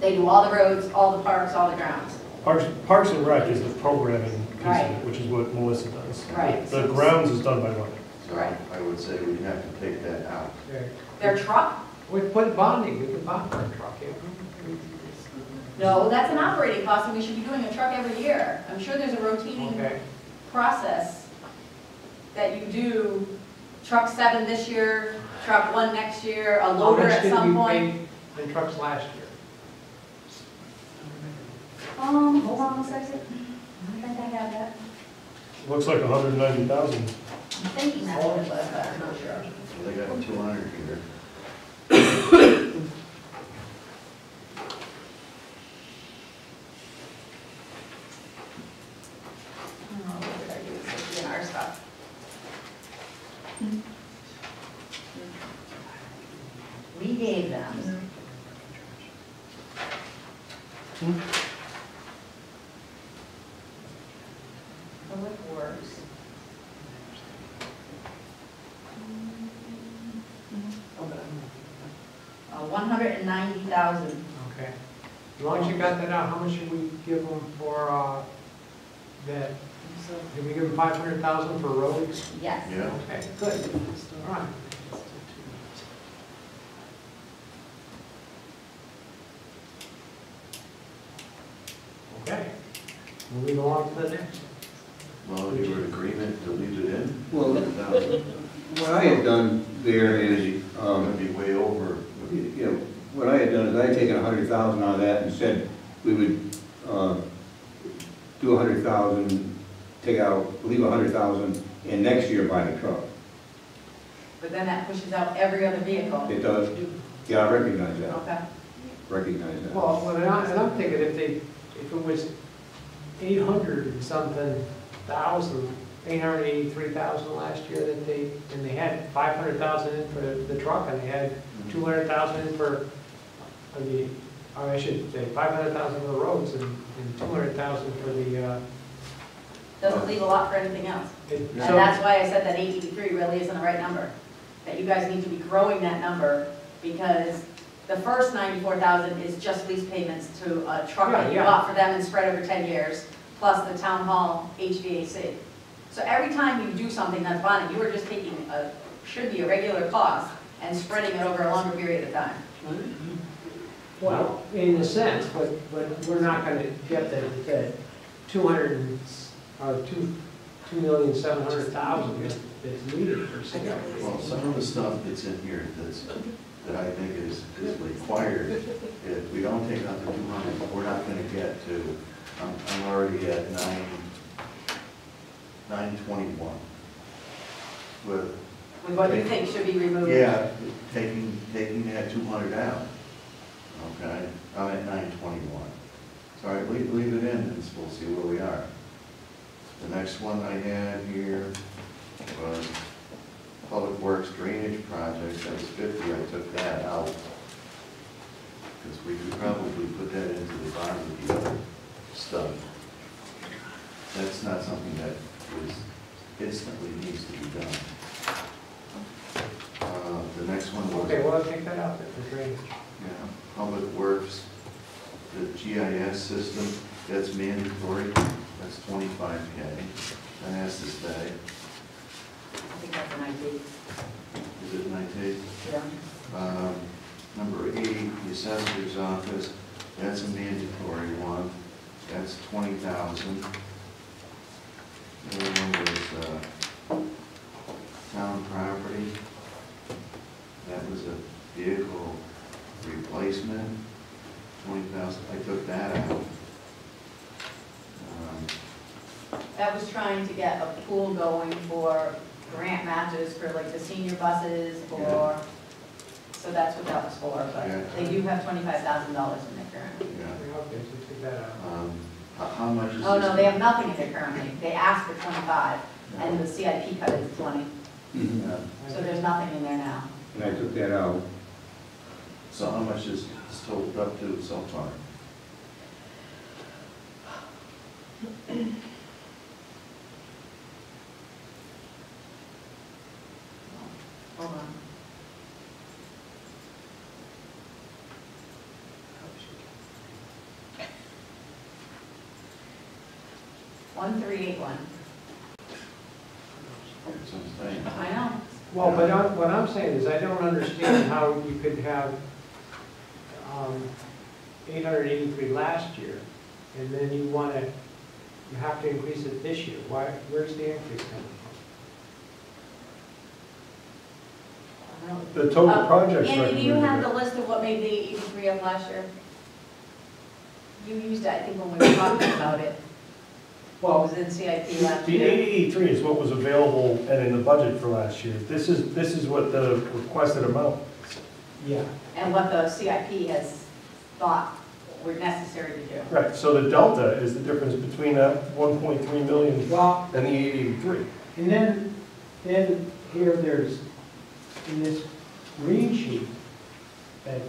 They do all the roads, all the parks, all the grounds. Parks and Rec is the programming piece of Right. it, which is what Melissa does. Right. The grounds is done by Lenny. So Right. I would say we'd have to take that out. Their truck, we put bonding, we can bond for a truck, yeah. No, that's an operating cost, and we should be doing a truck every year. I'm sure there's a rotating Okay, process that you do, truck 7 this year, truck 1 next year, a loader at some How much point. did we pay in trucks last year? Hold on a second. I think I have that. Looks like 190,000. I'm thinking that's what it was, but I'm not sure. They got 200 here. Oh, what did I do? It's in our stuff. We gave them. Public Works. 190,000. Okay. As long as you got that out, how much should we give them for, that, did we give them 500,000 for roads? Yes. Yeah. Okay, good. All right. Okay. Moving along to the next. Well, you were in agreement to leave it in? Well, what I had done there is, Gonna be way over. you know, what I had done is I had taken 100,000 out of that and said we would do 100,000, take out, leave 100,000, and next year buy the truck. But then that pushes out every other vehicle. It does, yeah, I recognize that, Okay. recognize that. Well, and I'm thinking if it was 800 and something thousand, 883,000 last year that and they had 500,000 in for the truck and they had 200,000 in for or I should say 500,000 for the roads and 200,000 for the, Doesn't leave a lot for anything else. And so, that's why I said that 883 really isn't the right number. That you guys need to be growing that number because the first 94,000 is just lease payments to a truck that you Yeah. bought for them and spread over 10 years, plus the town hall HVAC. So every time you do something that's bonded, you are just taking should be a regular cost and spreading it over a longer period of time. well, in a sense, but we're not going to get the 200 or 2,700,000 that's needed for CIP. Well, some of the stuff that's in here that I think is required, if we don't take out the 200, we're not gonna get to, I'm already at 921. With, With what you think should be removed. yeah, taking that 200 out, okay? I'm at 921. So all right, leave it in and we'll see where we are. The next one I had here was Public Works Drainage Projects, that was 50, I took that out. Because we could probably put that into the bottom of the other stuff. That's not something that is instantly needs to be done. The next one was, Okay, well, I'll take that out then for drainage. yeah, Public Works, the GIS system, that's mandatory, that's 25K, that has to stay. I think that's an ID. Is it 19? Yeah. Number 8, the assessor's office, that's a mandatory one, that's 20,000. The other one was town property, that was a vehicle replacement, 20,000, I took that out. That was trying to get a pool going for grant matches for like the senior buses or, so that's what that was for, but Yeah. they do have $25,000 in their currently. Yeah. Okay, so take that out. How much is this? Oh, no, they have nothing in their currently. They asked for 25 and the CIP cut it to 20. Yeah. So there's nothing in there now. And I took that out. So how much is this totaled up to so far? Hold on. One, 381. That's what I'm saying. I know. Well, but what I'm saying is I don't understand how you could have 883 last year, and then you have to increase it this year. Where's the increase coming from? I don't know. The total projects. Andy, do you have the recommended- list of what made the 83 of last year? You used it, I think, when we were talking about it. What was in CIP last The year? 883 is what was available and in the budget for last year. This is what the requested amount. Yeah. And what the CIP has thought were necessary to do. Right, so the delta is the difference between that 1.3 million Well, and the 883. and then here there's, in this green sheet that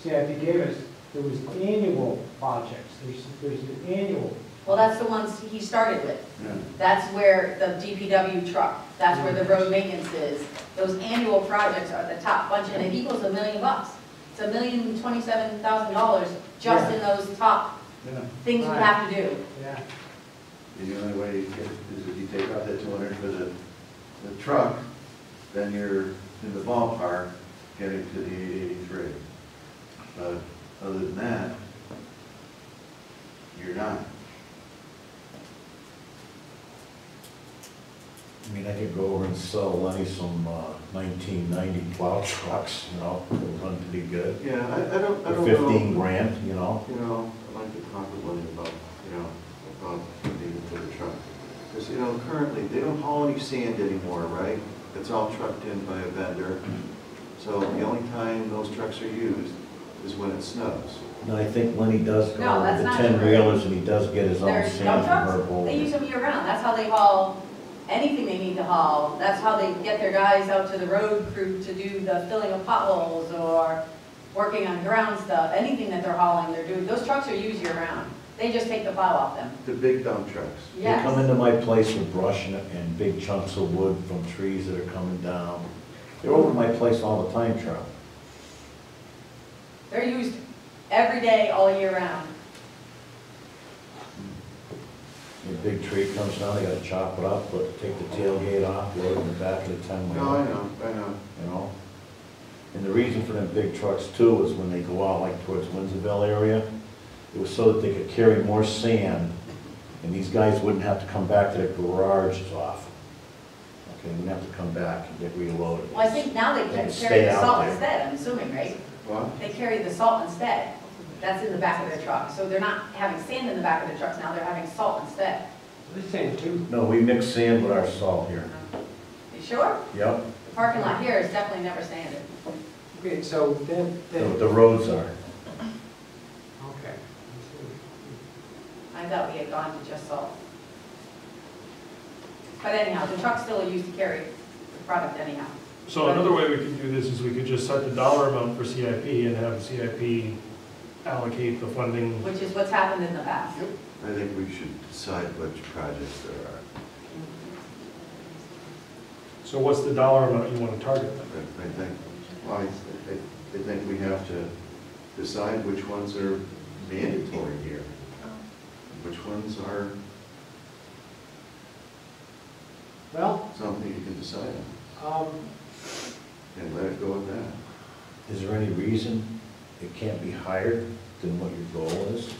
CIP gave us, there was annual projects. There's an annual. Well, that's the ones he started with. Yeah. That's where the DPW truck, that's where the road maintenance is. Those annual projects are the top bunch, and it equals $1 million. It's $1,027,000 just in those top Yeah. things we Right. have to do. Yeah. And the only way you get is if you take out that 200 for the truck, then you're in the ballpark getting to the 883. But other than that, you're not. I mean, I could go over and sell Lenny some 1990 plow trucks, you know, they'll run pretty good. Yeah, I don't For know. 15 grand, you know? You know, I'd like to talk with Lenny about, about needing for the truck. Because, currently, they don't haul any sand anymore, right? It's all trucked in by a vendor. So the only time those trucks are used is when it snows. No, I think Lenny does No, go that's with the not 10 true. reelers and he does get his own There's sand dump from her trucks, bowl. they use them year round. That's how they haul anything they need to haul. That's how they get their guys out to the road crew to do the filling of potholes or working on ground stuff. Anything that they're hauling, they're doing. Those trucks are used year round. They just take the plow off them. The big dump trucks. They come Yes. into my place with brush and big chunks of wood from trees that are coming down. They're over my place all the time, Charlie. They're used every day, all year round. A big tree comes down, they gotta chop it up, take the tailgate off, load it in the back of the 10 wheeler. No, I know. You know? And the reason for them big trucks too is when they go out like towards Windsorville area, it was so that they could carry more sand and these guys wouldn't have to come back to their garages often. Okay, they wouldn't have to come back and get reloaded. Well, I think now they They can can carry stay the out salt there. instead, I'm assuming, right? What? They carry the salt instead. That's in the back of their truck. So they're not having sand in the back of their trucks now, they're having salt instead. This thing too. No, we mix sand with our salt here. You sure? Yep, The parking lot here is definitely never sanded. Okay, so then, the roads are. okay. I thought we had gone to just salt. But anyhow, the truck's still used to carry the product anyhow. So another way we could do this is we could just set the dollar amount for CIP and have CIP allocate the funding. Which is what's happened in the past. I think we should decide which projects there are. So what's the dollar amount you want to target then? I think we have to decide which ones are mandatory here, which ones are Well, something you can decide on, and let it go with that. Is there any reason it can't be higher than what your goal is?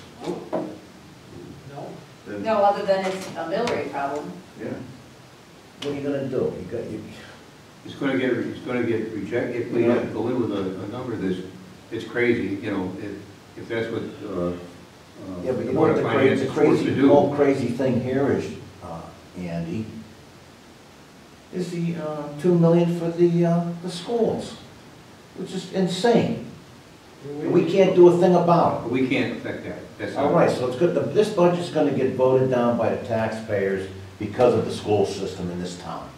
no. Then, No, other than it's a mill rate problem. yeah, What are you gonna do? It's gonna get rejected, if we have to go in with a number that's crazy, if that's what, Yeah, but the you know Board what of the Finance crazy, is forced to do. whole crazy thing here is, Andy, is the 2 million for the schools, which is insane. And we can't do a thing about But we can't affect that. it. That's All not. right, so it's good, this budget's gonna get voted down by the taxpayers because of the school system in this town.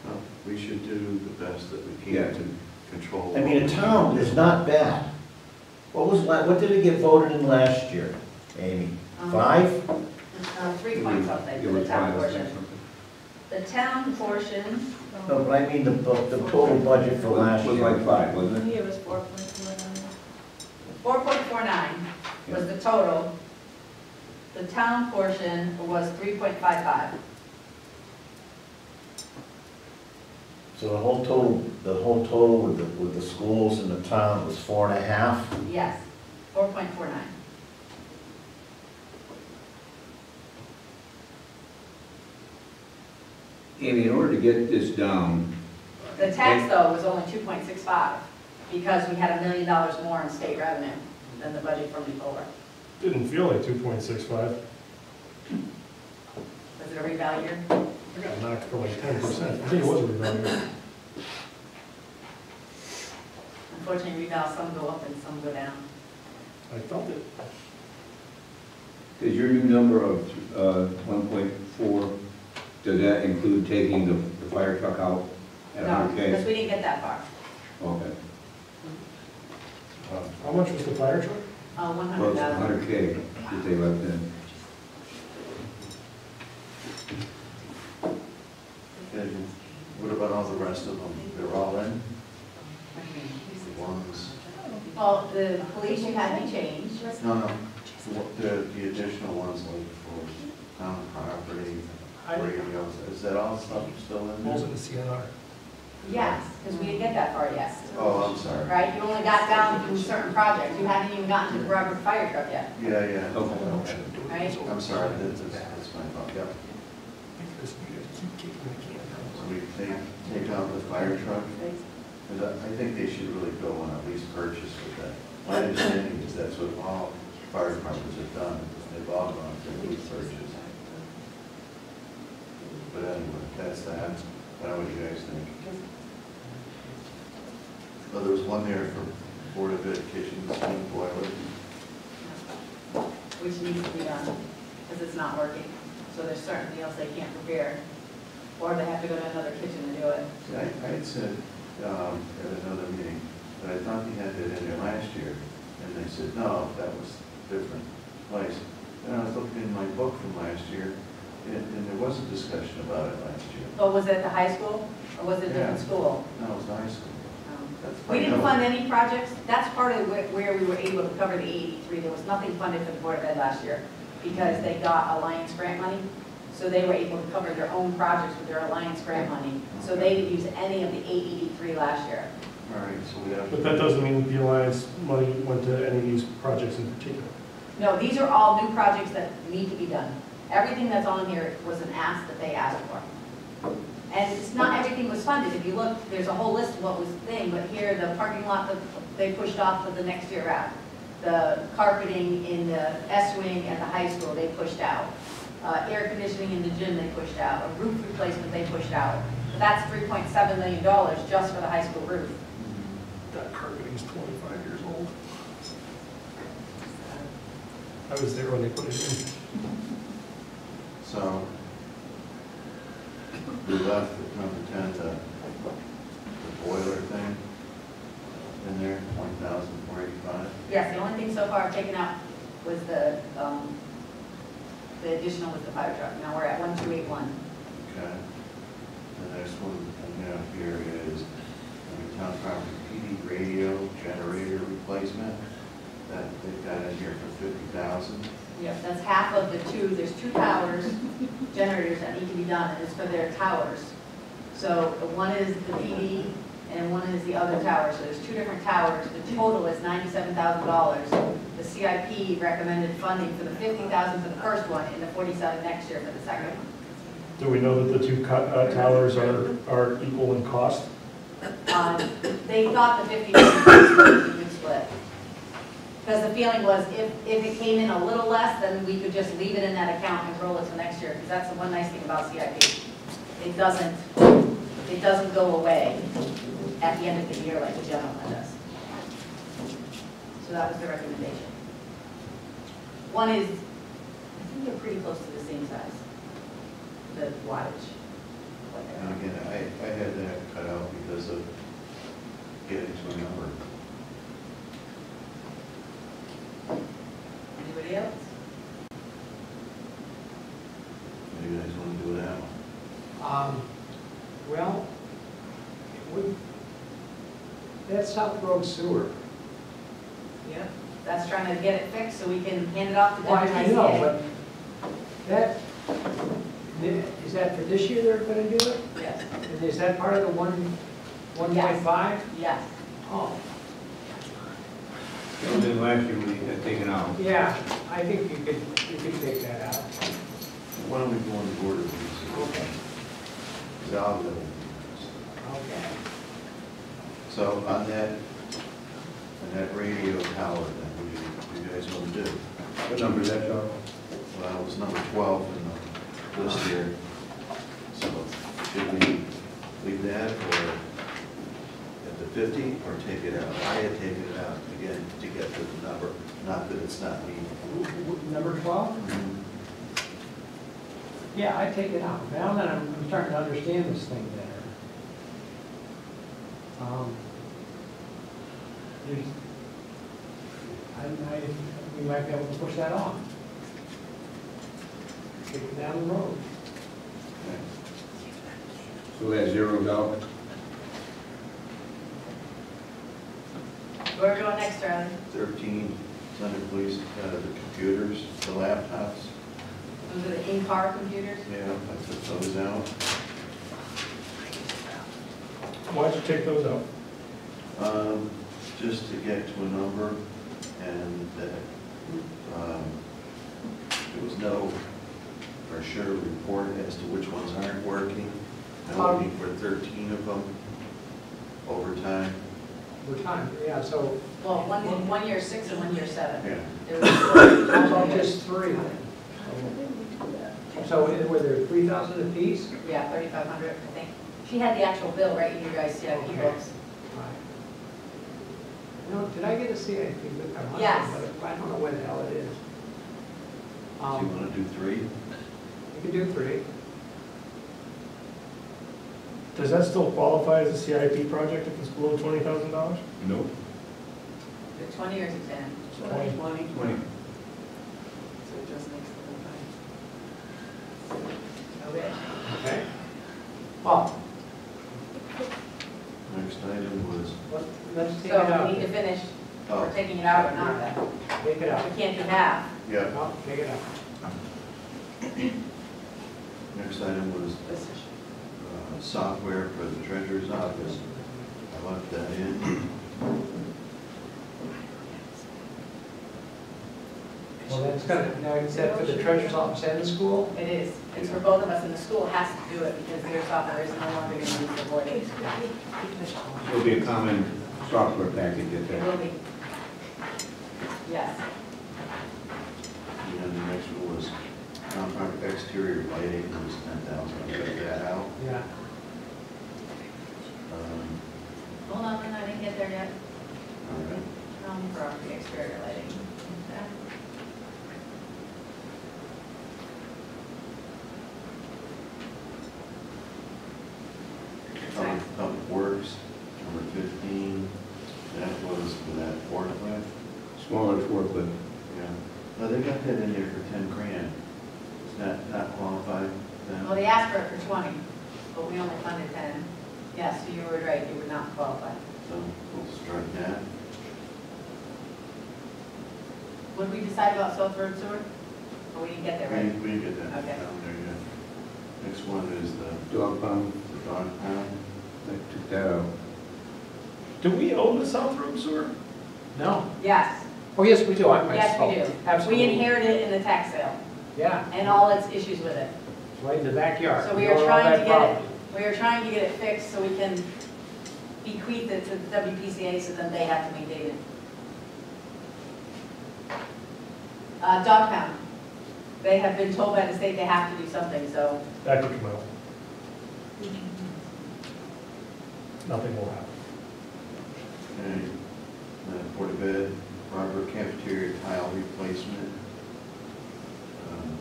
well, we should do the best that we Yeah. can to control. I mean, a town is not bad. What did it get voted in last year, Amy? 5? 3 point something It for the was town 5 or portion. something. The town portion. No, but I mean the total budget for last Was year. like 5, wasn't it? It was 4.49. 4.49 was the total. The town portion was 3.55. So the whole total with the schools in the town was 4.5? Yes. 4.49. Amy, in order to get this down, The tax, though, was only 2.65, because we had $1 million more in state revenue than the budget from before. Didn't feel like 2.65. Was it a reval year? I got knocked for like 10%. I think it was a revalue. Unfortunately, reval, some go up and some go down. I felt it. does your new number of 1.4, does that include taking the fire truck out at No, because 100K? we didn't get that far. Okay. How much was the fire truck? Well, it's 100,000. 100K that they left in. And what about all the rest of them? They're all in? The ones, Well, the police, you had me change. no, the additional ones like for town property, radios, is that all stuff still in What was there? it, the CNR? Yes, because we didn't get that far yet. Oh, I'm sorry. Right, you only got down to certain projects. You hadn't even gotten to the Robert fire truck yet, Yeah, yeah. Okay. right? I'm sorry, that's my fault, yep. So we take out the fire truck? Because I think they should really go and at least purchase with that. My understanding is that's what all fire departments have done, they've all gone through lease purchase. But anyway, that's that, I don't know what you guys think. Oh, there was one there for Board of Education, steam boiler. Which needs to be done, because it's not working. So there's certain meals they can't prepare, or they have to go to another kitchen to do it. See, I had said at another meeting that I thought they had that in there last year, and they said, no, that was different place. And I was looking in my book from last year, and there was a discussion about it last year. But was it at the high school, or was it a different Yeah. school? No, it was high school. That's We didn't my fund note. any projects. That's part of where we were able to cover the 83. There was nothing funded for the Board of Ed last year, because they got Alliance grant money. So they were able to cover their own projects with their Alliance grant money. So they didn't use any of the 883 last year. All right, so we have. But that doesn't mean the Alliance money went to any of these projects in particular. No, these are all new projects that need to be done. Everything that's on here was an ask that they asked for. And it's not everything was funded. If you look, there's a whole list of what was the thing, but here, the parking lot that they pushed off to the next year out. The carpeting in the S wing at the high school, they pushed out. Air conditioning in the gym, they pushed out. A roof replacement, they pushed out. But that's $3.7 million just for the high school roof. That carpeting's 25 years old. I was there when they put it in. So we left at number 10, the boiler thing in there, 1,485. Yes, the only thing so far I've taken out was the additional was the fire truck. Now we're at 1281. Okay. The next one I have here is town property PD radio generator replacement. That they've got in here for 50,000. Yes, that's half of the two. There's two towers, generators that need to be done, and it's for their towers. So one is the PD and one is the other tower. So there's two different towers. The total is $97,000. The CIP recommended funding for the $50,000 for the first one and the $47,000 next year for the second one. Do we know that the two towers are equal in cost? They thought the $50,000 was a good split. Because the feeling was if it came in a little less, then we could just leave it in that account and roll it to next year. Because that's the one nice thing about CIP. It doesn't go away at the end of the year like the general fund does. So that was the recommendation. One is, I think they're pretty close to the same size, the wattage. what they're And again, I had that cut out because of getting to a number. Anybody else? Maybe you guys want to do that one. Well, that's South Road Sewer. Yeah. That's trying to get it fixed so we can hand it off to Well, I know, WTCA. but that, is that for this year they're gonna do it? Yes, And is that part of the 1.5? yes. Oh. That was in last year when they had taken out. Yeah, I think you could take that out. Why don't we go on the board of these? Okay. Okay. So on that radio tower, then, what do you guys want to do? What number is that, Charlie? Well, it was number 12 in the list here. So should we leave that or at the 50 or take it out? I had taken it out again to get to the number, not that it's not meaningful. Number 12? Yeah, I take it out. Now that I'm starting to understand this thing better. We might be able to push that off. Take it down the road. So that's zeroed out? Where are we going next, Charlie? 13, it's under police, the computers, the laptops. Those are the in-car computers? Yeah, I took those out. Why'd you take those out? Just to get to a number, and there was no for sure report as to which ones aren't working. I'm looking for 13 of them over time. Over time, yeah, so Well, one year 6 and 1 year 7. Yeah. There was how about just 3? So were there 3,000 apiece? Yeah, 3,500, I think. She had the actual bill right in your guys' CIP Okay. books. No, did I get a CIP book? I must have, Yes. but I don't know where the hell it is. So you want to do 3? You can do 3. Does that still qualify as a CIP project if it's below $20,000? Nope. The 20 or is it 10? 20. 20. 20. So it just makes the whole thing. Okay. Okay. Well, Next item was, let's take it So out. we need to finish, oh, we're taking it out or not then. Take it out. We can't do half. yeah, No, take it out. next item was software for the treasurer's office. I left that in. Well, that's gonna, now is that for the treasurer's office and the school? It is. It's for both of us, and the school has to do it because their software is no longer going to be supported. It'll be a common software package at It that. will be. Yes. And then the next one was exterior lighting, it was 10,000. I took that out. Yeah. Hold on, I didn't get there yet. All right. For the exterior lighting. Okay. Public Works, number 15, that was for that forklift. Smaller forklift. Yeah. No, they got that in there for 10 grand. It's not qualified then? Well, they asked for it for 20, but we only funded 10. Yes, so you were right, you would not qualify. So we'll strike that. What did we decide about South Road Sewer? Or we didn't get there, right? We get that Okay. down there yet. Next one is the Dog pound. dog pound. I took that out. Do we own the South Road sewer? No. Yes, Oh, yes, we do. yes, we do. Absolutely. We inherited it in the tax sale Yeah, and all its issues with it. it's right in the backyard. So we Know are all trying that to get it, property. we are trying to get it fixed so we can bequeath it to the WPCA so then they have to maintain it. Dog pound. They have been told by the state they have to do something, so That could come out. Nothing will happen. Okay. Board of Ed, Robert cafeteria tile replacement.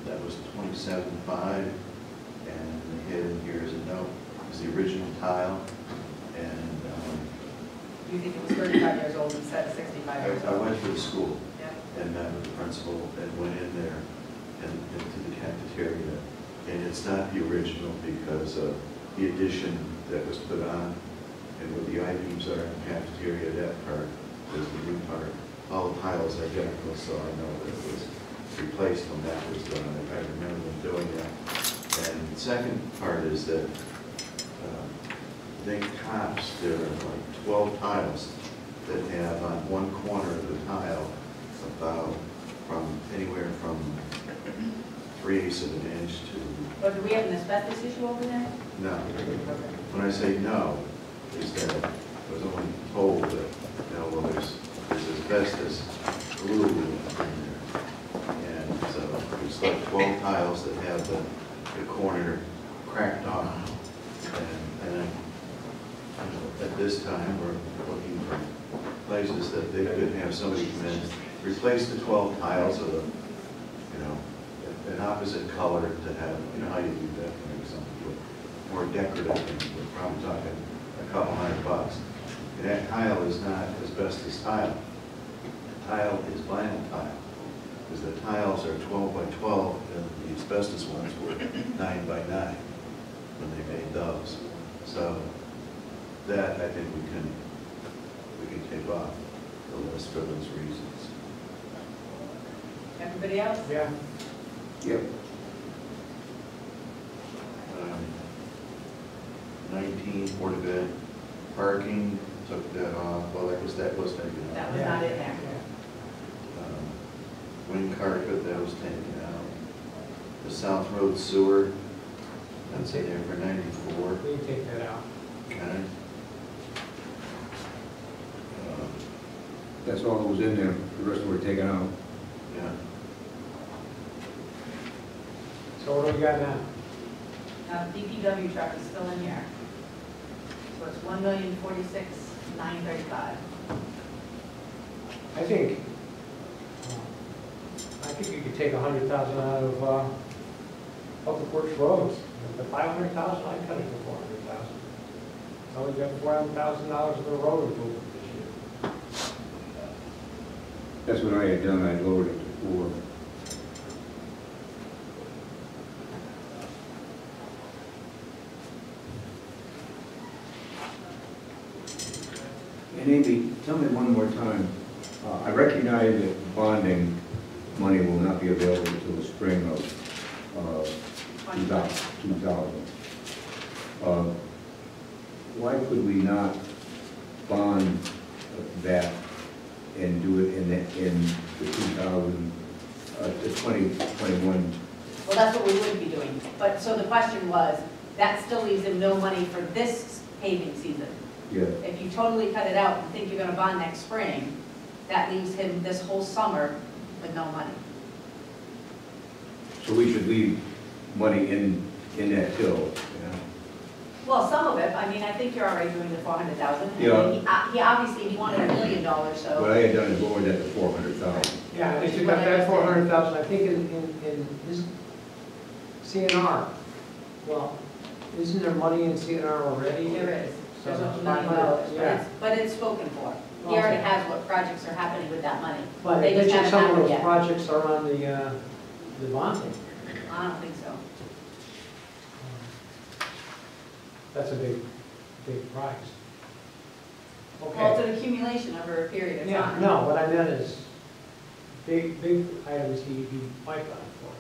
That was 27.5, and the head in here is a note, is the original tile, and you think it was 35 years old instead of 65 years I old? went to the school Yeah. and met with the principal and went in there and into the cafeteria, and it's not the original because of the addition that was put on, and where the I-beams are in the cafeteria, that part is the new part. All the tiles are identical, so I know that it was replaced when that was done. I remember them doing that. And the second part is that they cops, there are like 12 tiles that have on one corner of the tile about anywhere from 3/8 of an inch to, But do we have an asbestos issue over there? no. Okay. When I say no, is that I was only told that, you know, well, there's asbestos glue in there. And so there's like 12 tiles that have the corner cracked off. And at this time, we're looking for places that they could have somebody come in, replace the 12 tiles of a, you know, an opposite color to have, you know, how you do that, maybe something more decorative, and we're probably talking a couple $100. And that tile is not asbestos tile. The tile is vinyl tile, because the tiles are 12 by 12, and the asbestos ones were 9 by 9 when they made those. So that I think we can take off the list for those reasons. Everybody else? Yeah. Yep. 19, Board of Ed, parking, took that off, well, that was taken off. That was not in there. Wind carpet, that was taken out. The South Road sewer, that's in there for 94. We can take that out. Okay. That's all that was in there, the rest were taken out. Yeah. So what do we got now? Now, the DPW truck is still in here. So it's $1,046,935. I think you could take 100,000 out of public works roads. The 500,000, I cut it to 400,000. So we got $400,000 of the road improvement this year. That's what I had done, I lowered it to 4. And Amy, tell me one more time, I recognize that bonding money will not be available until the spring of 2000. Why could we not bond that and do it in the 2021? Well, that's what we would be doing. But, so the question was, that still leaves him no money for this paving season. Yeah. If you totally cut it out and think you're gonna bond next spring, that leaves him this whole summer with no money. So we should leave money in that till, you know? Well, some of it, I mean, I think you're already doing the 400,000. Yeah. He obviously, he wanted $1 million, What so. I had done is lower that to 400,000. Yeah, if you got that 400,000, I think in his CNR, well, isn't there money in CNR already? There is. So There's that's $1 million, fine. Yeah. but it's spoken for. He Okay. already has what projects are happening with that money. But They I just bet you haven't some of happened those yet. projects are on the bonding. I don't think so. That's a big prize. Well, Okay. it's an accumulation over a period of Yeah, time. no, what I meant is, big items he might got for.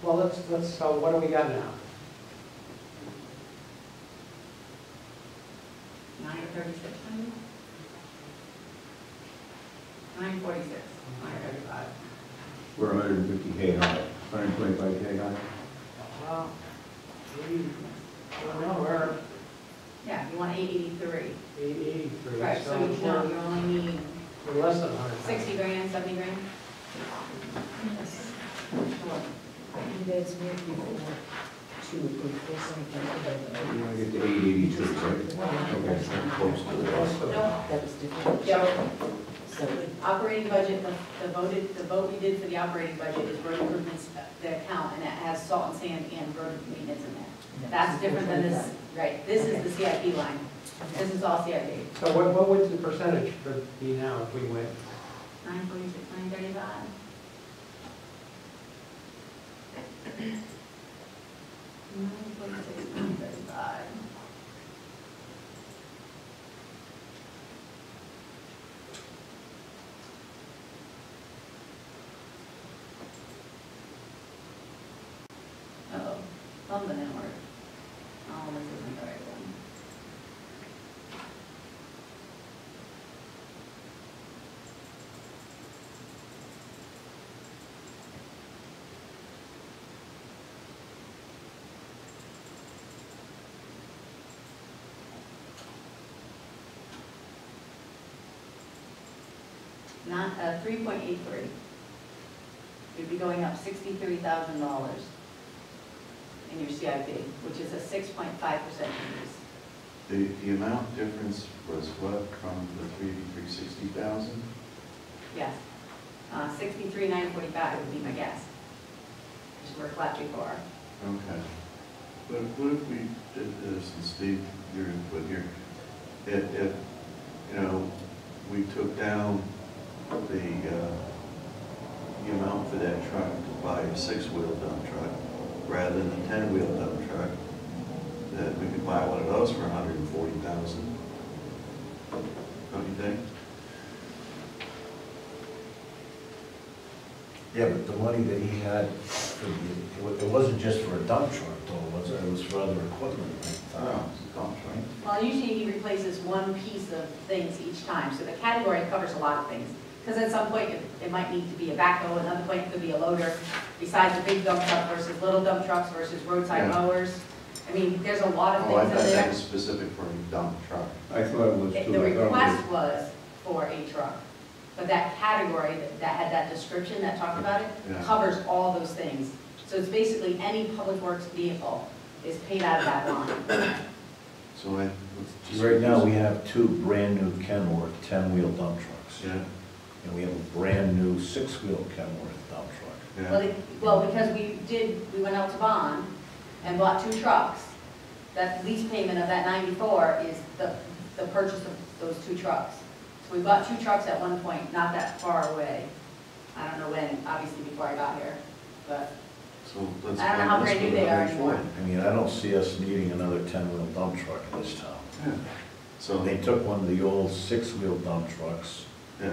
Well, so what do we got now? 936, maybe? 946, 935. We're 150K high, 125K high. Well, maybe, I don't know, we're Yeah, you want 883. 83. Right, so you know, you only need We're less than 100. 60 grand, 70 grand? You guys need before to approve this, You want to get to 882, right? Okay, so close to that. No, that was different. Joe, So, operating budget, the vote we did for the operating budget is road improvements, the account, and it has salt and sand and road maintenance in there. That's different than this, right, this is the CIP line. This is all CIP. So what would the percentage be now if we went? 946, 935. $946,935. Uh-oh, something didn't work. Oh, this isn't the right one. not, 3.83. You'd be going up $63,000 in your CIP, which is a 6.5% increase. The amount difference was what, from the 360,000? Yes. 63,945 would be my guess. Which we're flat before. Okay. But what if we did this, and Steve, your input here, if, you know, we took down the amount for that truck to buy a 6-wheel dump truck, rather than a 10-wheel dump truck, that we could buy one of those for $140,000. Don't you think? Yeah, but the money that he had, it wasn't just for a dump truck though, was it? It was for other equipment. Oh, it's a dump truck. Well, usually he replaces one piece of things each time, so the category covers a lot of things. Because at some point, it might need to be a backhoe, another point it could be a loader, besides the big dump truck versus little dump trucks versus roadside Yeah. mowers. I mean, there's a lot of Oh, I things thought in that there. was specific for a dump truck. I thought it was too. The I thought it request was for a truck, but that category that had that description that talked about it Yeah. covers all those things. So it's basically any public works vehicle is paid out of that line. So I. Right now, we have 2 brand-new Kenworth 10-wheel dump trucks. Yeah, And we have a brand-new 6-wheel Kenworth dump truck. yeah. Well, because we went out to bond and bought 2 trucks. That lease payment of that 94 is the purchase of those 2 trucks. So we bought 2 trucks at one point, not that far away. I don't know when, obviously before I got here, but So let's. I don't know how brand new they are anymore. I mean, I don't see us needing another 10-wheel dump truck in this town. Yeah. So So, they took one of the old 6-wheel dump trucks, yeah,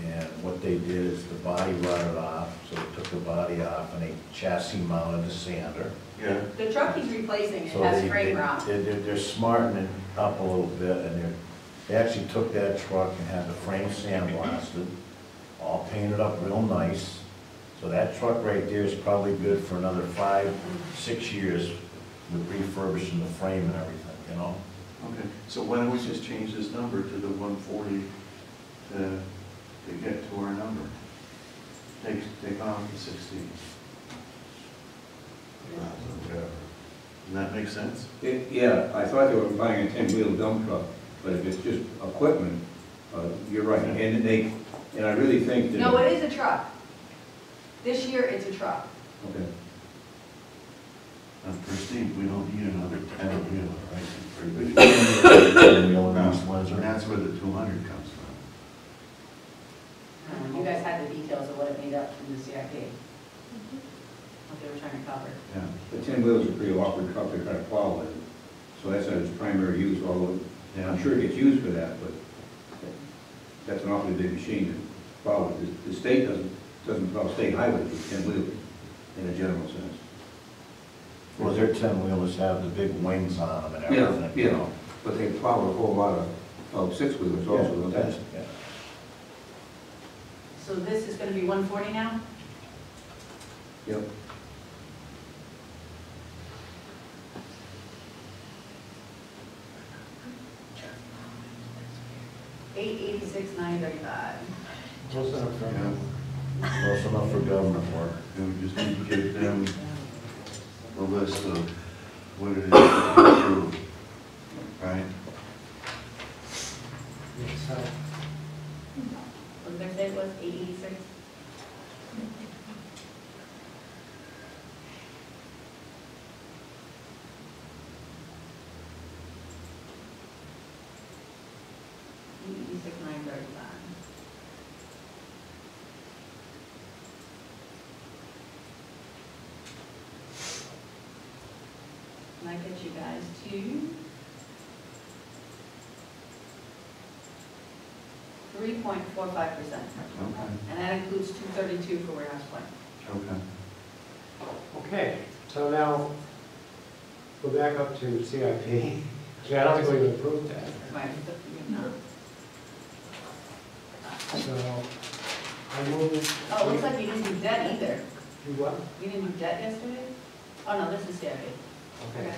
and what they did is the body rotted off, so they took the body off and they chassis mounted the sander. yeah, The truck he's replacing, it So has they- frame rot. They're smartening up a little bit, and they actually took that truck and had the frame sandblasted, all painted up real nice. So that truck right there is probably good for another 5, 6 years with refurbishing the frame and everything, you know? okay. So why don't we just change this number to the 140 to get to our number? Take off the 60. Whatever. Doesn't that make sense? Yeah, I thought they were buying a 10-wheel dump truck, but if it's just equipment, you're right. And I really think that. No, it is a truck. This year, it's a truck. Okay. For Steve, we don't need another 10-wheeler, right? Ten-wheel in East And Windsor. that's where the 200 comes from. You guys had the details of what it made up from the CIP. What they were trying to cover. Yeah. The 10-wheel is a pretty awkward truck to try to plow with. So that's its primary use, although I'm sure it gets used for that, but that's an awfully big machine to plow with. The state doesn't plow state highways with 10-wheelers in a general sense. Well, their 10-wheelers have the big wings on them and everything. Yeah, you know, but they plow a whole lot of 6-wheelers also, don't they? Yeah. So this is gonna be 140 now? Yep. $886,935. Close enough for Yeah. Close enough for government work. And we just need to give them a list of what it is to approve, right? So, What did I say it was, 886? $886,935. And I get you guys to 3.45%. Okay, And that includes 232 for warehouse plant. okay. okay, so now, go back up to CIP. Actually, I don't think we approved that. Right, no. So, I move. Oh, it looks like you didn't do debt either. You what? You didn't do debt yesterday? Oh, no, this is CIP. Okay.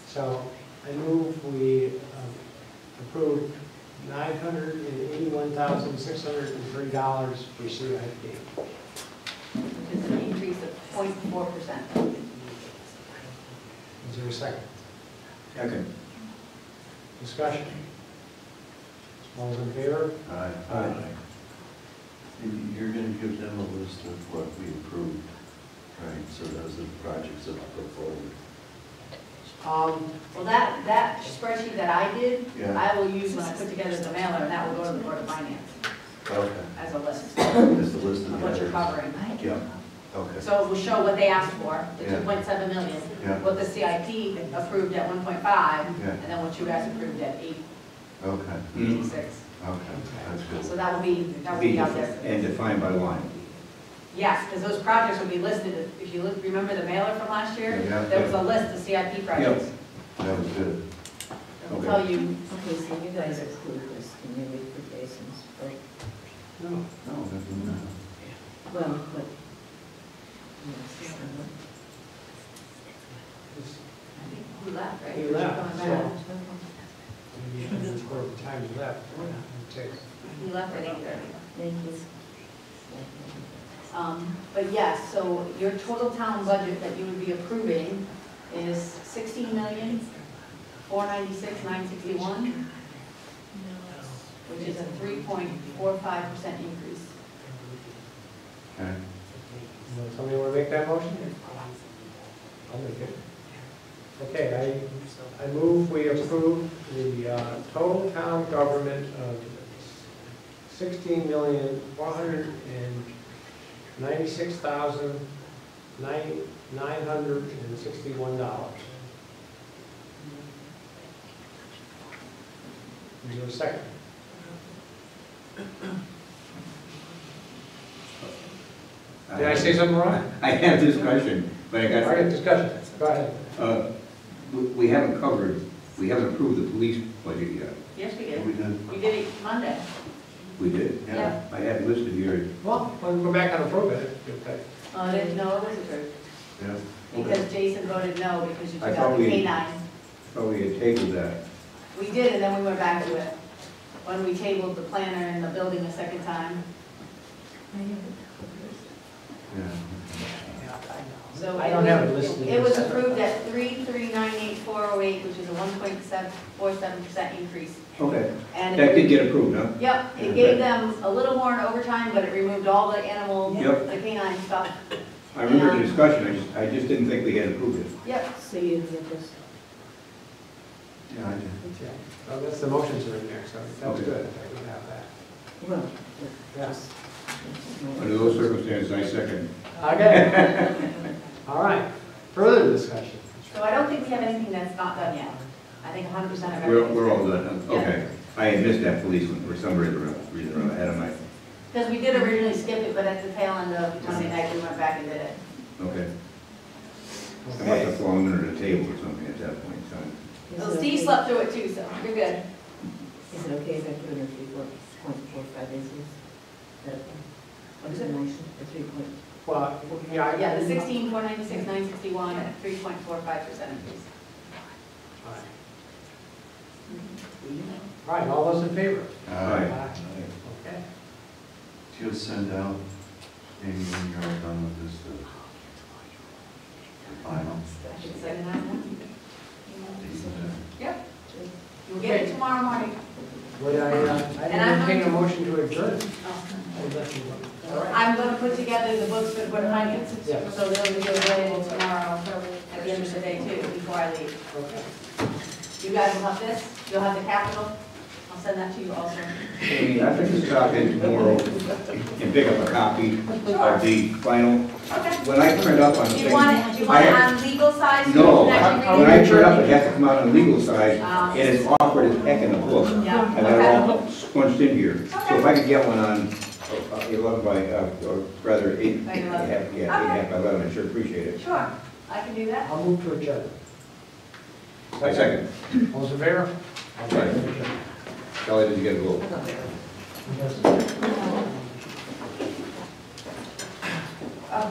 So, I move we approve $981,603 for CIP. Which is an increase of 0.4%. Is there a second? Second. Discussion? All those in favor? Aye. And you're gonna give them a list of what we approved, right? So those are the projects that I'll put forward. Well, that spreadsheet that I did, Yeah. I will use when I put together the mailer, and that will go to the Board of Finance Okay. as a list Is the list of of the what you're others? covering. Yeah, okay. So it will show what they asked for, the Yeah. 2.7 million, Yeah. what the CIP approved at 1.5, Yeah. and then what you guys approved at Okay, 8.86. okay, that's good. So that will be out there. And defined by line. Yes, because those projects will be listed, if you remember the mailer from last year, Yeah. there was a list of CIP projects. That was good. It'll tell you, Okay, so you guys approve this, can you read for Jason's? No. No, that didn't matter. Well, but, yes, I think you left, right? You left, Coming so- back. Maybe you can just go over time left. Take- You left at 8:30. thank you. But yes, so your total town budget that you would be approving is 16,496,961, which is a 3.45% increase. Okay. Somebody want to make that motion? I'll make it. Okay, I move we approve the total town government of $16,496,961. Is there a second? Did I say something wrong? I have discussion, but I All right, got, discussion. Go ahead. we haven't covered, we haven't approved the police budget yet. Yes, we We did. did. We did it Monday. We did? Yeah. I had listed here. Well, we'll go back and approve it. Okay. No, it was approved, Yeah. because Jason voted no, because you I took thought out the we- K-9. Oh, we had tabled that. We did, and then we went back to it, when we tabled the planner in the building a second time. Yeah. So I don't have it listed. It was approved at 3398408, which is a 1.47% increase. Okay. And That it, did get approved, huh? yep, it gave them a little more in overtime, but it removed all the animal, Yep. the canine stuff. I remember the discussion, I just didn't think we had approved it. Yep, So you get this, Yeah, I did. Well, that's the motions are in there, so that's Okay. good. I would have that. well, Yes. Under those circumstances, I second. Okay. All right. Further discussion. so I don't think we have anything that's not done yet. I think 100% of We're everything. all done, huh? Okay. I had missed that police one for some reason I had on my, Because we did originally skip it, but at the tail end of Monday night, we went back and did it. okay. I must Okay. have fallen under the table or something at that point in time. So Steve slept through it too, so you're good. Is it okay if I put in a 3.45 inches? What is the motion, the 3 point? Well, yeah. Yeah, the 16,496,961 at 3.45% increase. All right. All right, all those in favor? Aye. Okay. Just send out, maybe when you're all done with this, the final. I should send it out now. Decent. Yep. You'll get it tomorrow morning. Would I And didn't I'm entertain a going to- motion to adjourn. Oh. I'm going to put together the books for the Board of Finance. Yeah. So they'll be available tomorrow at the end of the day too, before I leave. Okay. You guys will have this, you'll have the capital. I'll send that to you also. Amy, I think to stop in tomorrow and pick up a copy of the final. Okay. When I print up on the Do thing. you want it on legal side? so you No, can actually when read I it? print up, it has to come out on the legal side, and it's awkward as heck in the book. Yeah, I got it okay. all squunched in here. So if I could get one on 11 by, or rather 8, By 11. yeah, 8.5 by 11, I sure appreciate it. Sure, I can do that. I'll move to adjourn. I second. All those in favor? Right. Kelly didn't get a vote. Oh.